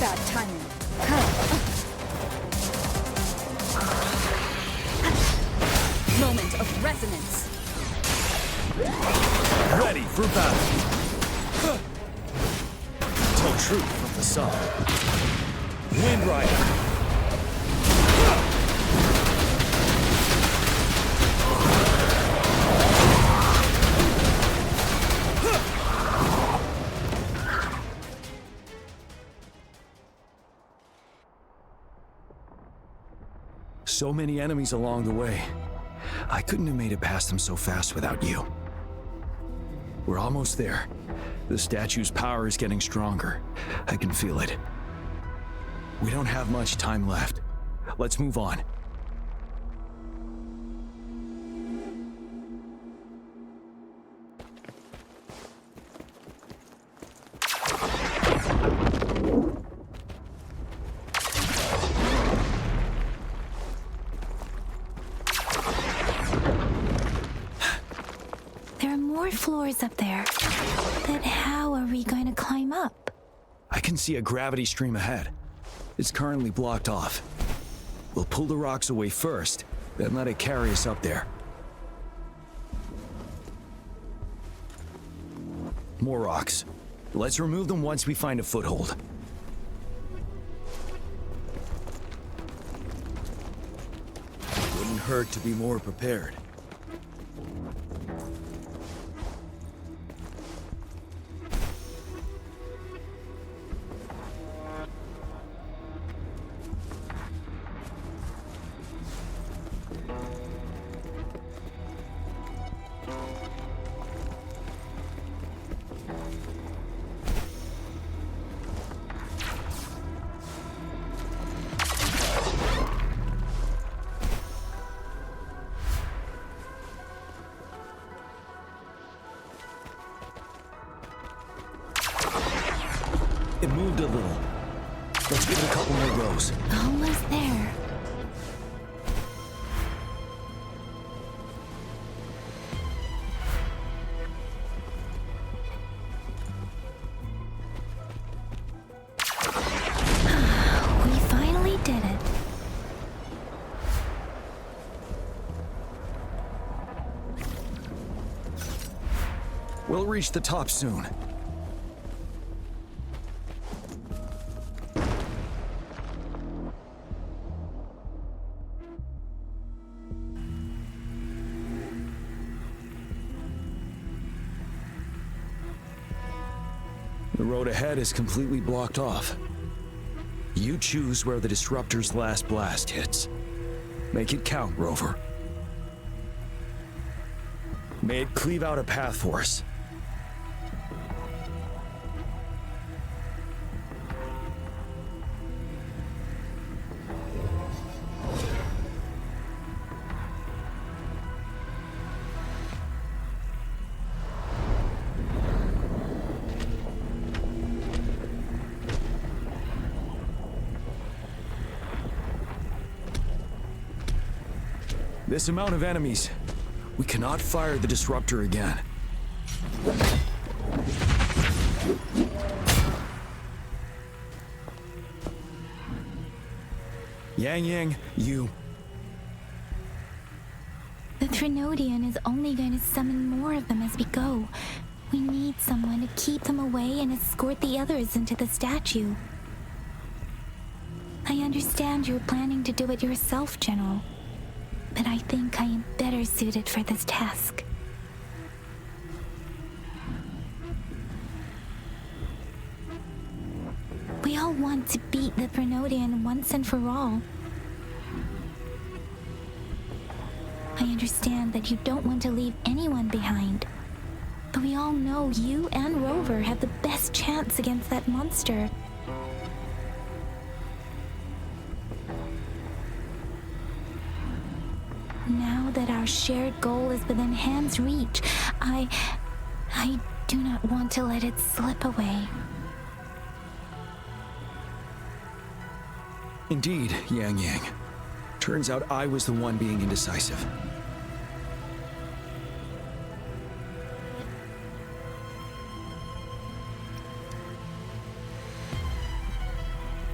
Bad timing. Moment of resonance. Ready for battle. Tell truth from the sun. Wind Rider. So many enemies along the way. I couldn't have made it past them so fast without you. We're almost there. The statue's power is getting stronger. I can feel it. We don't have much time left. Let's move on. There are more floors up there. But how are we going to climb up? I can see a gravity stream ahead. It's currently blocked off. We'll pull the rocks away first, then let it carry us up there. More rocks. Let's remove them once we find a foothold. Wouldn't hurt to be more prepared. It moved a little. Let's give it a couple more goes. Almost there. We finally did it. We'll reach the top soon. The road ahead is completely blocked off. You choose where the Disruptor's last blast hits. Make it count, Rover. May it cleave out a path for us. This amount of enemies, we cannot fire the Disruptor again. Yang, you... The Threnodian is only going to summon more of them as we go. We need someone to keep them away and escort the others into the statue. I understand you're planning to do it yourself, General. But I think I am better suited for this task. We all want to beat the Threnodian once and for all. I understand that you don't want to leave anyone behind. But we all know you and Rover have the best chance against that monster. Now that our shared goal is within hand's reach, I do not want to let it slip away. Indeed, Yang Yang. Turns out I was the one being indecisive.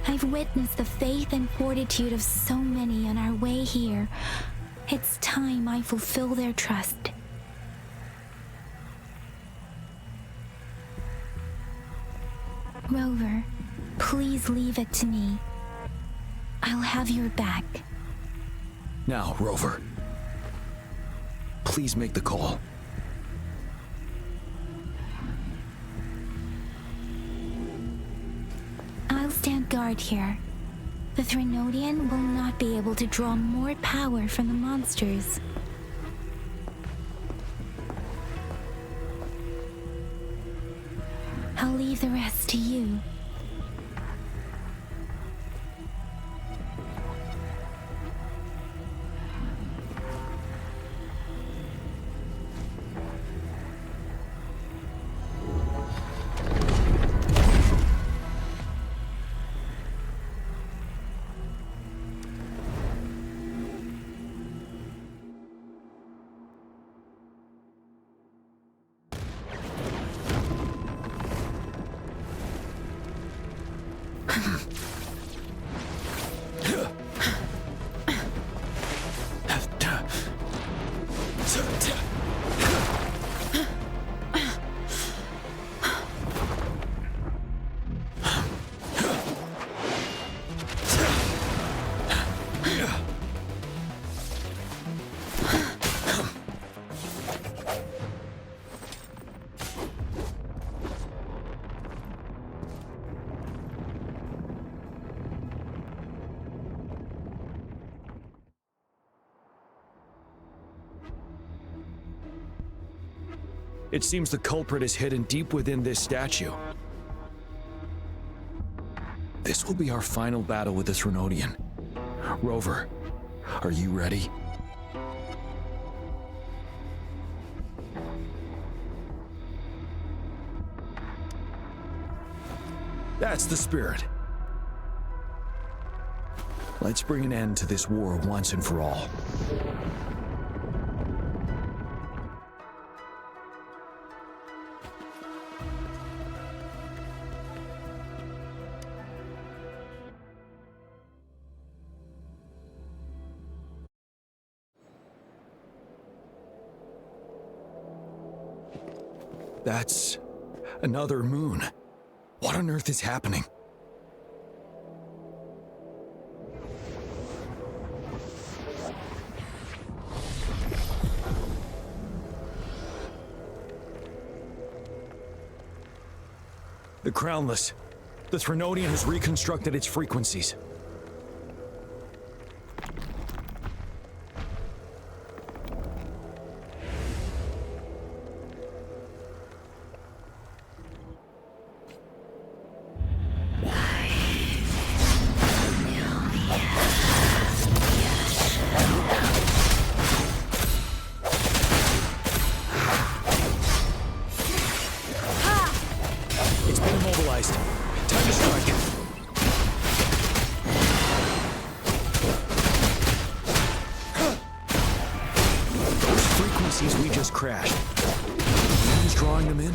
I've witnessed the faith and fortitude of so many on our way here. It's time I fulfill their trust. Rover, please leave it to me. I'll have your back. Now, Rover. Please make the call. I'll stand guard here. The Threnodian will not be able to draw more power from the monsters. I'll leave the rest to you. It seems the culprit is hidden deep within this statue. This will be our final battle with the Threnodian. Rover, are you ready? That's the spirit. Let's bring an end to this war once and for all. That's another moon. What on earth is happening? The Crownless. The Threnodian has reconstructed its frequencies. We just crashed. Who's drawing them in?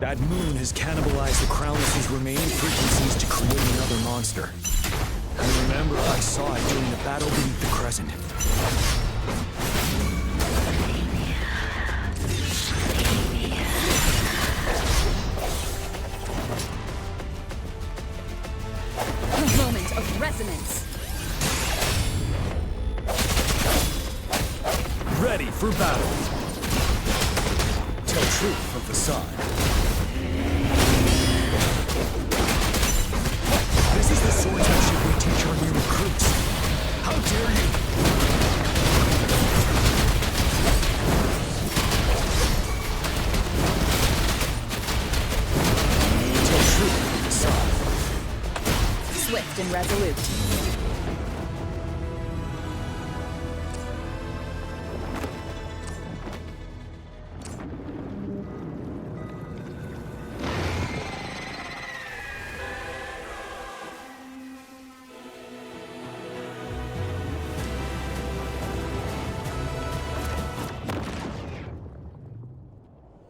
That moon has cannibalized the Crownless's remaining frequencies to create another monster. I remember I saw it during the battle beneath the crescent. ready for battle. Tell truth from facade. This is the swordsmanship we teach our new recruits. How dare you? Tell truth from facade. Swift and resolute.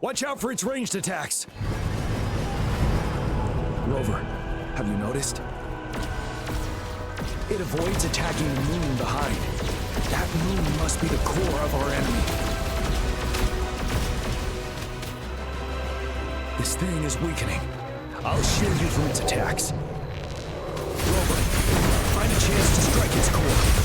Watch out for its ranged attacks! Rover, have you noticed? It avoids attacking the moon behind. That moon must be the core of our enemy. This thing is weakening. I'll shield you from its attacks. Rover, find a chance to strike its core.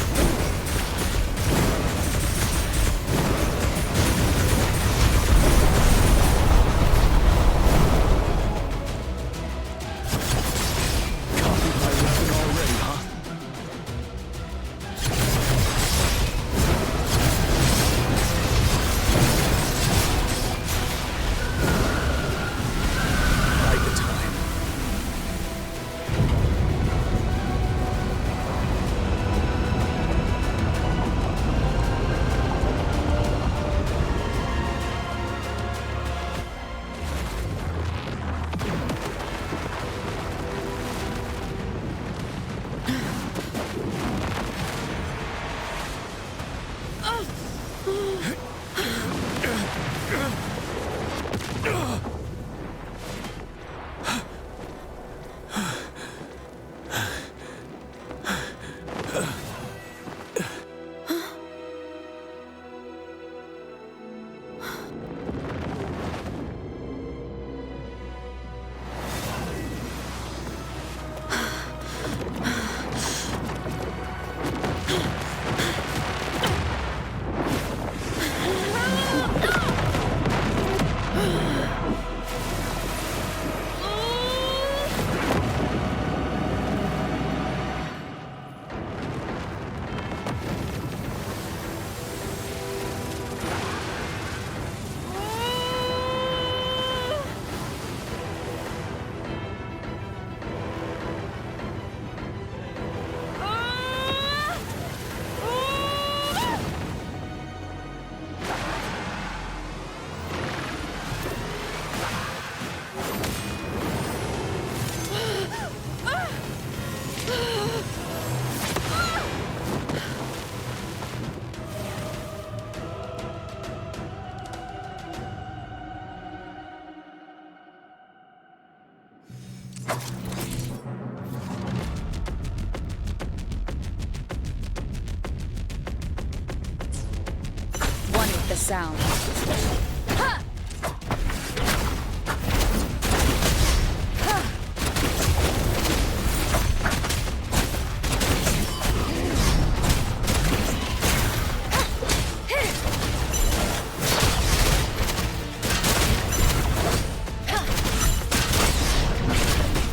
The sound.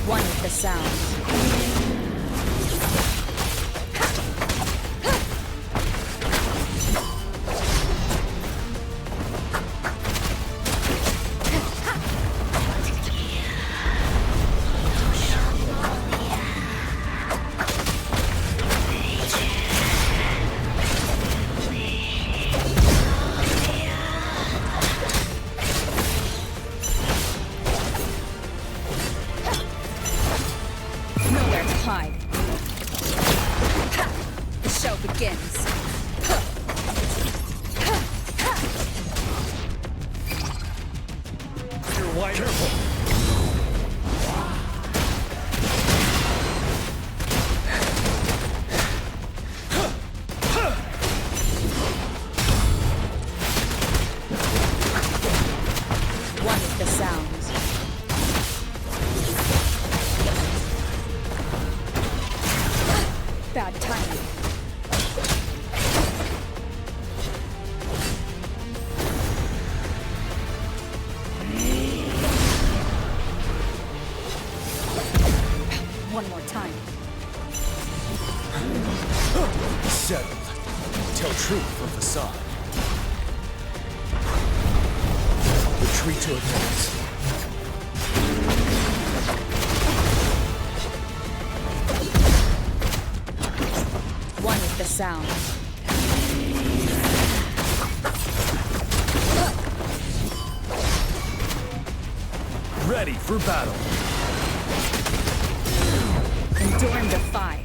One with the sound. The show begins. You're wide careful. One with the sounds. Bad timing. Settled. Tell truth from facade. Retreat to advance. One with the sound. Ready for battle. Endure and defy.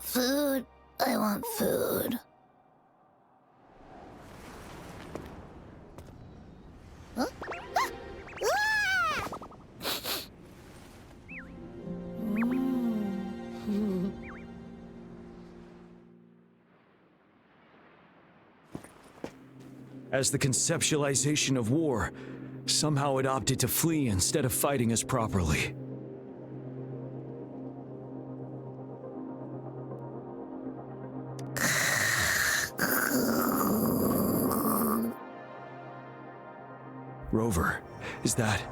Food. I want food. Huh? As the conceptualization of war, somehow it opted to flee instead of fighting us properly. Rover, is that...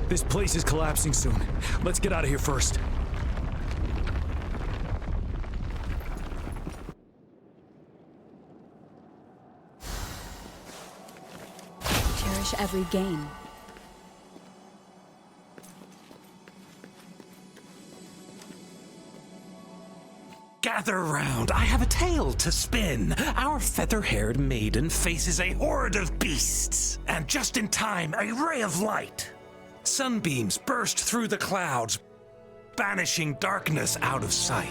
This place is collapsing soon. Let's get out of here first. Cherish every gain. Gather round, I have a tale to spin. Our feather-haired maiden faces a horde of beasts. And just in time, a ray of light. Sunbeams burst through the clouds, banishing darkness out of sight.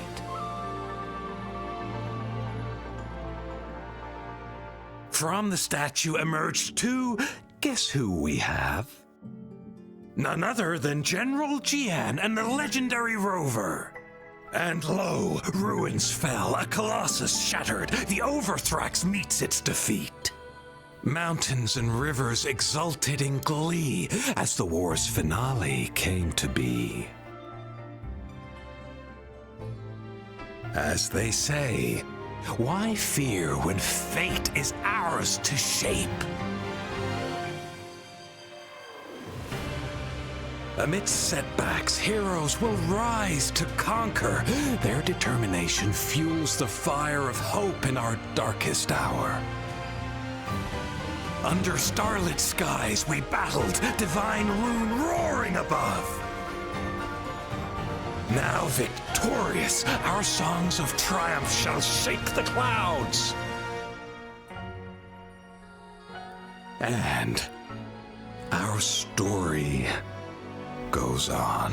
From the statue emerged two, guess who we have? None other than General Jian and the legendary Rover. And lo, ruins fell, a colossus shattered, the Overthrax meets its defeat. Mountains and rivers exulted in glee as the war's finale came to be. As they say, why fear when fate is ours to shape? Amidst setbacks, heroes will rise to conquer. Their determination fuels the fire of hope in our darkest hour. Under starlit skies we battled, divine rune roaring above. Now victorious, our songs of triumph shall shake the clouds. And our story goes on.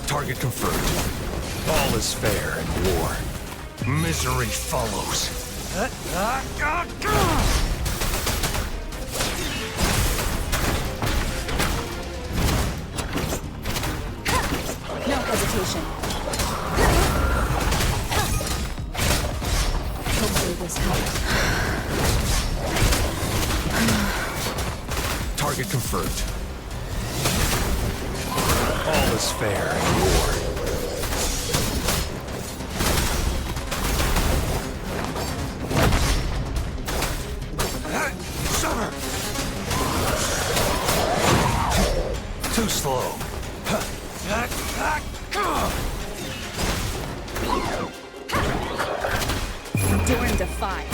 Target confirmed. All is fair in war. Misery follows. No hesitation. Hopefully this helps. Target confirmed. All is fair in war. Too slow. Endure and defy.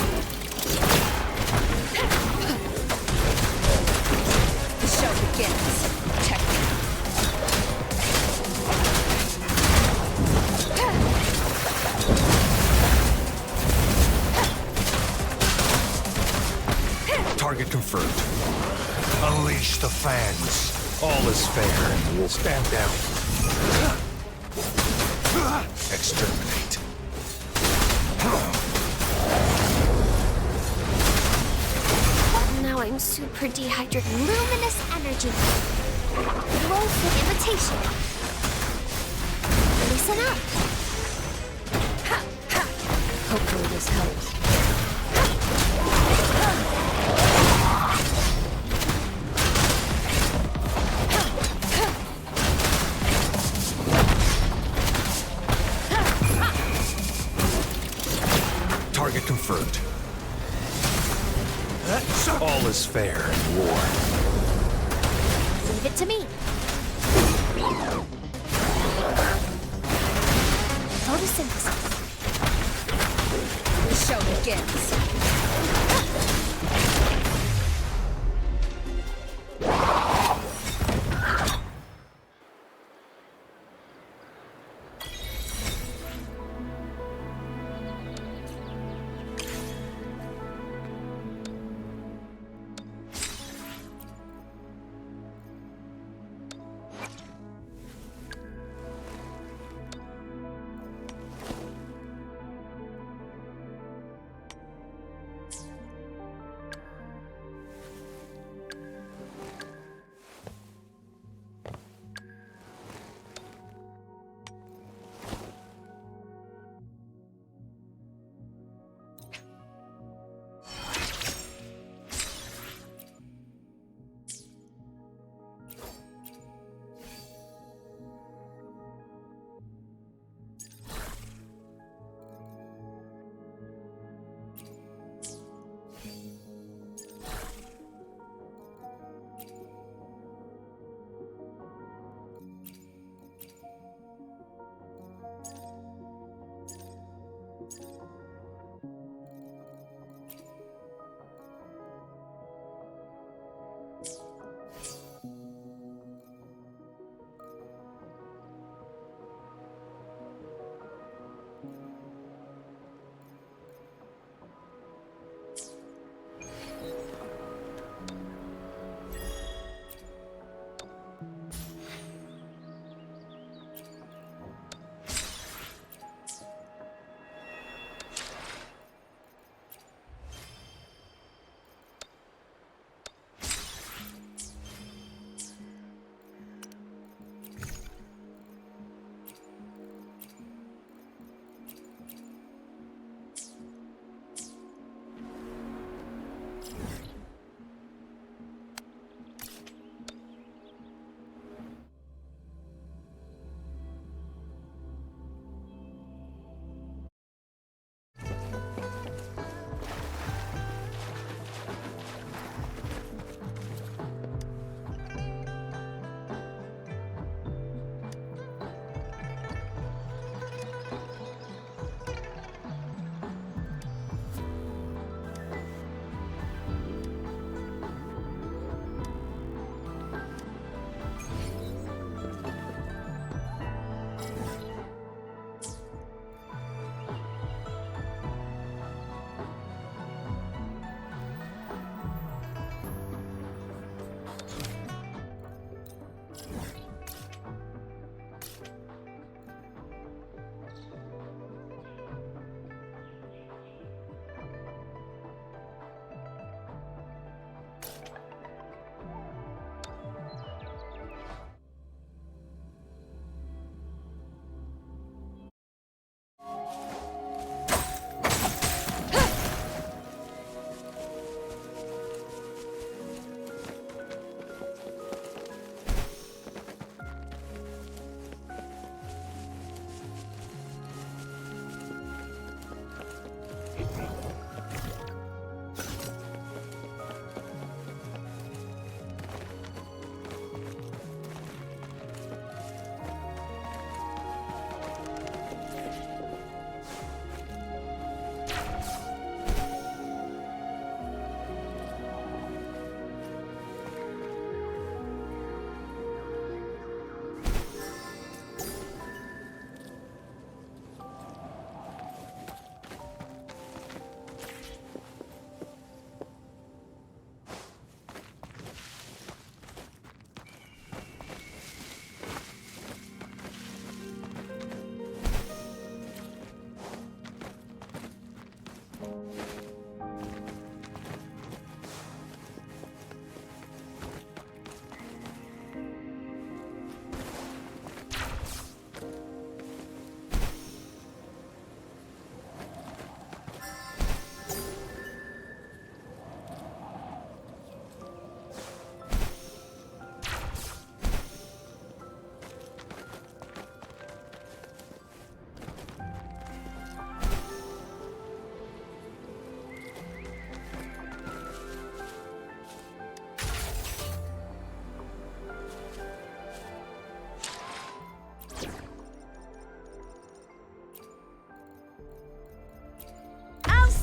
The show begins. Check me. Target confirmed. Unleash the fangs. All is fair and we'll stand down. Exterminate. Now I'm super dehydrated. Luminous energy. Woeful imitation. Listen up. Hopefully this helps. Target confirmed. All is fair in war. Leave it to me. Photosynthesis. The show begins.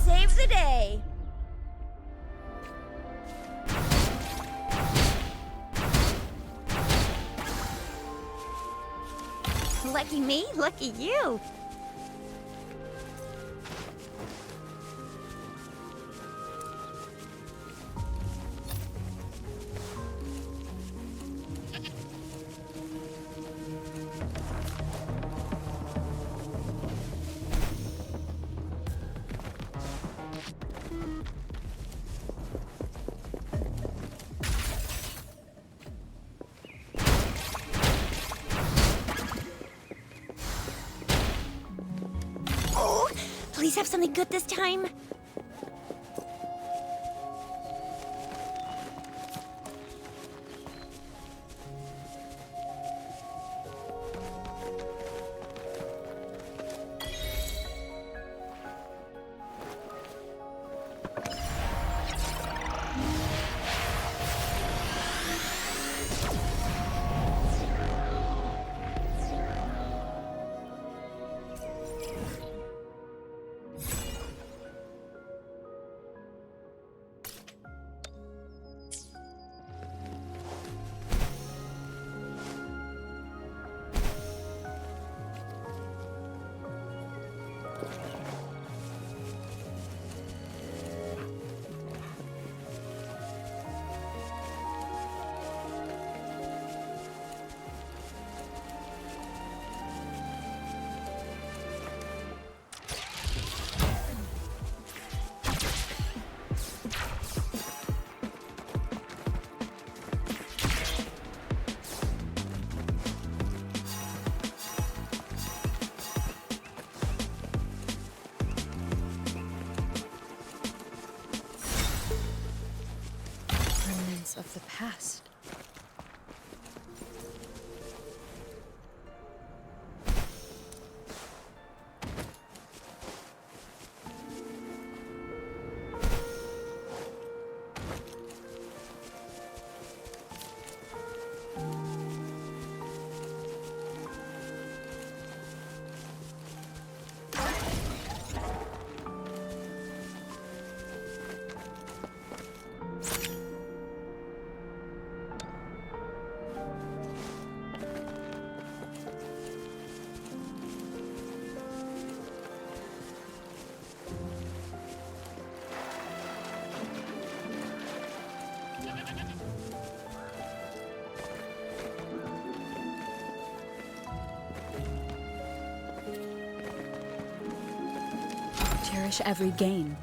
save the day. Lucky me, lucky you. Please have something good this time. Of the past. Cherish every gain.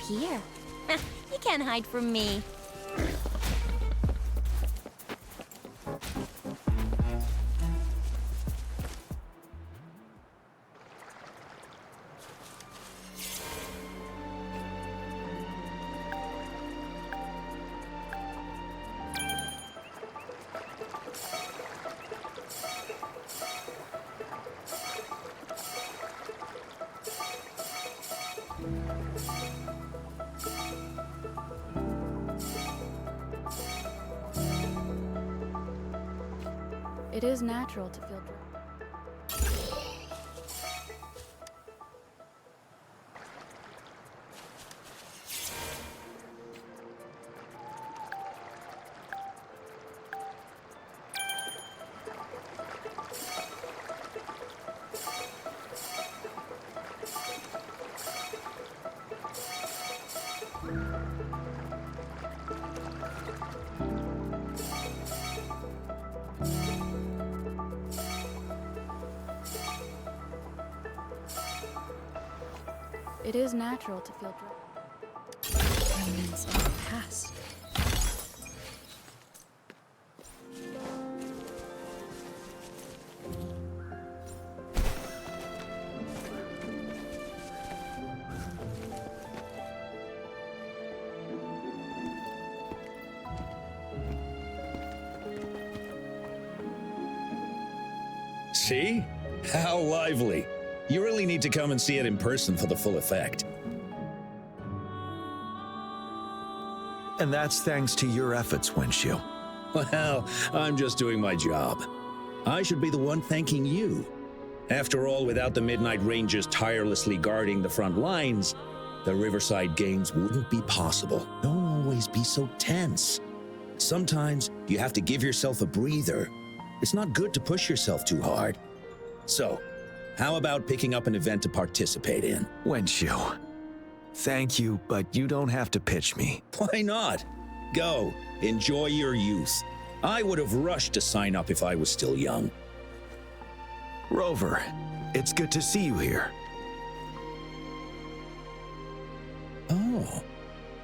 Here. You can't hide from me. It is natural to feel drawn. It is natural to feel dread. Remnants of the past. See? How lively. You really need to come and see it in person for the full effect. And that's thanks to your efforts, Wenshu. Well, I'm just doing my job. I should be the one thanking you. After all, without the Midnight Rangers tirelessly guarding the front lines, the Riverside Games wouldn't be possible. Don't always be so tense. Sometimes you have to give yourself a breather. It's not good to push yourself too hard. So, how about picking up an event to participate in? Wenshu, thank you, but you don't have to pitch me. Why not? Go, enjoy your youth. I would have rushed to sign up if I was still young. Rover, it's good to see you here. Oh,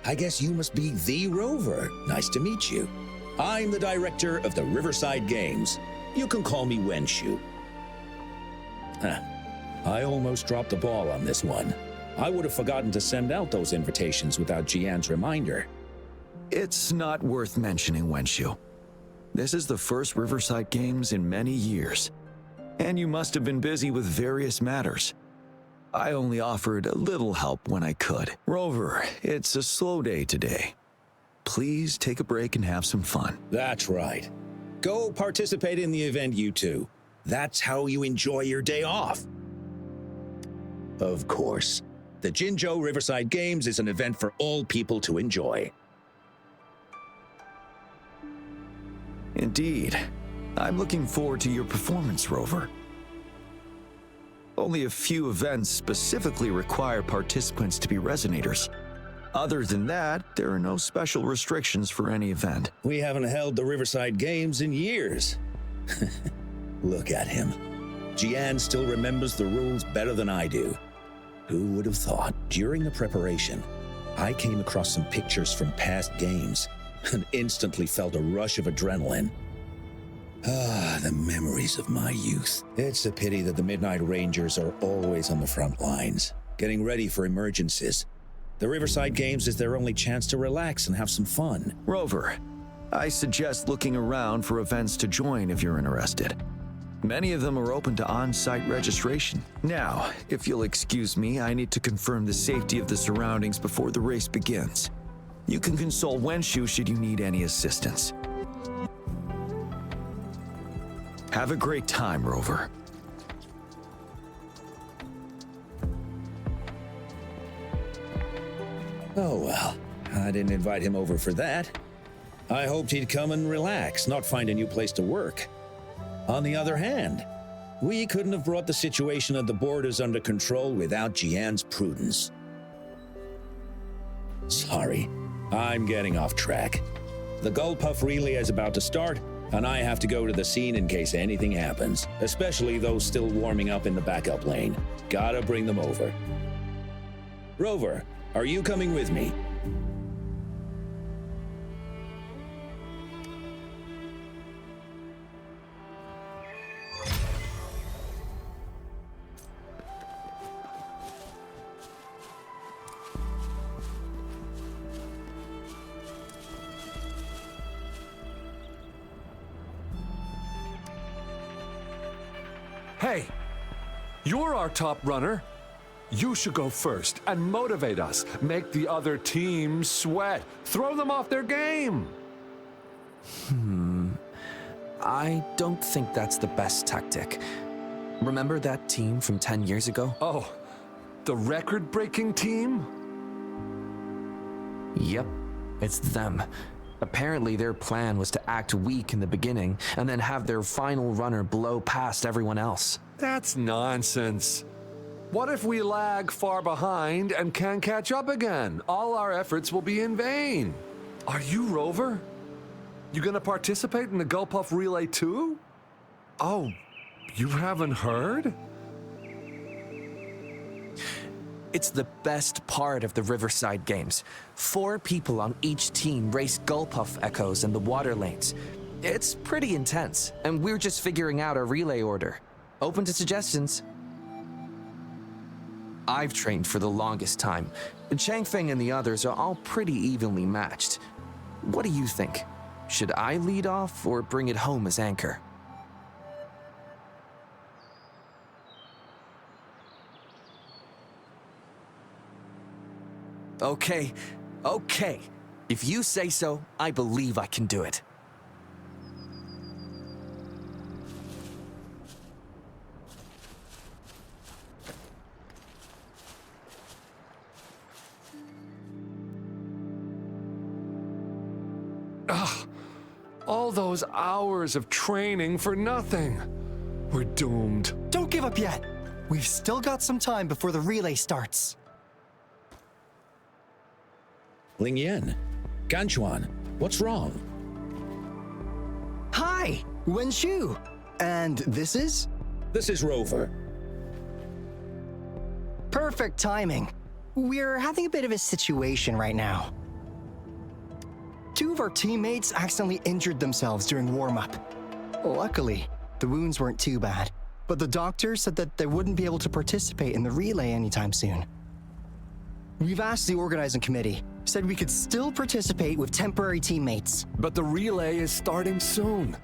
I guess you must be the Rover. Nice to meet you. I'm the director of the Riverside Games. You can call me Wenshu. Huh. I almost dropped the ball on this one. I would have forgotten to send out those invitations without Jian's reminder. It's not worth mentioning, Wenshu. This is the first Riverside Games in many years, and you must have been busy with various matters. I only offered a little help when I could. Rover, it's a slow day today. Please take a break and have some fun. That's right. Go participate in the event, you two. That's how you enjoy your day off. Of course, the Jinzhou Riverside Games is an event for all people to enjoy. Indeed. I'm looking forward to your performance, Rover. Only a few events specifically require participants to be Resonators. Other than that, there are no special restrictions for any event. We haven't held the Riverside Games in years. Look at him. Jian still remembers the rules better than I do. Who would have thought? During the preparation, I came across some pictures from past games and instantly felt a rush of adrenaline. Ah, the memories of my youth. It's a pity that the Midnight Rangers are always on the front lines, getting ready for emergencies. The Riverside Games is their only chance to relax and have some fun. Rover, I suggest looking around for events to join if you're interested. Many of them are open to on-site registration. Now, if you'll excuse me, I need to confirm the safety of the surroundings before the race begins. You can consult Wenshu should you need any assistance. Have a great time, Rover. Oh well, I didn't invite him over for that. I hoped he'd come and relax, not find a new place to work. On the other hand, we couldn't have brought the situation at the borders under control without Jian's prudence. Sorry, I'm getting off track. The Gullpuff relay is about to start, and I have to go to the scene in case anything happens, especially those still warming up in the backup lane. Gotta bring them over. Rover, are you coming with me? Hey, you're our top runner. You should go first and motivate us. Make the other team sweat. Throw them off their game. I don't think that's the best tactic. Remember that team from 10 years ago? Oh, the record-breaking team? Yep, it's them. Apparently their plan was to act weak in the beginning and then have their final runner blow past everyone else. That's nonsense. What if we lag far behind and can't catch up again? All our efforts will be in vain. Are you Rover? You gonna participate in the Gullpuff Relay too? Oh, you haven't heard? It's the best part of the Riverside Games. 4 people on each team race Gulpuff Echoes in the water lanes. It's pretty intense, and we're just figuring out our relay order. Open to suggestions. I've trained for the longest time. Changfeng and the others are all pretty evenly matched. What do you think? Should I lead off or bring it home as anchor? Okay. If you say so, I believe I can do it. All those hours of training for nothing. We're doomed. Don't give up yet. We've still got some time before the relay starts. Ling Yan, Ganchuan, what's wrong? Hi, Wen Shu. And this is? This is Rover. Perfect timing. We're having a bit of a situation right now. 2 of our teammates accidentally injured themselves during warm-up. Luckily, the wounds weren't too bad, but the doctor said that they wouldn't be able to participate in the relay anytime soon. We've asked the organizing committee, said we could still participate with temporary teammates. But the relay is starting soon.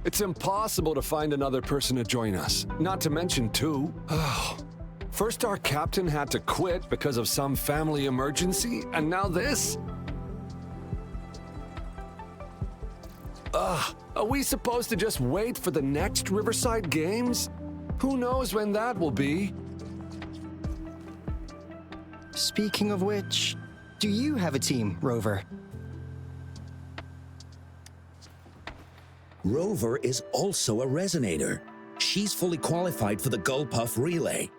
It's impossible to find another person to join us, not to mention 2. First our captain had to quit because of some family emergency, and now this? Are we supposed to just wait for the next Riverside Games? Who knows when that will be? Speaking of which, do you have a team, Rover? Rover is also a resonator. She's fully qualified for the Gulpuff Relay.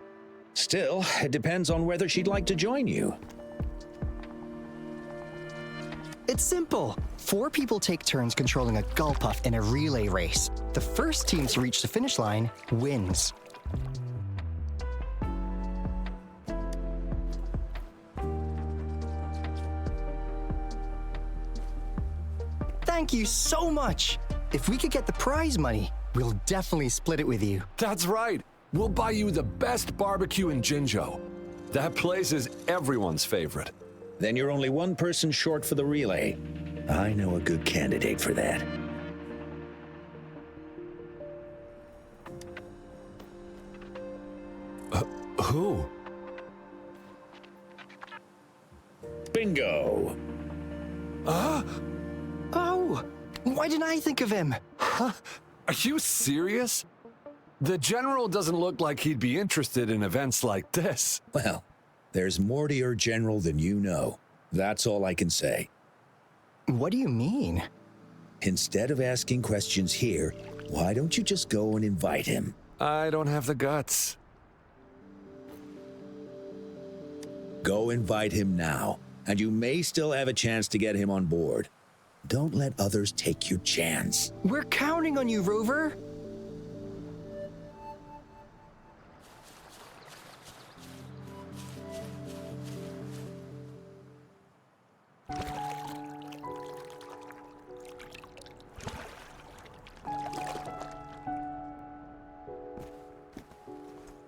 Still, it depends on whether she'd like to join you. It's simple. 4 people take turns controlling a Gulpuff in a relay race. The first team to reach the finish line wins. Thank you so much. If we could get the prize money, we'll definitely split it with you. That's right. We'll buy you the best barbecue in Jinzhou. That place is everyone's favorite. Then you're only 1 person short for the relay. I know a good candidate for that. Who? Bingo! Oh, why didn't I think of him? Are you serious? The General doesn't look like he'd be interested in events like this. Well, there's more to your General than you know. That's all I can say. What do you mean? Instead of asking questions here, why don't you just go and invite him? I don't have the guts. Go invite him now, and you may still have a chance to get him on board. Don't let others take your chance. We're counting on you, Rover.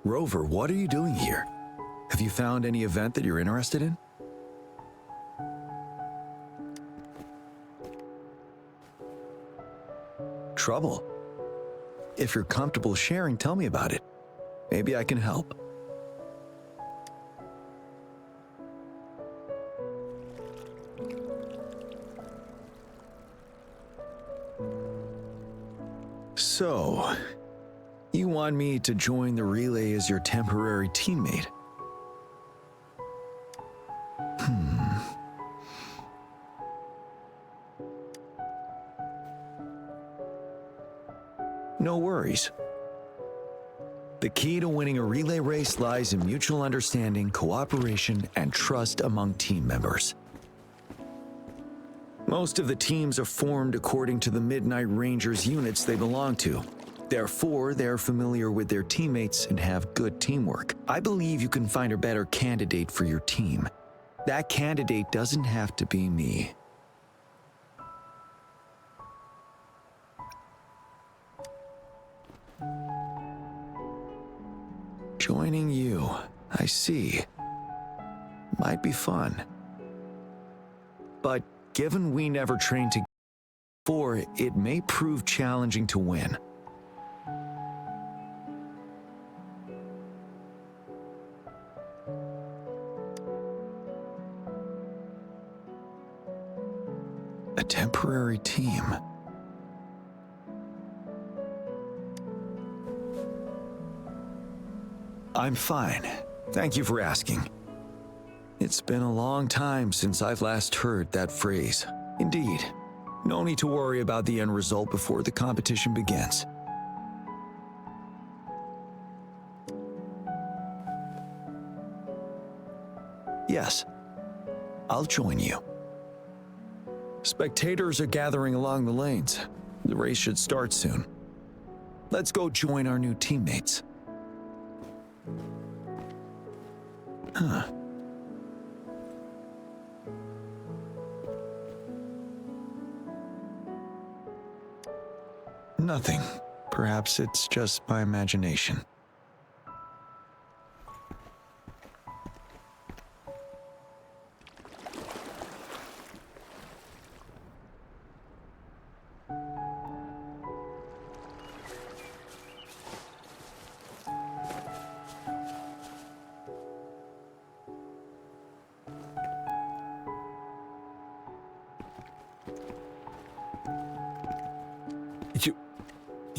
Rover, what are you doing here? Have you found any event that you're interested in? Trouble? If you're comfortable sharing, tell me about it. Maybe I can help. So, you want me to join the relay as your temporary teammate? No worries. The key to winning a relay race lies in mutual understanding, cooperation, and trust among team members. Most of the teams are formed according to the Midnight Rangers units they belong to. Therefore, they're familiar with their teammates and have good teamwork. I believe you can find a better candidate for your team. That candidate doesn't have to be me. Joining you, I see. Might be fun. But given we never trained together before, it may prove challenging to win. A temporary team. I'm fine. Thank you for asking. It's been a long time since I've last heard that phrase. Indeed, no need to worry about the end result before the competition begins. Yes, I'll join you. Spectators are gathering along the lanes. The race should start soon. Let's go join our new teammates. Huh. Nothing. Perhaps it's just my imagination.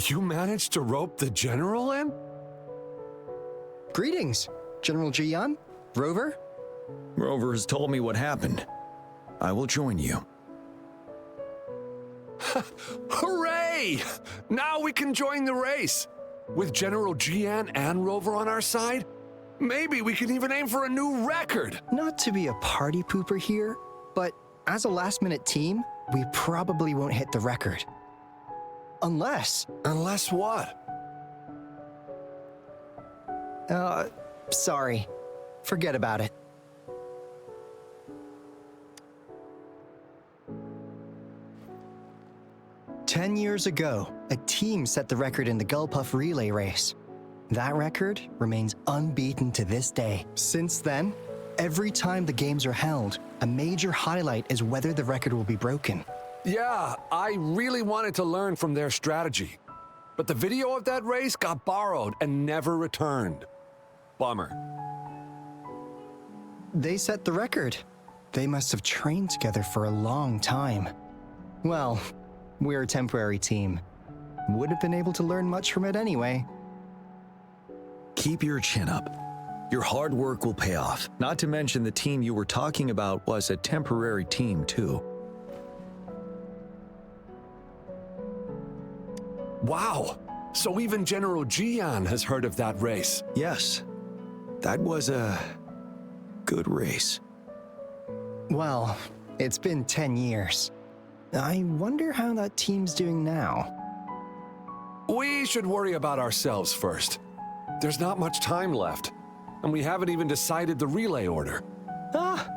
You managed to rope the General in? Greetings, General Jian, Rover. Rover has told me what happened. I will join you. Hooray! Now we can join the race. With General Jian and Rover on our side, maybe we can even aim for a new record. Not to be a party pooper here, but as a last-minute team, we probably won't hit the record. Unless what? Sorry. Forget about it. "10 years ago, a team set the record in the Gulpuff relay race. That record remains unbeaten to this day. Since then, every time the games are held, a major highlight is whether the record will be broken. Yeah, I really wanted to learn from their strategy. But the video of that race got borrowed and never returned. Bummer. They set the record. They must have trained together for a long time. Well, we're a temporary team. Would have been able to learn much from it anyway. Keep your chin up. Your hard work will pay off. Not to mention the team you were talking about was a temporary team too. Wow! So even General Jian has heard of that race. Yes. That was a good race. Well, it's been 10 years. I wonder how that team's doing now. We should worry about ourselves first. There's not much time left, and we haven't even decided the relay order. Ah,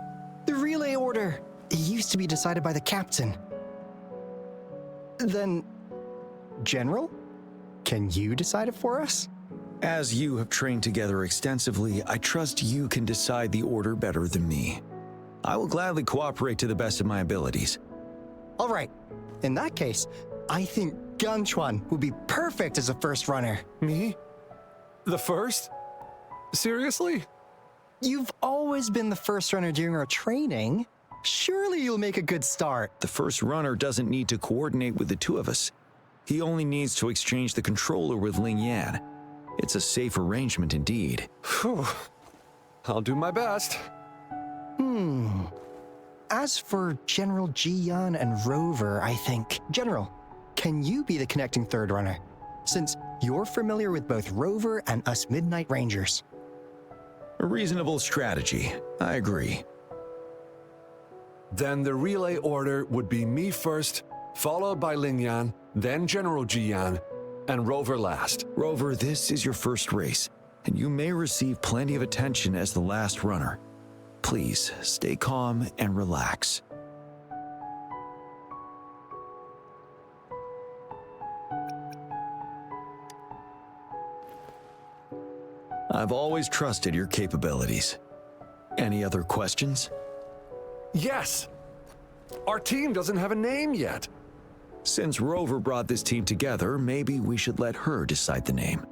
the relay order. It used to be decided by the captain. Then, General, can you decide it for us? As you have trained together extensively, I trust you can decide the order better than me. I will gladly cooperate to the best of my abilities. All right. In that case, I think Gunchuan would be perfect as a first runner. Me? The first? Seriously? You've always been the first runner during our training. Surely you'll make a good start. The first runner doesn't need to coordinate with the two of us. He only needs to exchange the controller with Ling Yan. It's a safe arrangement indeed. Phew. I'll do my best. As for General Jian and Rover, I think... General, can you be the connecting third runner? Since you're familiar with both Rover and us Midnight Rangers. A reasonable strategy. I agree. Then the relay order would be me first, followed by Ling Yan, then General Jian, And Rover last. Rover, this is your first race, and you may receive plenty of attention as the last runner. Please, stay calm and relax. I've always trusted your capabilities. Any other questions? Yes! Our team doesn't have a name yet. Since Rover brought this team together, maybe we should let her decide the name.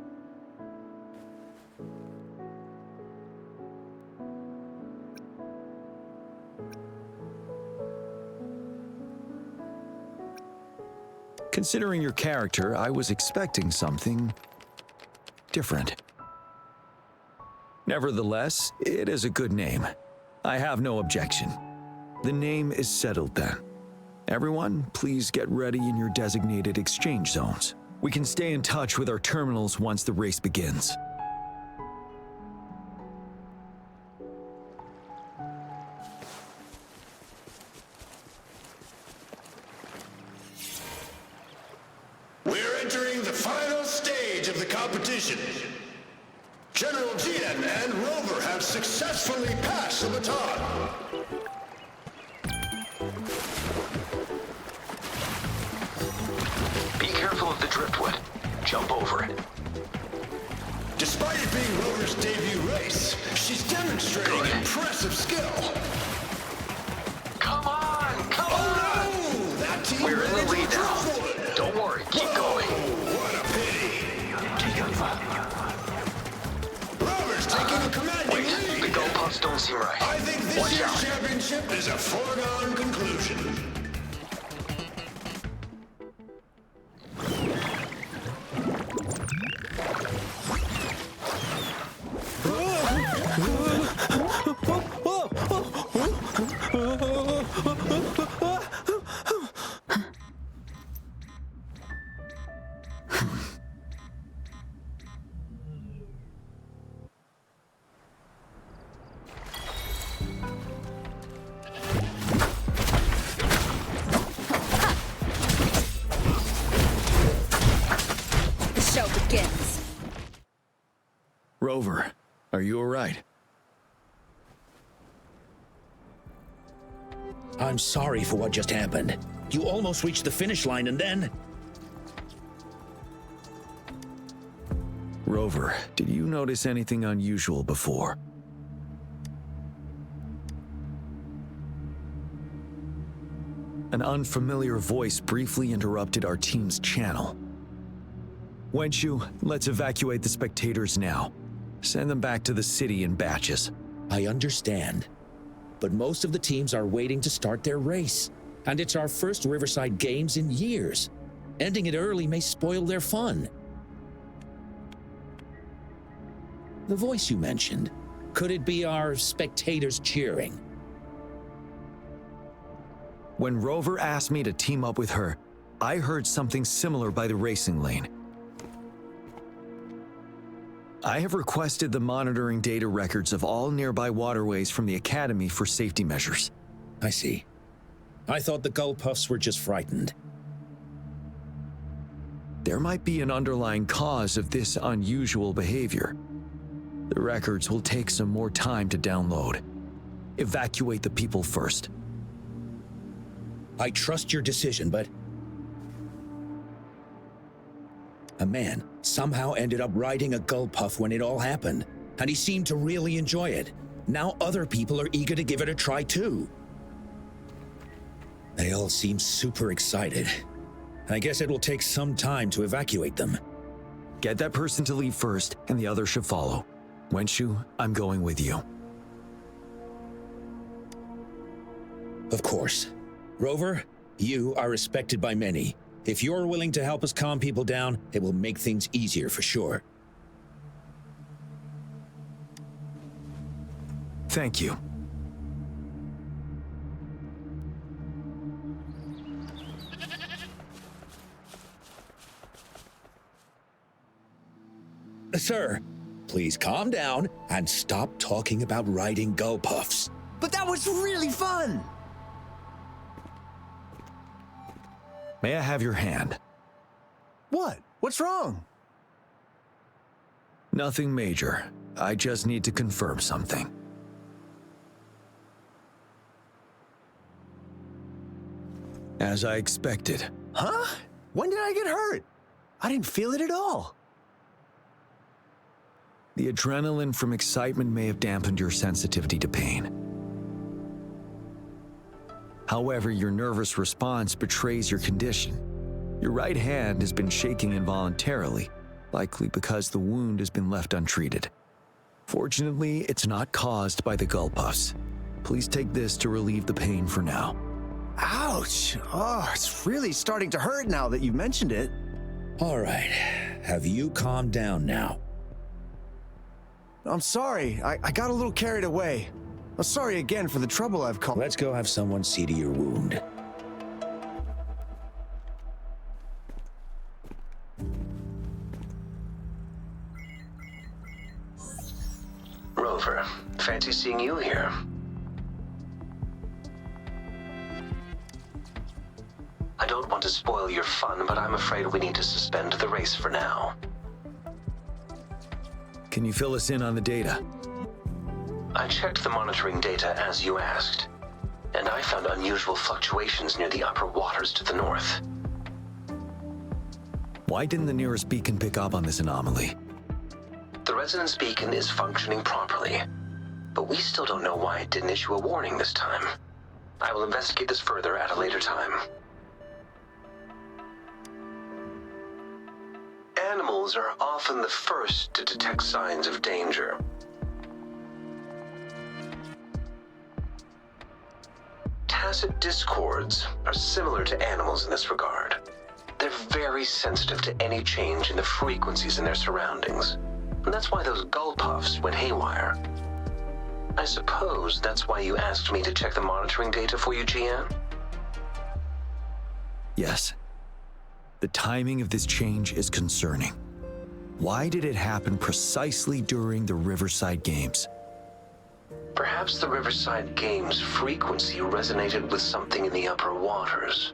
Considering your character, I was expecting something different. Nevertheless, it is a good name. I have no objection. The name is settled then. Everyone, please get ready in your designated exchange zones. We can stay in touch with our terminals once the race begins. We're entering the final stage of the competition. General Jian and Rover have successfully passed the baton. Be careful of the driftwood. Jump over it. Despite it being Rover's debut race, she's demonstrating impressive skill. Come on! Come on! Oh no! That team We're in the managed lead to now. driftwood. Don't worry, keep going. What a pity. Rover's taking a commanding lead. The goal puffs don't seem right. I think this Watch year's out. championship is a foregone conclusion. The show begins. Rover, are you all right? I'm sorry for what just happened. You almost reached the finish line and then... Rover, did you notice anything unusual before? An unfamiliar voice briefly interrupted our team's channel. Wenchu, let's evacuate the spectators now. Send them back to the city in batches. I understand. But most of the teams are waiting to start their race. And it's our first Riverside Games in years. Ending it early may spoil their fun. The voice you mentioned, could it be our spectators cheering? When Rover asked me to team up with her, I heard something similar by the racing lane. I have requested the monitoring data records of all nearby waterways from the Academy for safety measures. I see. I thought the Gull Puffs were just frightened. There might be an underlying cause of this unusual behavior. The records will take some more time to download. Evacuate the people first. I trust your decision, but... A man somehow ended up riding a Gull Puff when it all happened, and he seemed to really enjoy it. Now other people are eager to give it a try too. They all seem super excited. I guess it will take some time to evacuate them. Get that person to leave first, and the others should follow. Wenchu, I'm going with you. Of course. Rover, you are respected by many. If you're willing to help us calm people down, it will make things easier for sure. Thank you. Sir, please calm down and stop talking about riding Gull Puffs. But that was really fun! May I have your hand? What? What's wrong? Nothing major. I just need to confirm something. As I expected. Huh? When did I get hurt? I didn't feel it at all. The adrenaline from excitement may have dampened your sensitivity to pain. However, your nervous response betrays your condition. Your right hand has been shaking involuntarily, likely because the wound has been left untreated. Fortunately, it's not caused by the gull puffs. Please take this to relieve the pain for now. Ouch! Oh, it's really starting to hurt now that you mentioned it. All right. Have you calmed down now? I'm sorry. I got a little carried away. I'm sorry again for the trouble I've caused. Let's go have someone see to your wound. Rover, fancy seeing you here. I don't want to spoil your fun, but I'm afraid we need to suspend the race for now. Can you fill us in on the data? I checked the monitoring data as you asked, and I found unusual fluctuations near the upper waters to the north. Why didn't the nearest beacon pick up on this anomaly? The resonance beacon is functioning properly, but we still don't know why it didn't issue a warning this time. I will investigate this further at a later time. Animals are often the first to detect signs of danger. Tacit discords are similar to animals in this regard. They're very sensitive to any change in the frequencies in their surroundings. And that's why those gull puffs went haywire. I suppose that's why you asked me to check the monitoring data for you, GN? Yes. The timing of this change is concerning. Why did it happen precisely during the Riverside Games? Perhaps the Riverside Games' frequency resonated with something in the upper waters.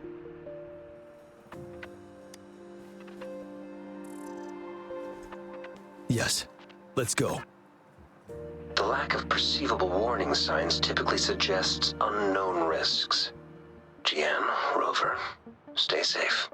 Yes. Let's go. The lack of perceivable warning signs typically suggests unknown risks. GN, Rover, stay safe.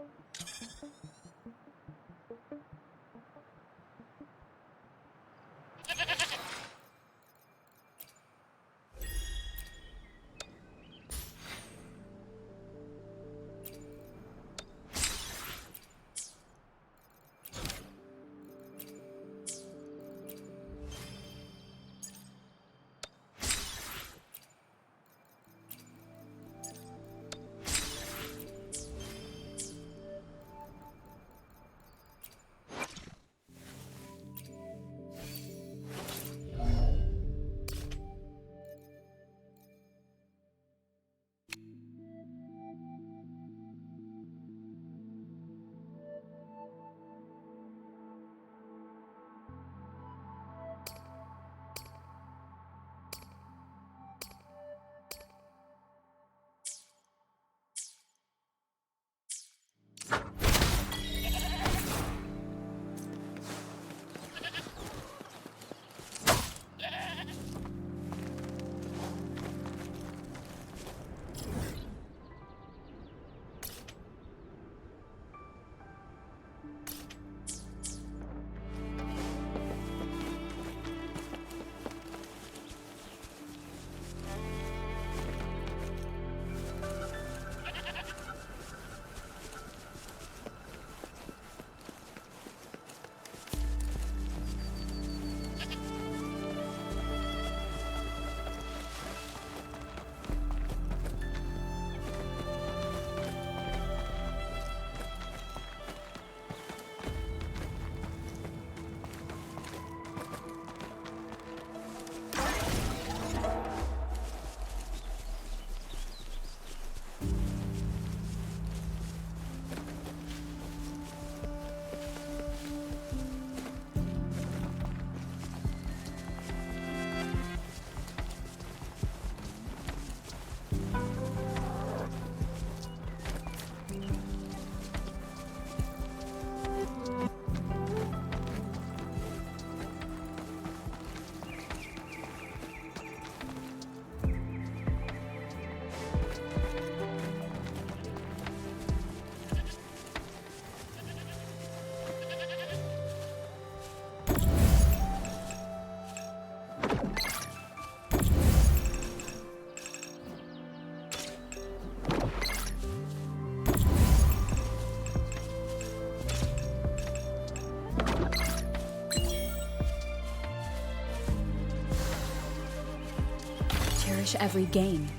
cherish every gain.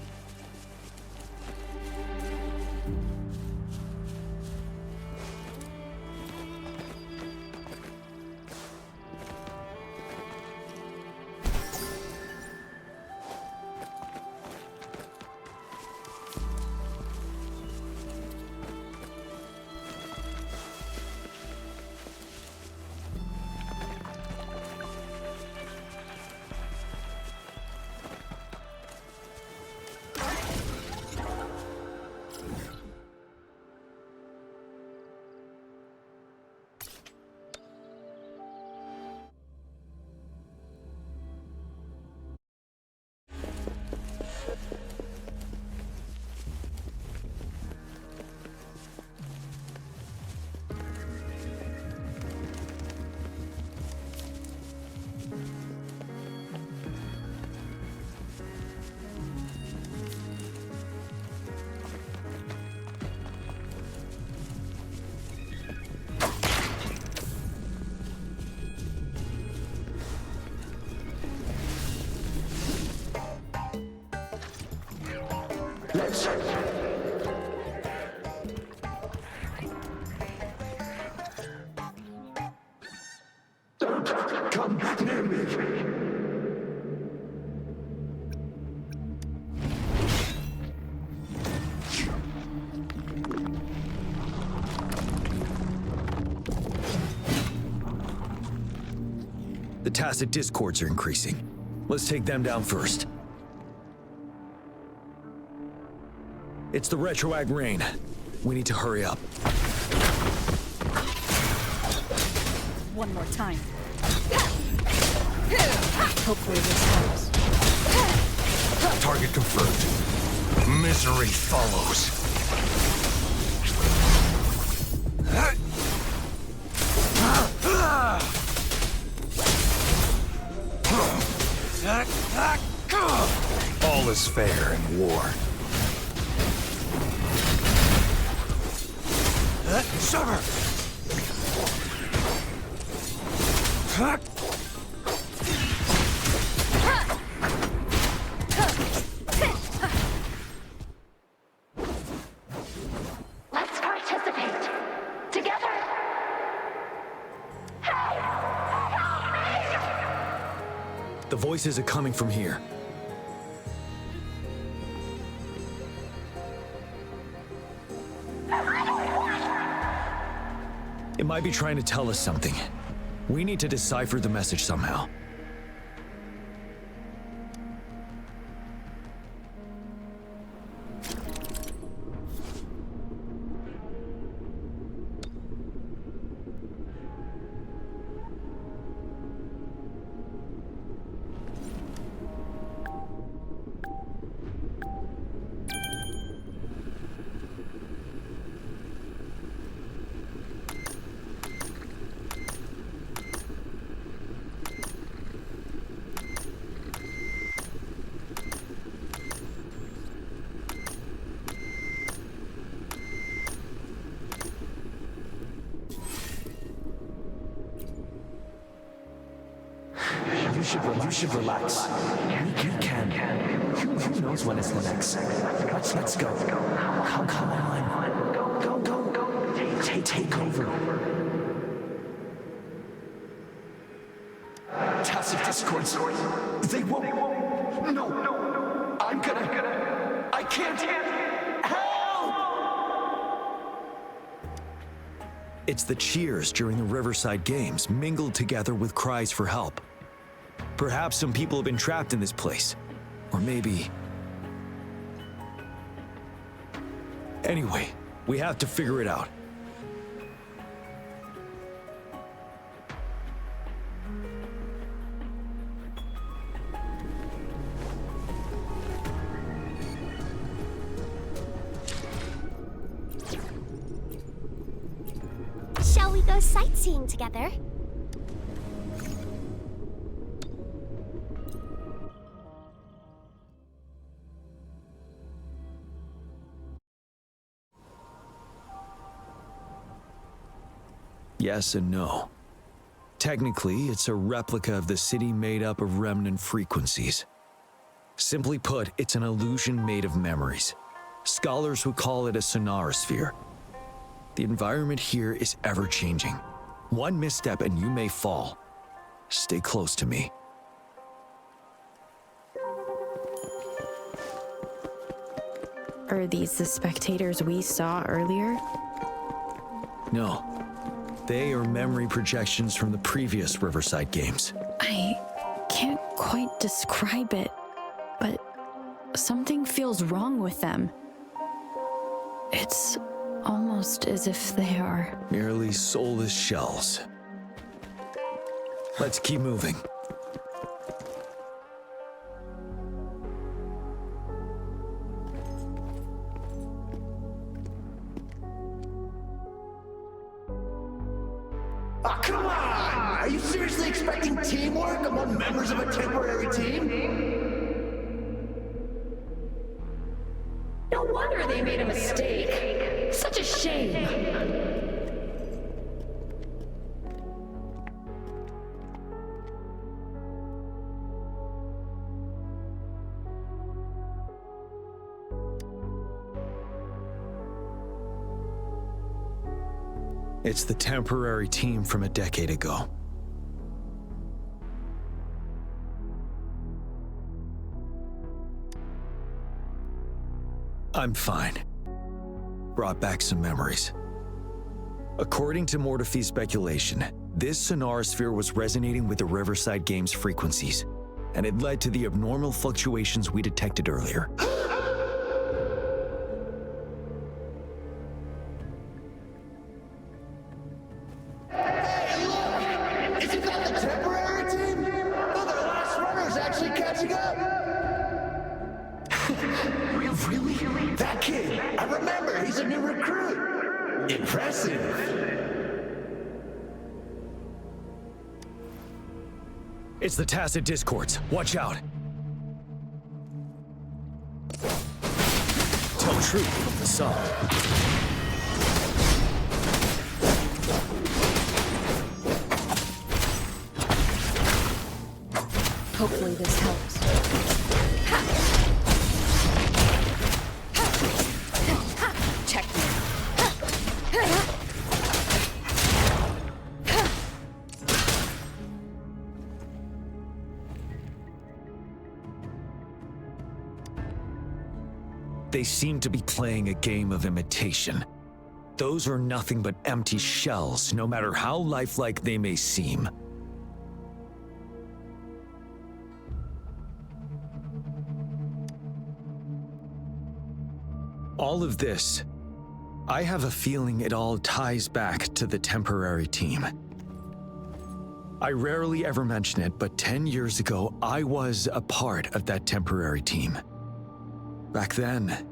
Let's... Don't come near me! The tacit discords are increasing. Let's take them down first. It's the retroact rain. We need to hurry up. One more time. Hopefully this helps. Target confirmed. Misery follows. All is fair in war. Summer! Let's participate. Together. The voices are coming from here. It might be trying to tell us something. We need to decipher the message somehow. You should relax. We can. Who knows when it's the next? Let's go. Come on. Go. Take over. Tacit discords. They won't. No. I can't. Help! It's the cheers during the Riverside Games mingled together with cries for help. Perhaps some people have been trapped in this place. Or maybe... Anyway, we have to figure it out. Shall we go sightseeing together? Yes and no. Technically, it's a replica of the city made up of remnant frequencies. Simply put, it's an illusion made of memories. Scholars would call it a sonorosphere. The environment here is ever-changing. One misstep and you may fall. Stay close to me. Are these the spectators we saw earlier? No. They are memory projections from the previous Riverside games. I can't quite describe it, but something feels wrong with them. It's almost as if they are merely soulless shells. Let's keep moving. Oh, come on! Are you seriously expecting teamwork among members of a temporary team? No wonder they made a mistake. Such a shame. It's the temporary team from a decade ago. I'm fine. Brought back some memories. According to Mortefy's speculation, this sonorosphere was resonating with the Riverside Games frequencies, and it led to the abnormal fluctuations we detected earlier. Really? That kid! I remember! He's a new recruit! Impressive! It's the tacit discords. Watch out! Tell truth from the sun. Hopefully this helps. They seem to be playing a game of imitation. Those are nothing but empty shells, no matter how lifelike they may seem. All of this, I have a feeling it all ties back to the temporary team. I rarely ever mention it, but 10 years ago, I was a part of that temporary team. Back then,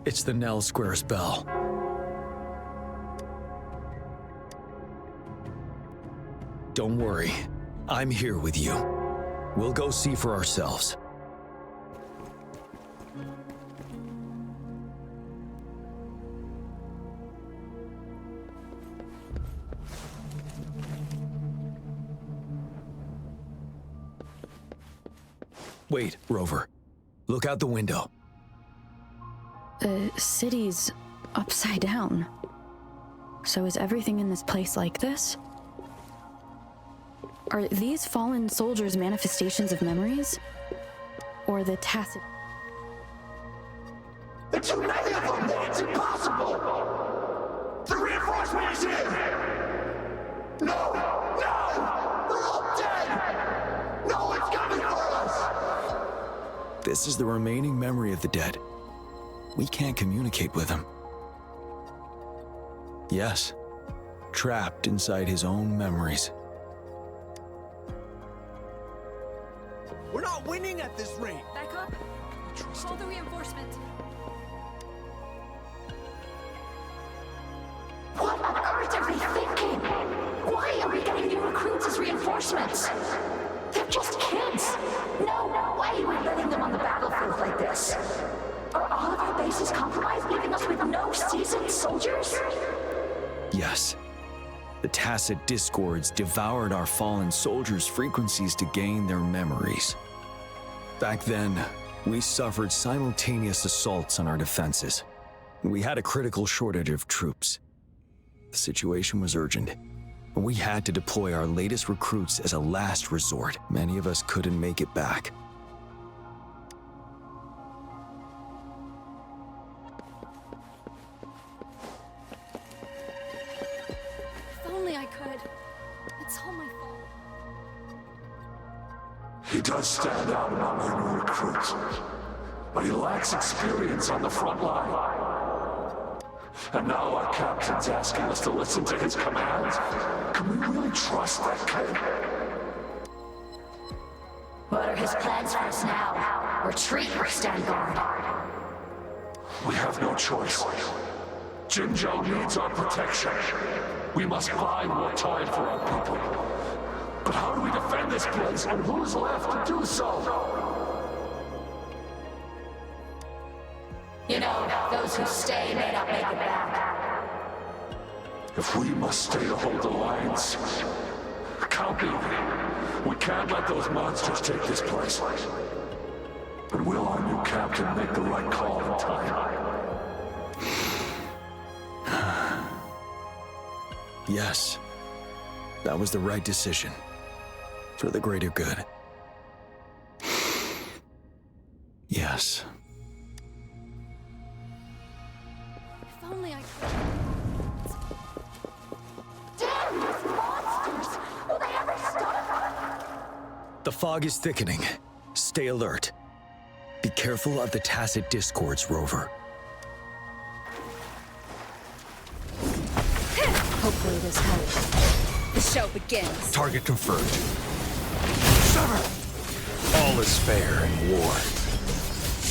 it's the Nell Squares bell. Don't worry, I'm here with you. We'll go see for ourselves. Wait, Rover. Look out the window. The city's upside down. So is everything in this place like this? Are these fallen soldiers manifestations of memories? Or the tacit... There are too many of them! It's impossible! The reinforcement is here! No! No! They're all dead! No one's coming for us! This is the remaining memory of the dead. We can't communicate with him. Yes, trapped inside his own memories. We're not winning at this rate! Back up. Call the reinforcement. What on earth are they thinking? Why are we getting new recruits as reinforcements? They're just kids. No way we're letting them on the battlefield like this. Are all of our bases compromised, leaving us with no seasoned soldiers? Yes. The tacit discords devoured our fallen soldiers' frequencies to gain their memories. Back then, we suffered simultaneous assaults on our defenses. We had a critical shortage of troops. The situation was urgent, and we had to deploy our latest recruits as a last resort. Many of us couldn't make it back. If only I could. It's all my fault. He does stand out among our new recruits, but he lacks experience on the front line. And now our captain's asking us to listen to his commands? Can we really trust that kid? What are his plans for us now? Retreat or stand guard? We have no choice. Jinzhou needs our protection. We must buy more time for our people. But how do we defend this place, and who's left to do so? You know, those who stay may not make it back. If we must stay to hold the lines, count me. We can't let those monsters take this place. But will our new captain make the right call in time? Yes, that was the right decision. For the greater good. Yes. If only I could. Damn these monsters! Will they ever stop? The fog is thickening. Stay alert. Be careful of the tacit discords, Rover. Hopefully this helps. The show begins. Target confirmed. Sever! All is fair in war.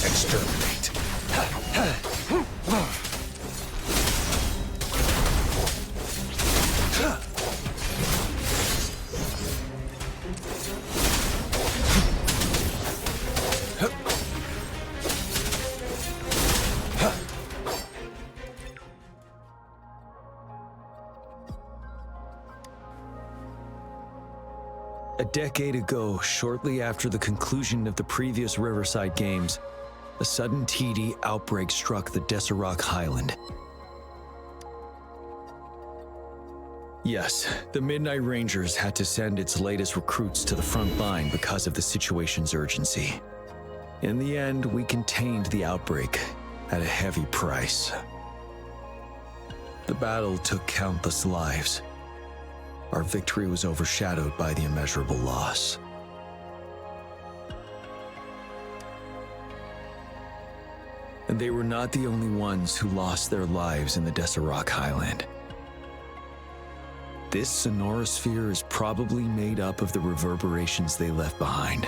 Exterminate. A decade ago, shortly after the conclusion of the previous Riverside Games, a sudden TD outbreak struck the Desirok Highland. Yes, the Midnight Rangers had to send its latest recruits to the front line because of the situation's urgency. In the end, we contained the outbreak at a heavy price. The battle took countless lives. Our victory was overshadowed by the immeasurable loss. And they were not the only ones who lost their lives in the Desirok Highland. This sonorosphere is probably made up of the reverberations they left behind.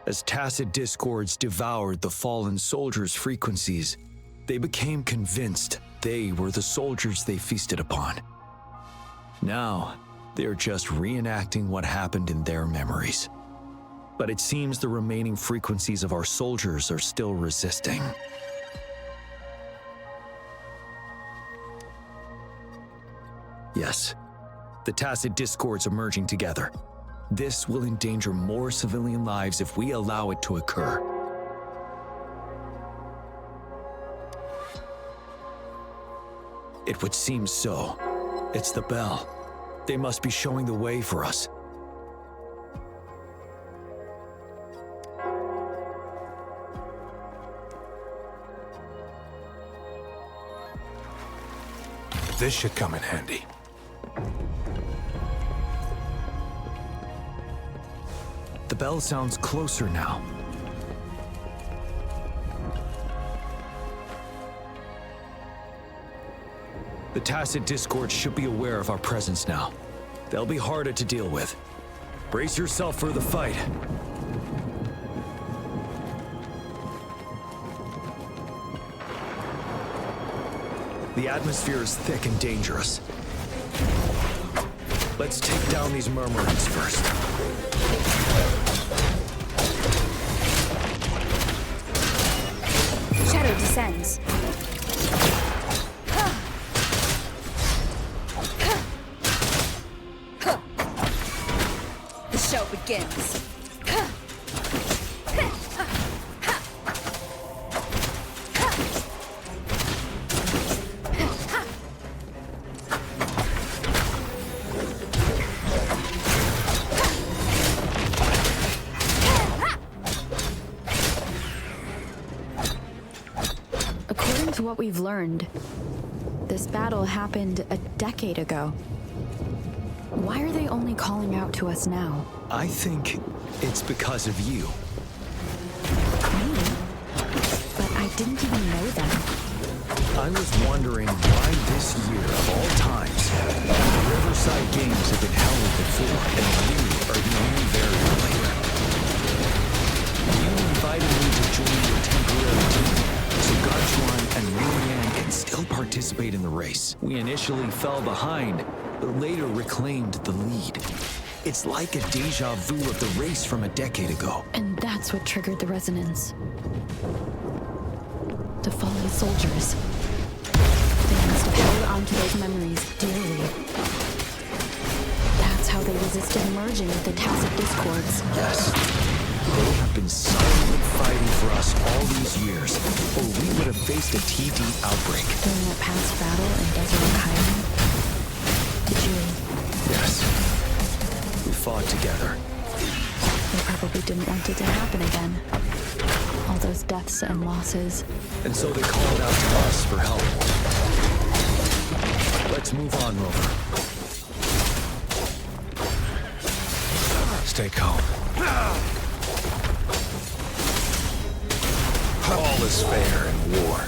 As tacit discords devoured the fallen soldiers' frequencies, they became convinced they were the soldiers they feasted upon. Now, they're just reenacting what happened in their memories. But it seems the remaining frequencies of our soldiers are still resisting. Yes, the tacit discords are merging together. This will endanger more civilian lives if we allow it to occur. It would seem so. It's the bell. They must be showing the way for us. This should come in handy. The bell sounds closer now. The tacit discord should be aware of our presence now. They'll be harder to deal with. Brace yourself for the fight. The atmosphere is thick and dangerous. Let's take down these murmurings first. shadow descends. The show begins. According to what we've learned, this battle happened a decade ago. Why are they only calling out to us now? I think it's because of you. Me? But I didn't even know them. I was wondering why this year of all times, the Riverside Games have been held before, and you are the only variable player. You invited me to join your temporary team, so Garchuan and Lilian can still participate in the race. We initially fell behind, but later reclaimed the lead. It's like a deja vu of the race from a decade ago. And that's what triggered the resonance. The fallen soldiers. They must have held onto those memories dearly. That's how they resisted merging with the tacit discords. Yes. They have been silently fighting for us all these years, or we would have faced a TD outbreak. During that past battle in Desert Chiron, did you... Yes. We fought together. They probably didn't want it to happen again. All those deaths and losses. And so they called out to us for help. Let's move on, Rover. Stay calm. All is fair in war.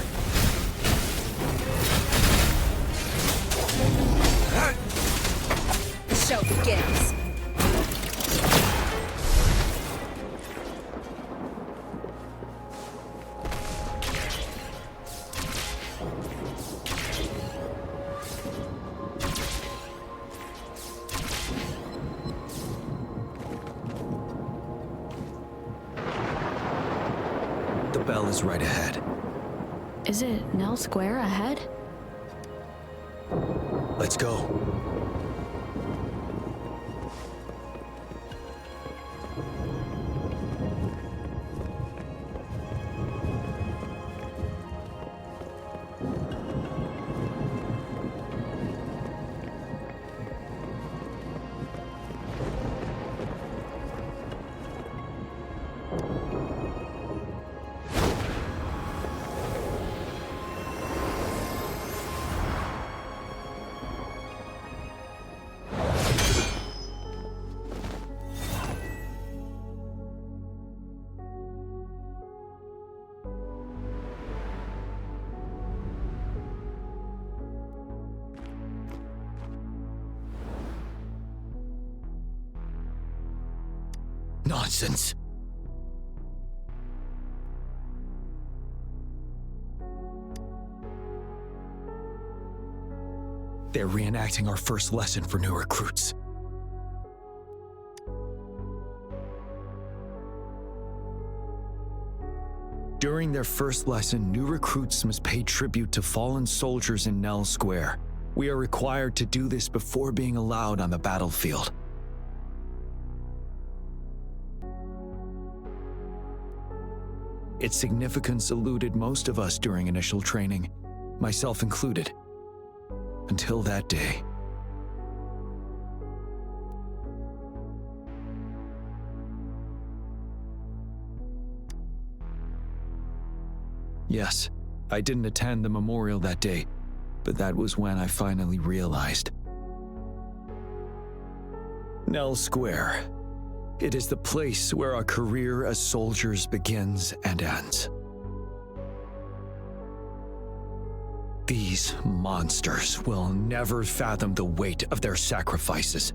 The show begins. The bell is right ahead. Is it Nell Square ahead? Let's go. Nonsense. They're reenacting our first lesson for new recruits. During their first lesson, new recruits must pay tribute to fallen soldiers in Nell Square. We are required to do this before being allowed on the battlefield. Its significance eluded most of us during initial training, myself included, until that day. Yes, I didn't attend the memorial that day, but that was when I finally realized. Nell Square. It is the place where our career as soldiers begins and ends. These monsters will never fathom the weight of their sacrifices.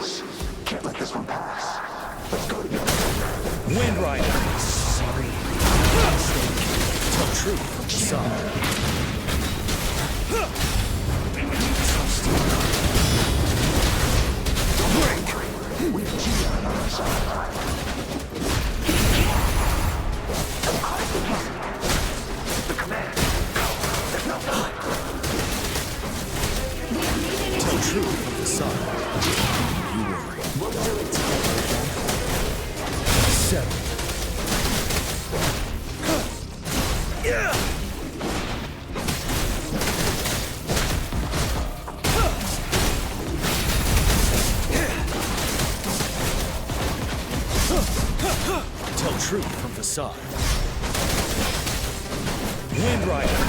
serious. Can't let this one pass. Let's go together. Wind Rider. Sorry. Tell truth from facade. Break! With Gia on our side. The command. Go. There's no time. Tell truth from facade. You worry. We'll do it together. 7. Yeah! Tell truth from facade. Wind Rider.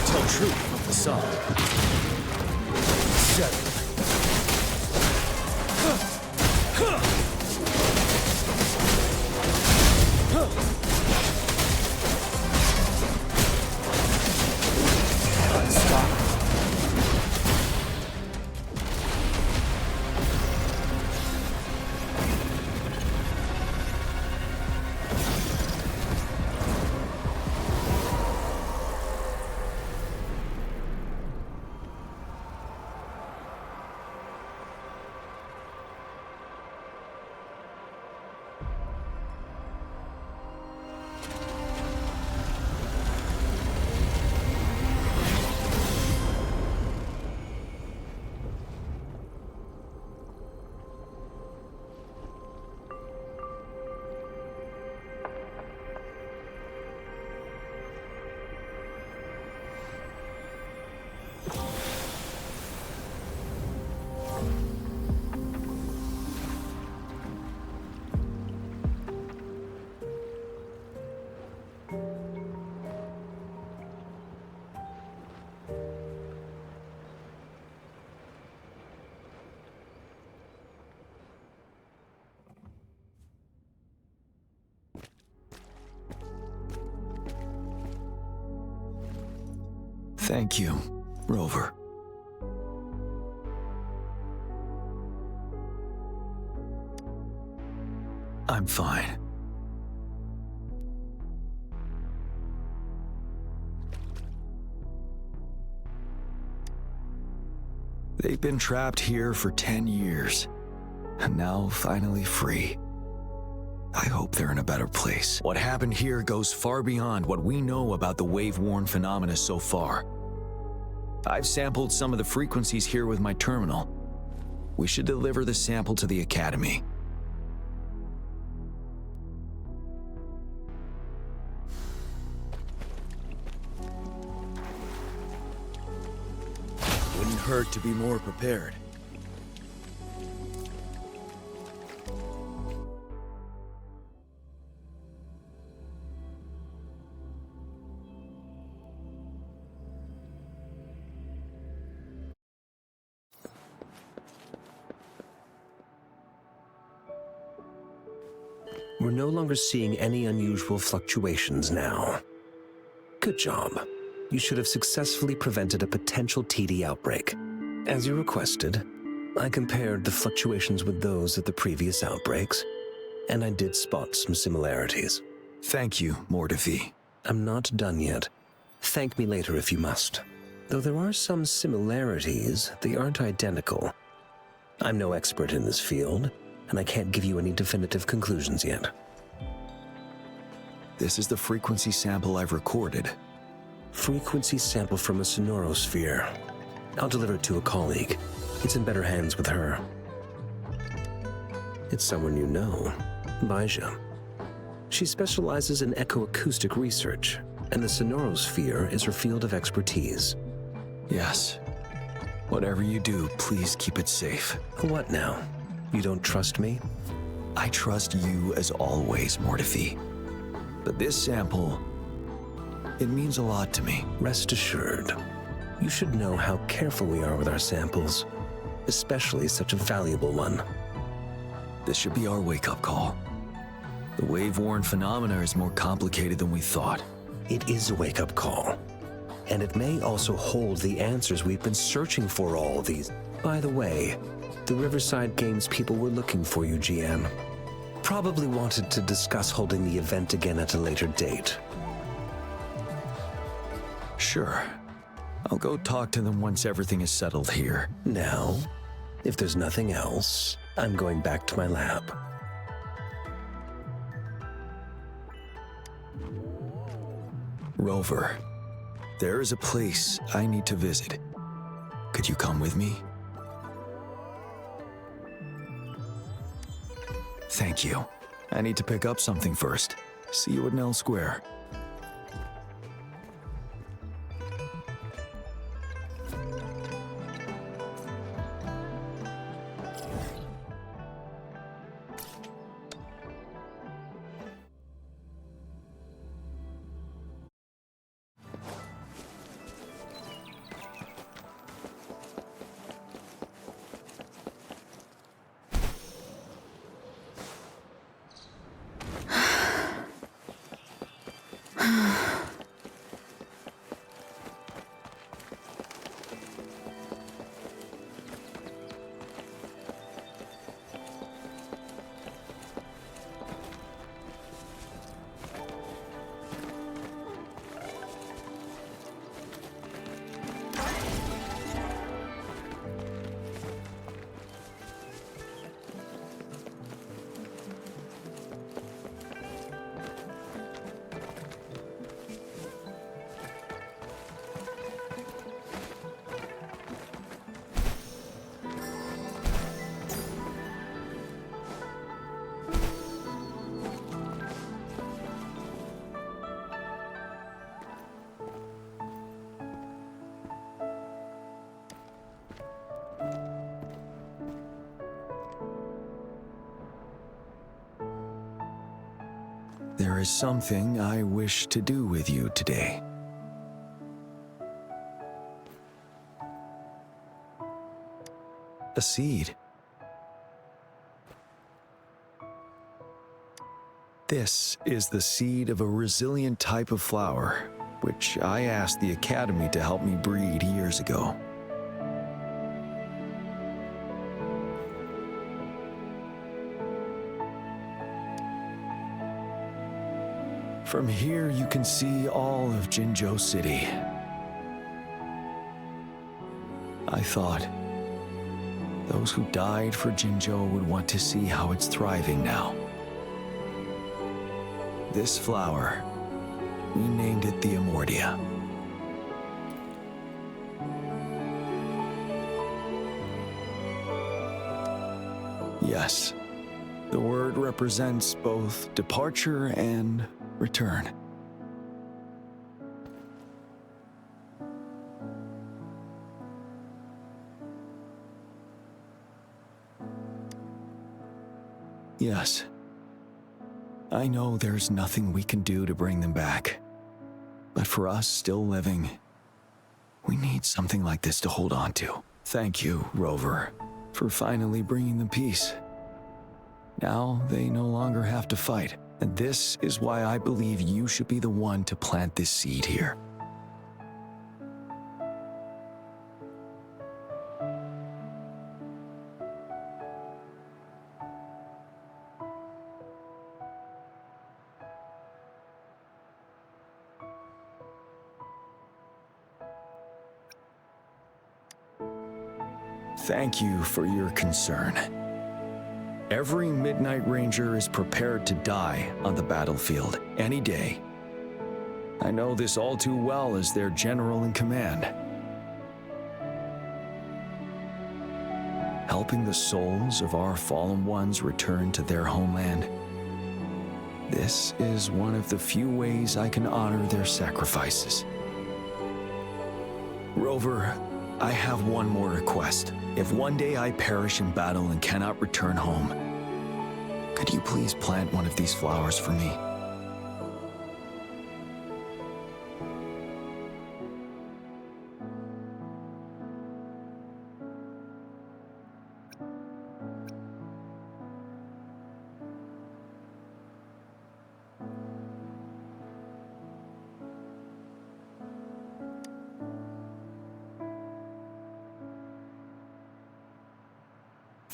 Tell truth from facade. 7. Thank you, Rover. I'm fine. They've been trapped here for 10 years, and now finally free. I hope they're in a better place. What happened here goes far beyond what we know about the wave-worn phenomena so far. I've sampled some of the frequencies here with my terminal. We should deliver the sample to the Academy. Wouldn't hurt to be more prepared. We're no longer seeing any unusual fluctuations now. Good job. You should have successfully prevented a potential TD outbreak. As you requested, I compared the fluctuations with those of the previous outbreaks, and I did spot some similarities. Thank you, Mordevi. I'm not done yet. Thank me later if you must. Though there are some similarities, they aren't identical. I'm no expert in this field, and I can't give you any definitive conclusions yet. This is the frequency sample I've recorded. Frequency sample from a sonorosphere. I'll deliver it to a colleague. It's in better hands with her. It's someone you know, Baija. She specializes in echoacoustic research, and the sonorosphere is her field of expertise. Yes. Whatever you do, please keep it safe. What now? You don't trust me? I trust you as always, Mordevi. But this sample, it means a lot to me. Rest assured, You should know how careful we are with our samples, especially such a valuable one. This should be our wake-up call. The wave-worn phenomena is more complicated than we thought. It is a wake-up call. And it may also hold the answers we've been searching for all these. By the way, the Riverside Games people were looking for you, GM. Probably wanted to discuss holding the event again at a later date. Sure. I'll go talk to them once everything is settled here. Now, if there's nothing else, I'm going back to my lab. Rover, there is a place I need to visit. Could you come with me? Thank you. I need to pick up something first. See you at Nell Square. There is something I wish to do with you today. A seed. This is the seed of a resilient type of flower, which I asked the Academy to help me breed years ago. From here, you can see all of Jinzhou City. I thought those who died for Jinzhou would want to see how it's thriving now. This flower, we named it the Amordia. Yes, the word represents both departure and return. Yes. I know there's nothing we can do to bring them back. But for us still living, we need something like this to hold on to. Thank you, Rover, for finally bringing them peace. Now they no longer have to fight. And this is why I believe you should be the one to plant this seed here. Thank you for your concern. Every Midnight Ranger is prepared to die on the battlefield any day. I know this all too well as their general in command. Helping the souls of our fallen ones return to their homeland. This is one of the few ways I can honor their sacrifices. Rover, I have one more request. If one day I perish in battle and cannot return home, could you please plant one of these flowers for me?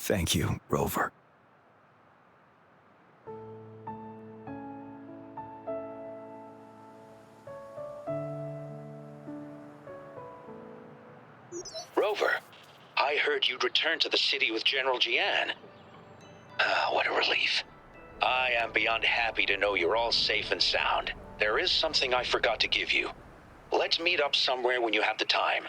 Thank you, Rover. Rover, I heard you'd returned to the city with General Jian. Ah, what a relief. I am beyond happy to know you're all safe and sound. There is something I forgot to give you. Let's meet up somewhere when you have the time.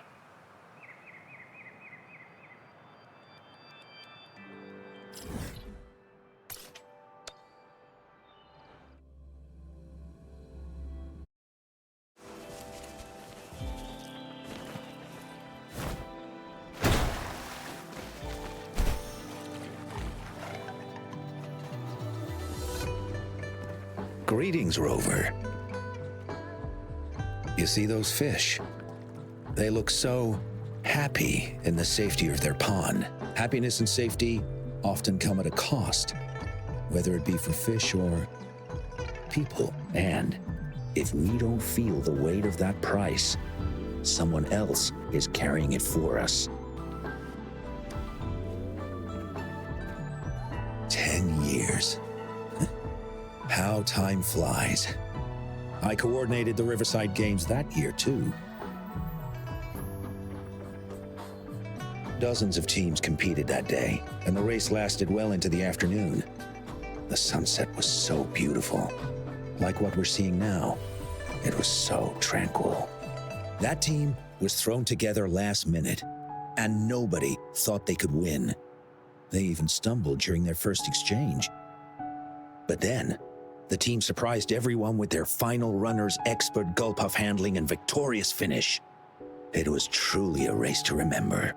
Greetings, Rover. You see those fish? They look so happy in the safety of their pond. Happiness and safety often come at a cost, whether it be for fish or people. And if we don't feel the weight of that price, someone else is carrying it for us. 10 years. How time flies. I coordinated the Riverside Games that year, too. Dozens of teams competed that day, and the race lasted well into the afternoon. The sunset was so beautiful. Like what we're seeing now, it was so tranquil. That team was thrown together last minute, and nobody thought they could win. They even stumbled during their first exchange. But then, the team surprised everyone with their final runner's expert gulpuff handling and victorious finish. It was truly a race to remember.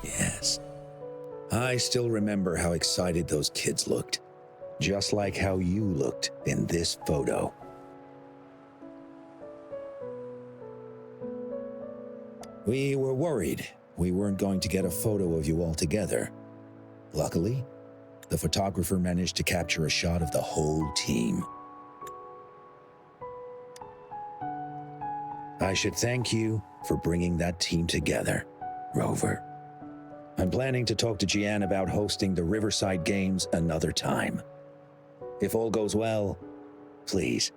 Yes. I still remember how excited those kids looked. Just like how you looked in this photo. We were worried we weren't going to get a photo of you all together. Luckily, the photographer managed to capture a shot of the whole team. I should thank you for bringing that team together, Rover. I'm planning to talk to Jian about hosting the Riverside Games another time. If all goes well, please,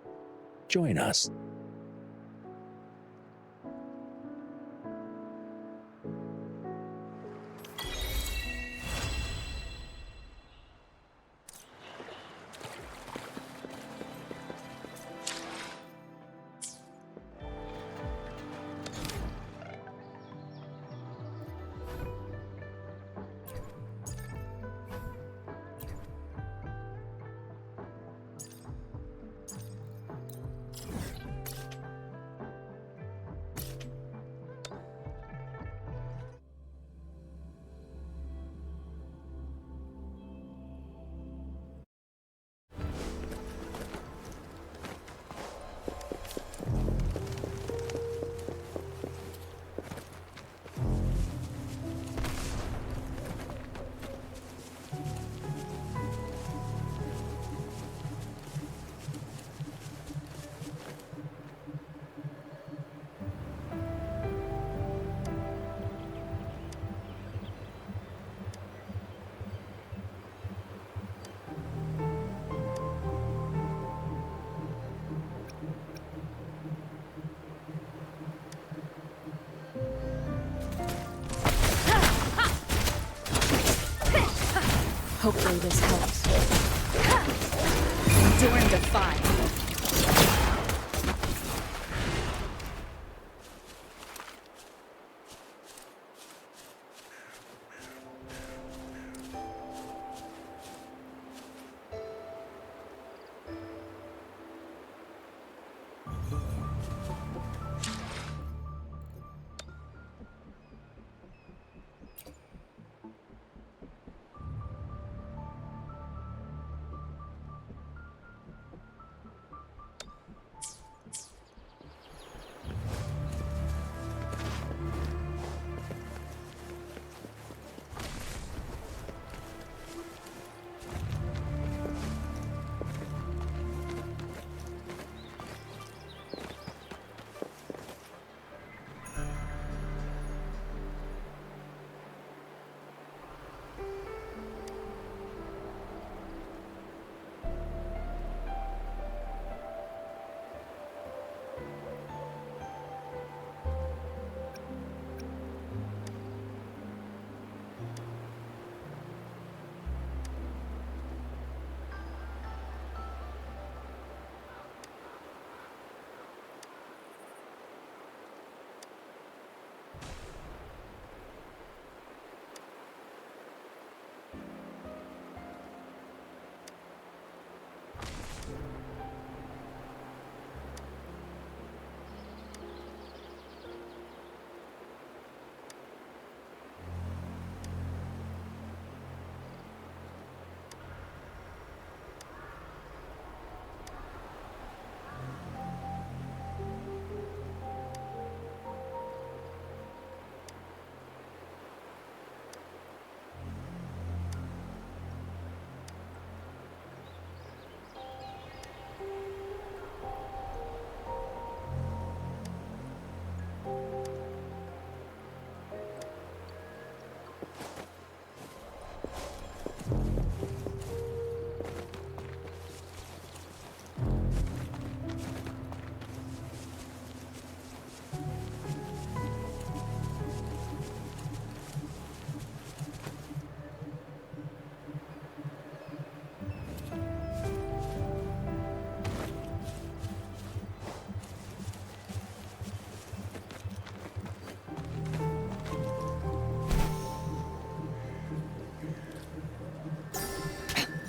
join us. Hopefully this helps. Endure and defy.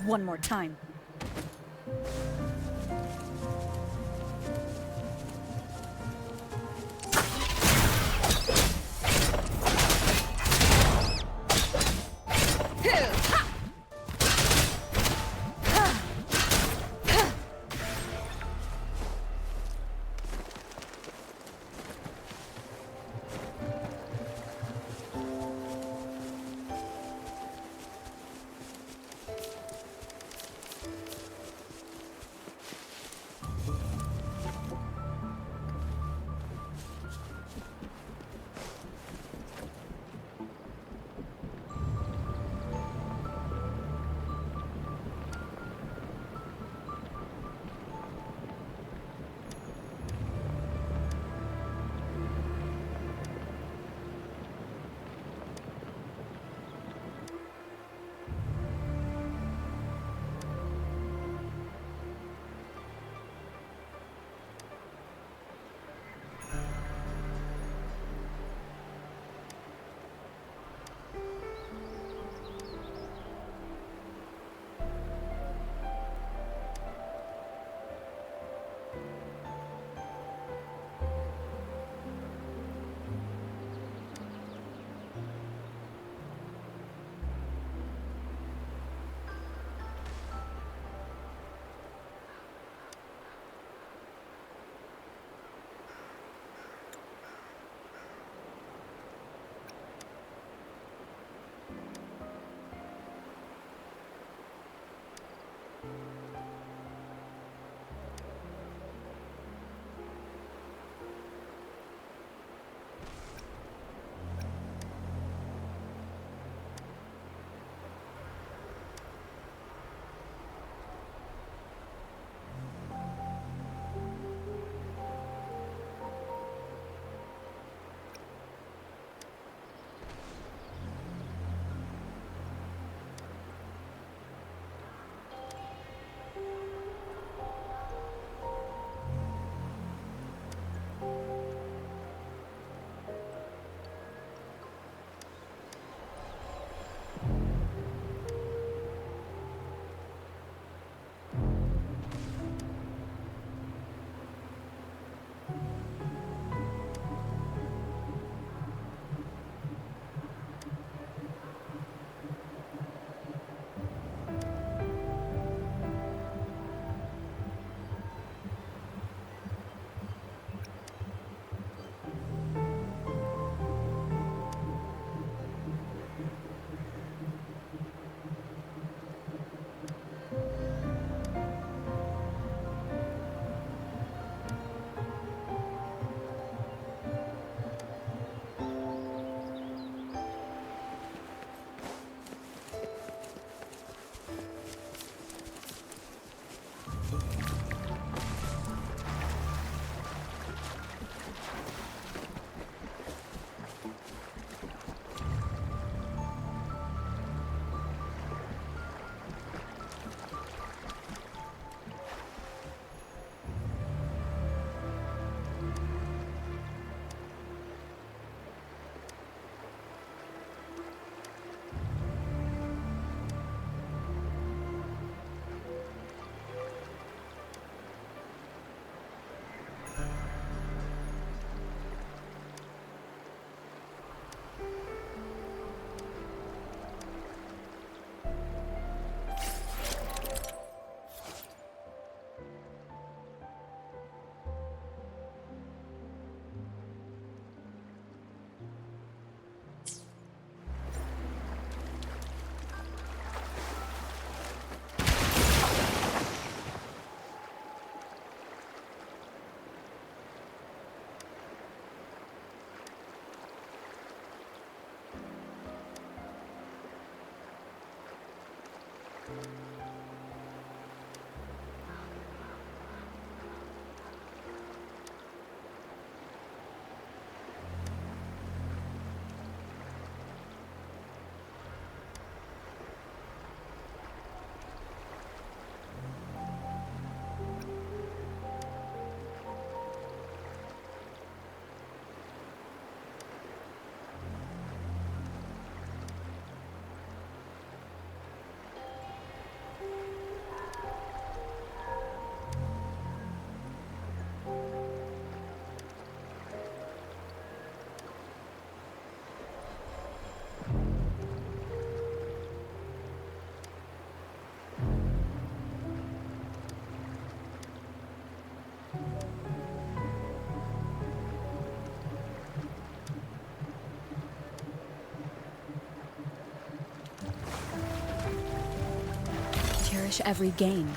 One more time. reach every game.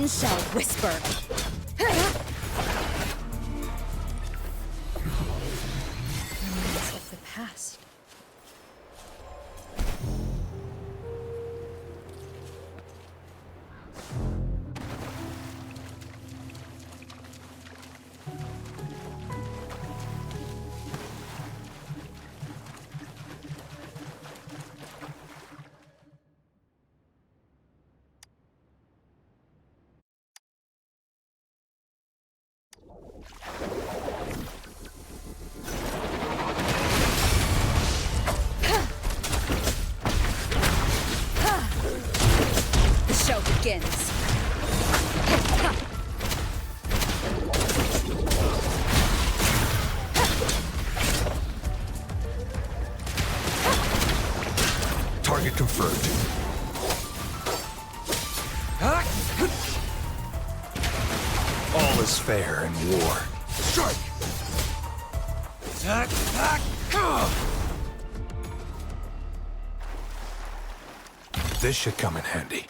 None shall whisper. Remains of the past. The show begins. Target confirmed. All is fair in war. Strike! This should come in handy.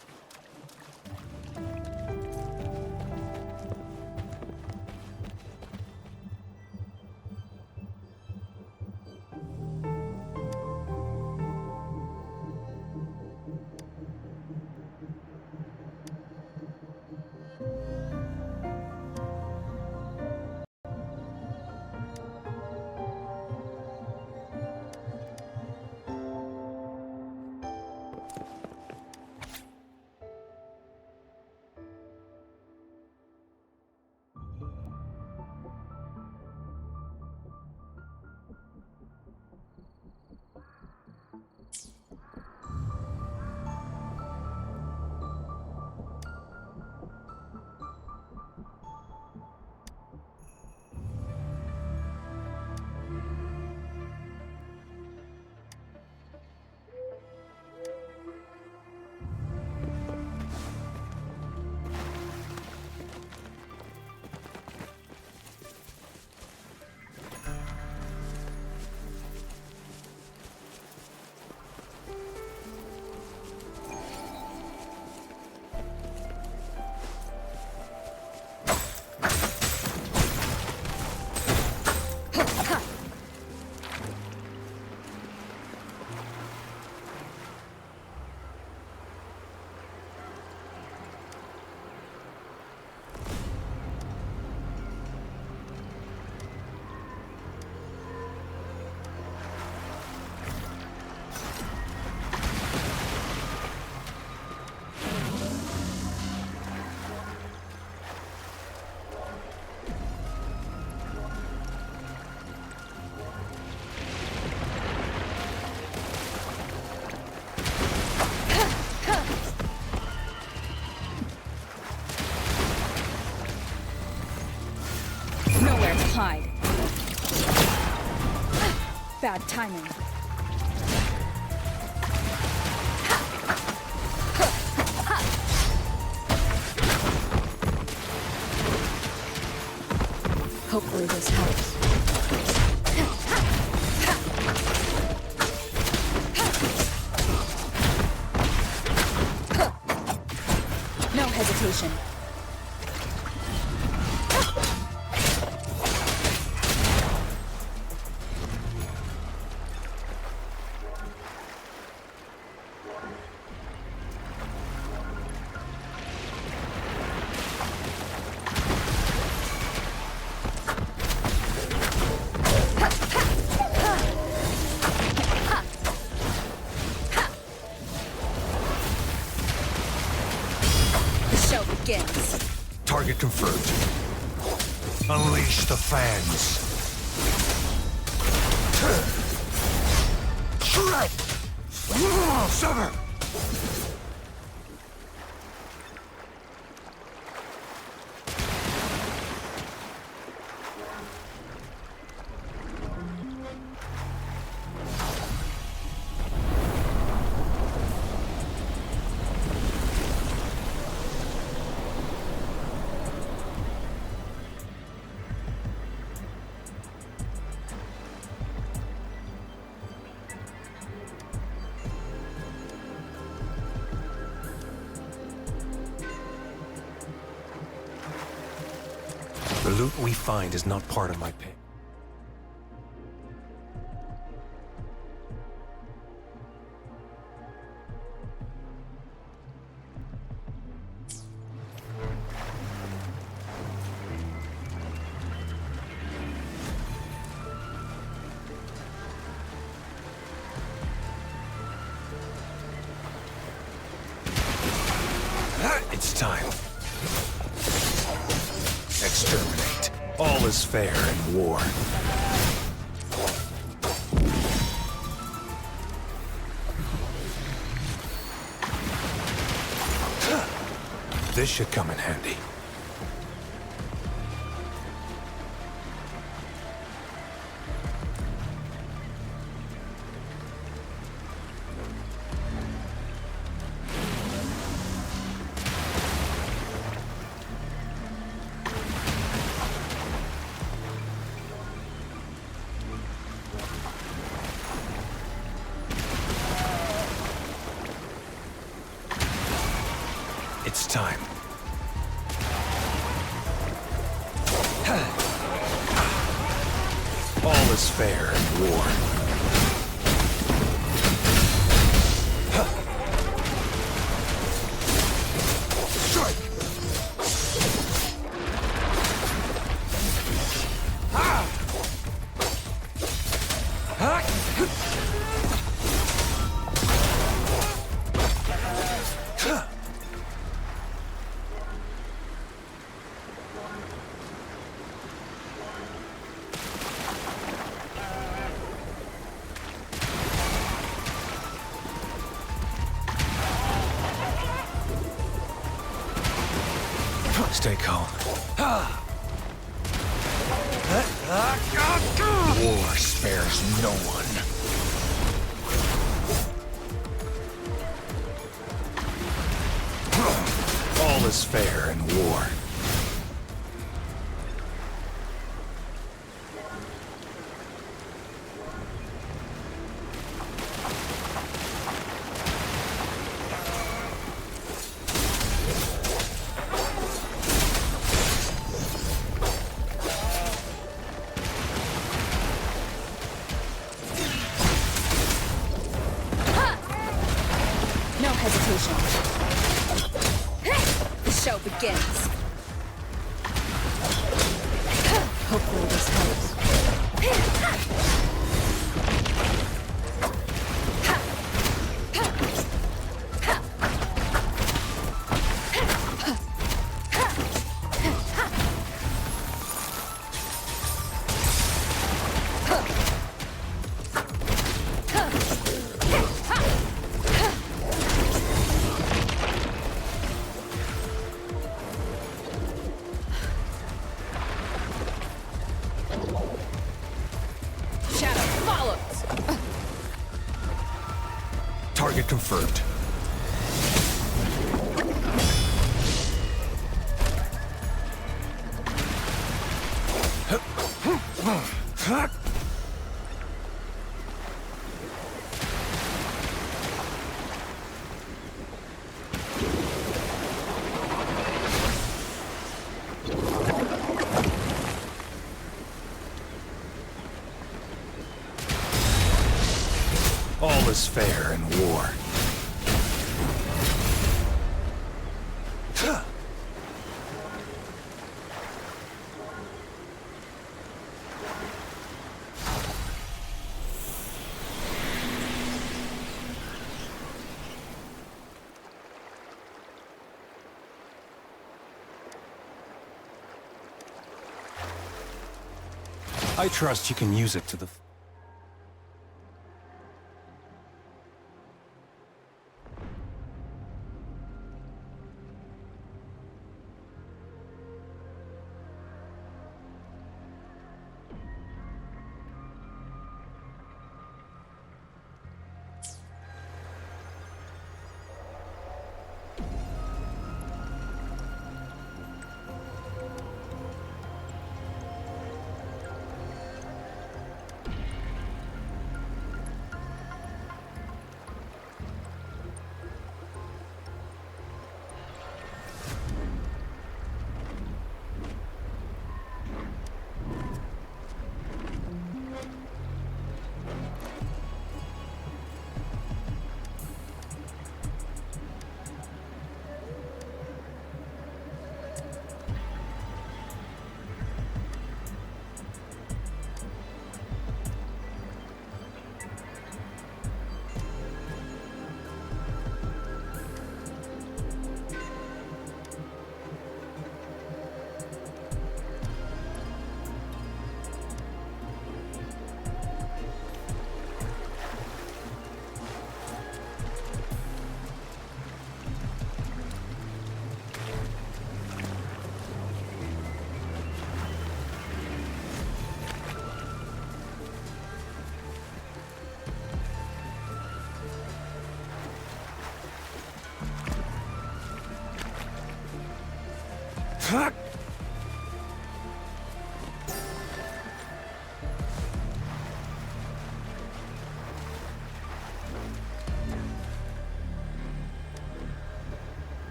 Nowhere to hide. Bad timing. Hopefully this helps. No hesitation. Target confirmed. Unleash the fans. Shred! Sever! loot we find is not part of my pay. It's time. Exterminate. All is fair in war. This should come in handy. It's time. All is fair in war. Strike! Stay calm. War spares no one. All is fair in war. No hesitation. The show begins. Hopefully this helps. Target confirmed. All is fair in war. I trust you can use it to the...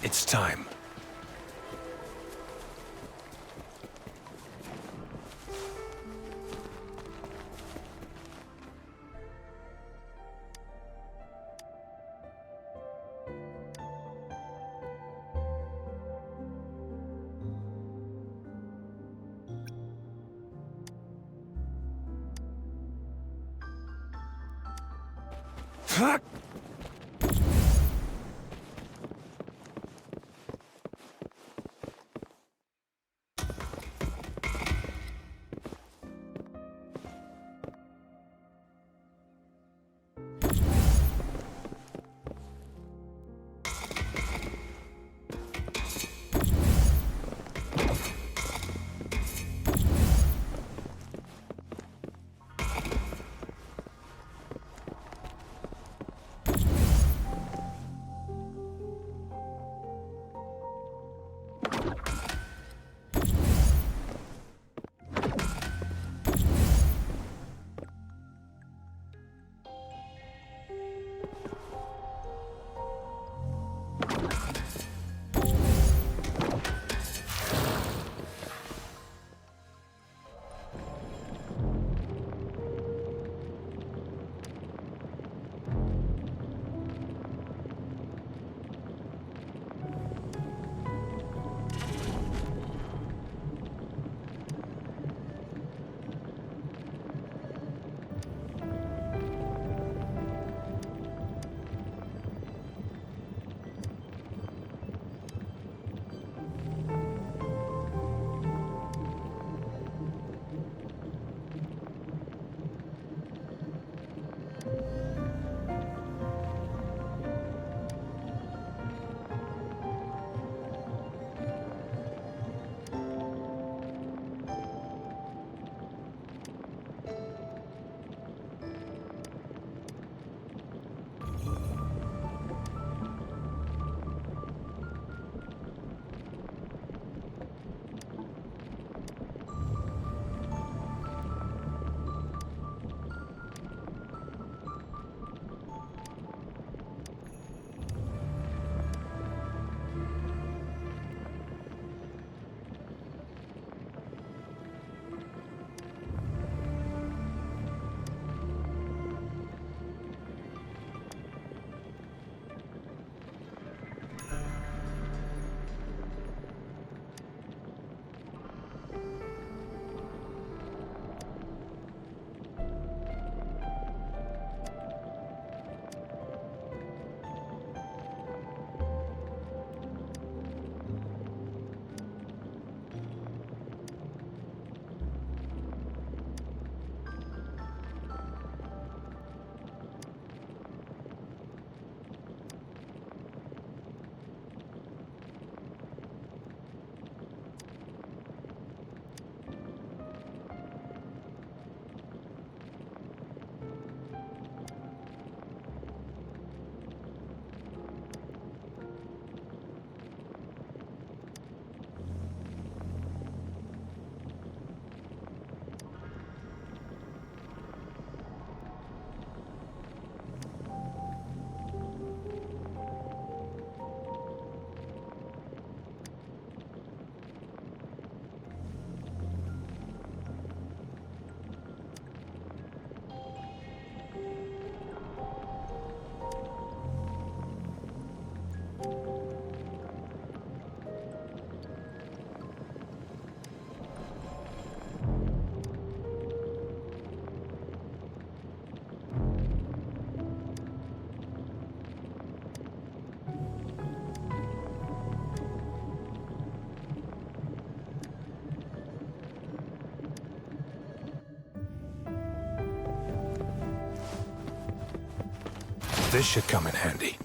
It's time. Fuck! This should come in handy.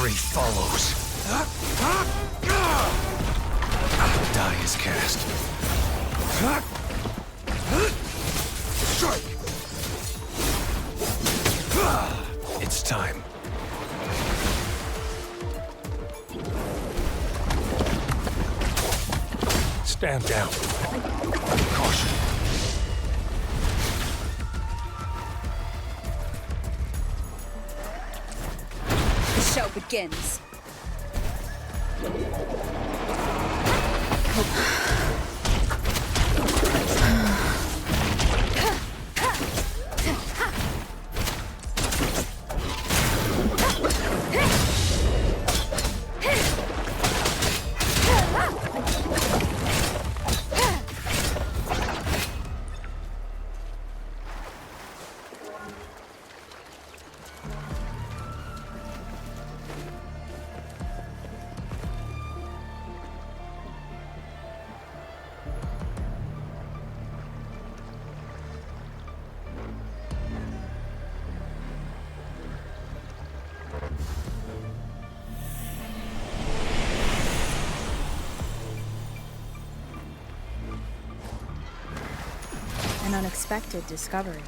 Fury follows. The die is cast. Strike! It's time. Stand down. Caution. The show begins. An unexpected discovery.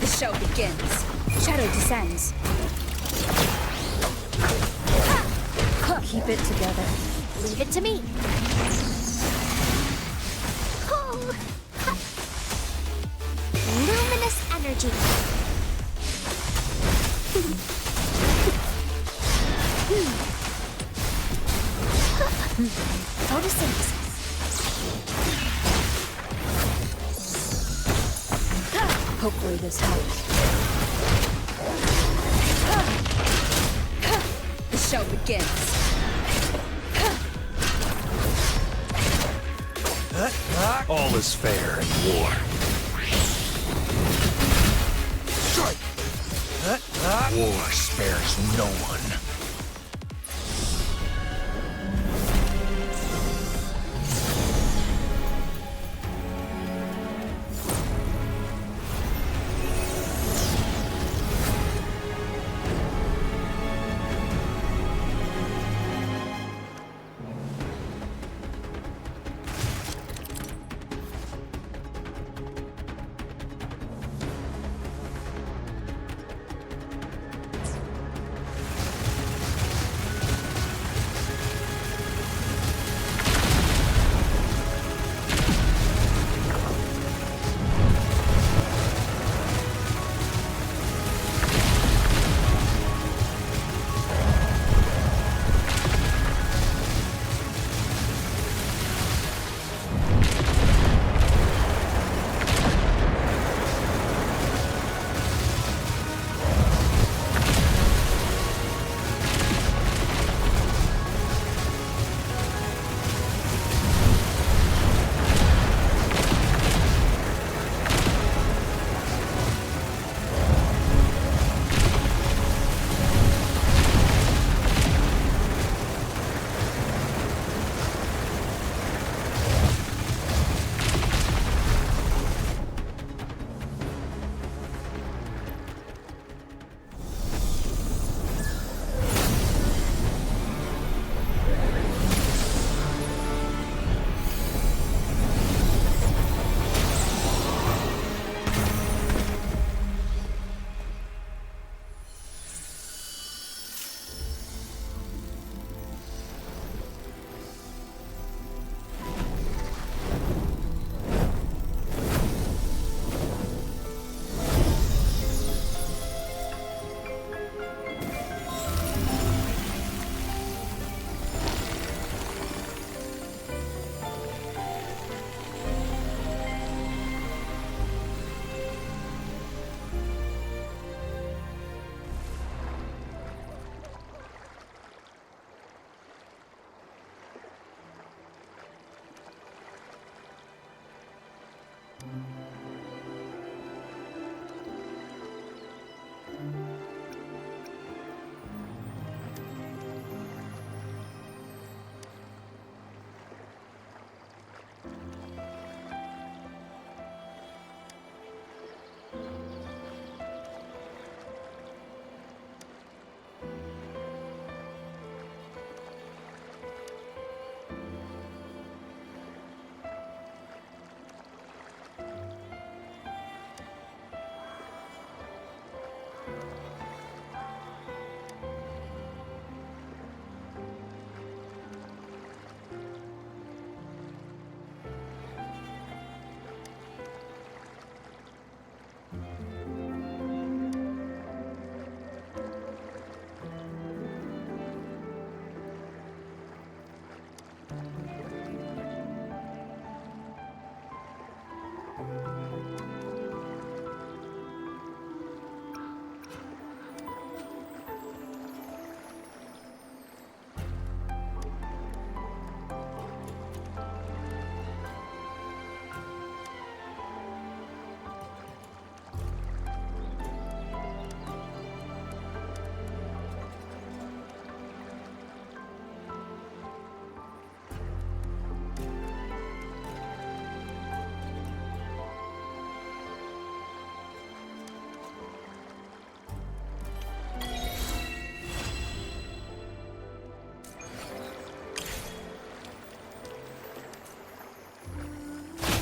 The show begins. Shadow descends. Keep it together. Leave it to me. Oh. Luminous energy. Photosynthesis. Hopefully this helps. The show begins. All is fair in war. Strike! War spares no one.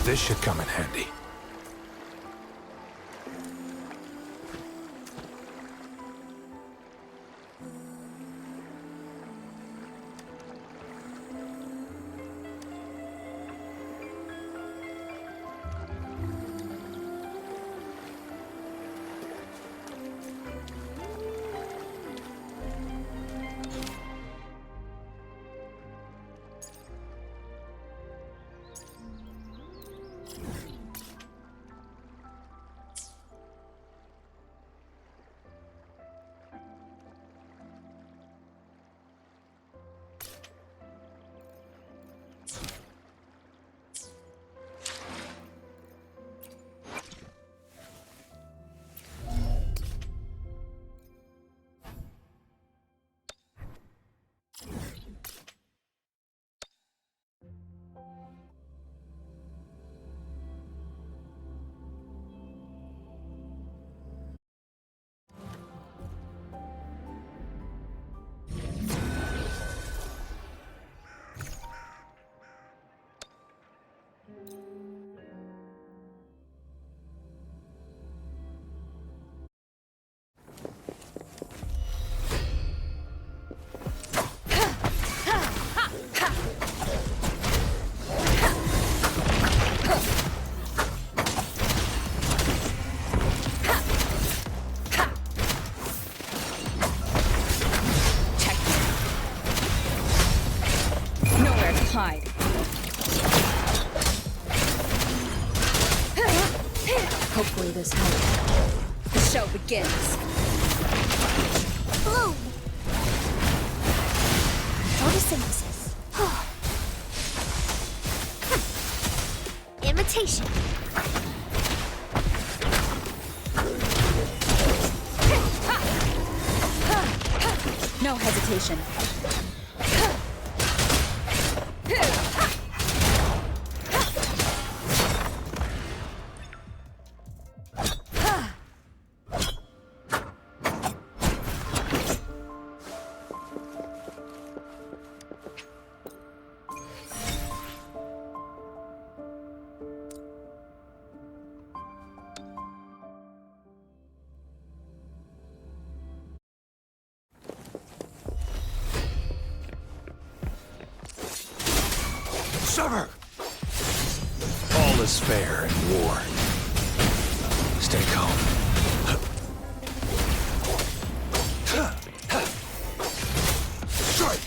This should come in handy. Hide. Hopefully this helps. The show begins. Blue! Photosynthesis. Imitation. No hesitation. Sever! All is fair in war. Stay calm. Strike!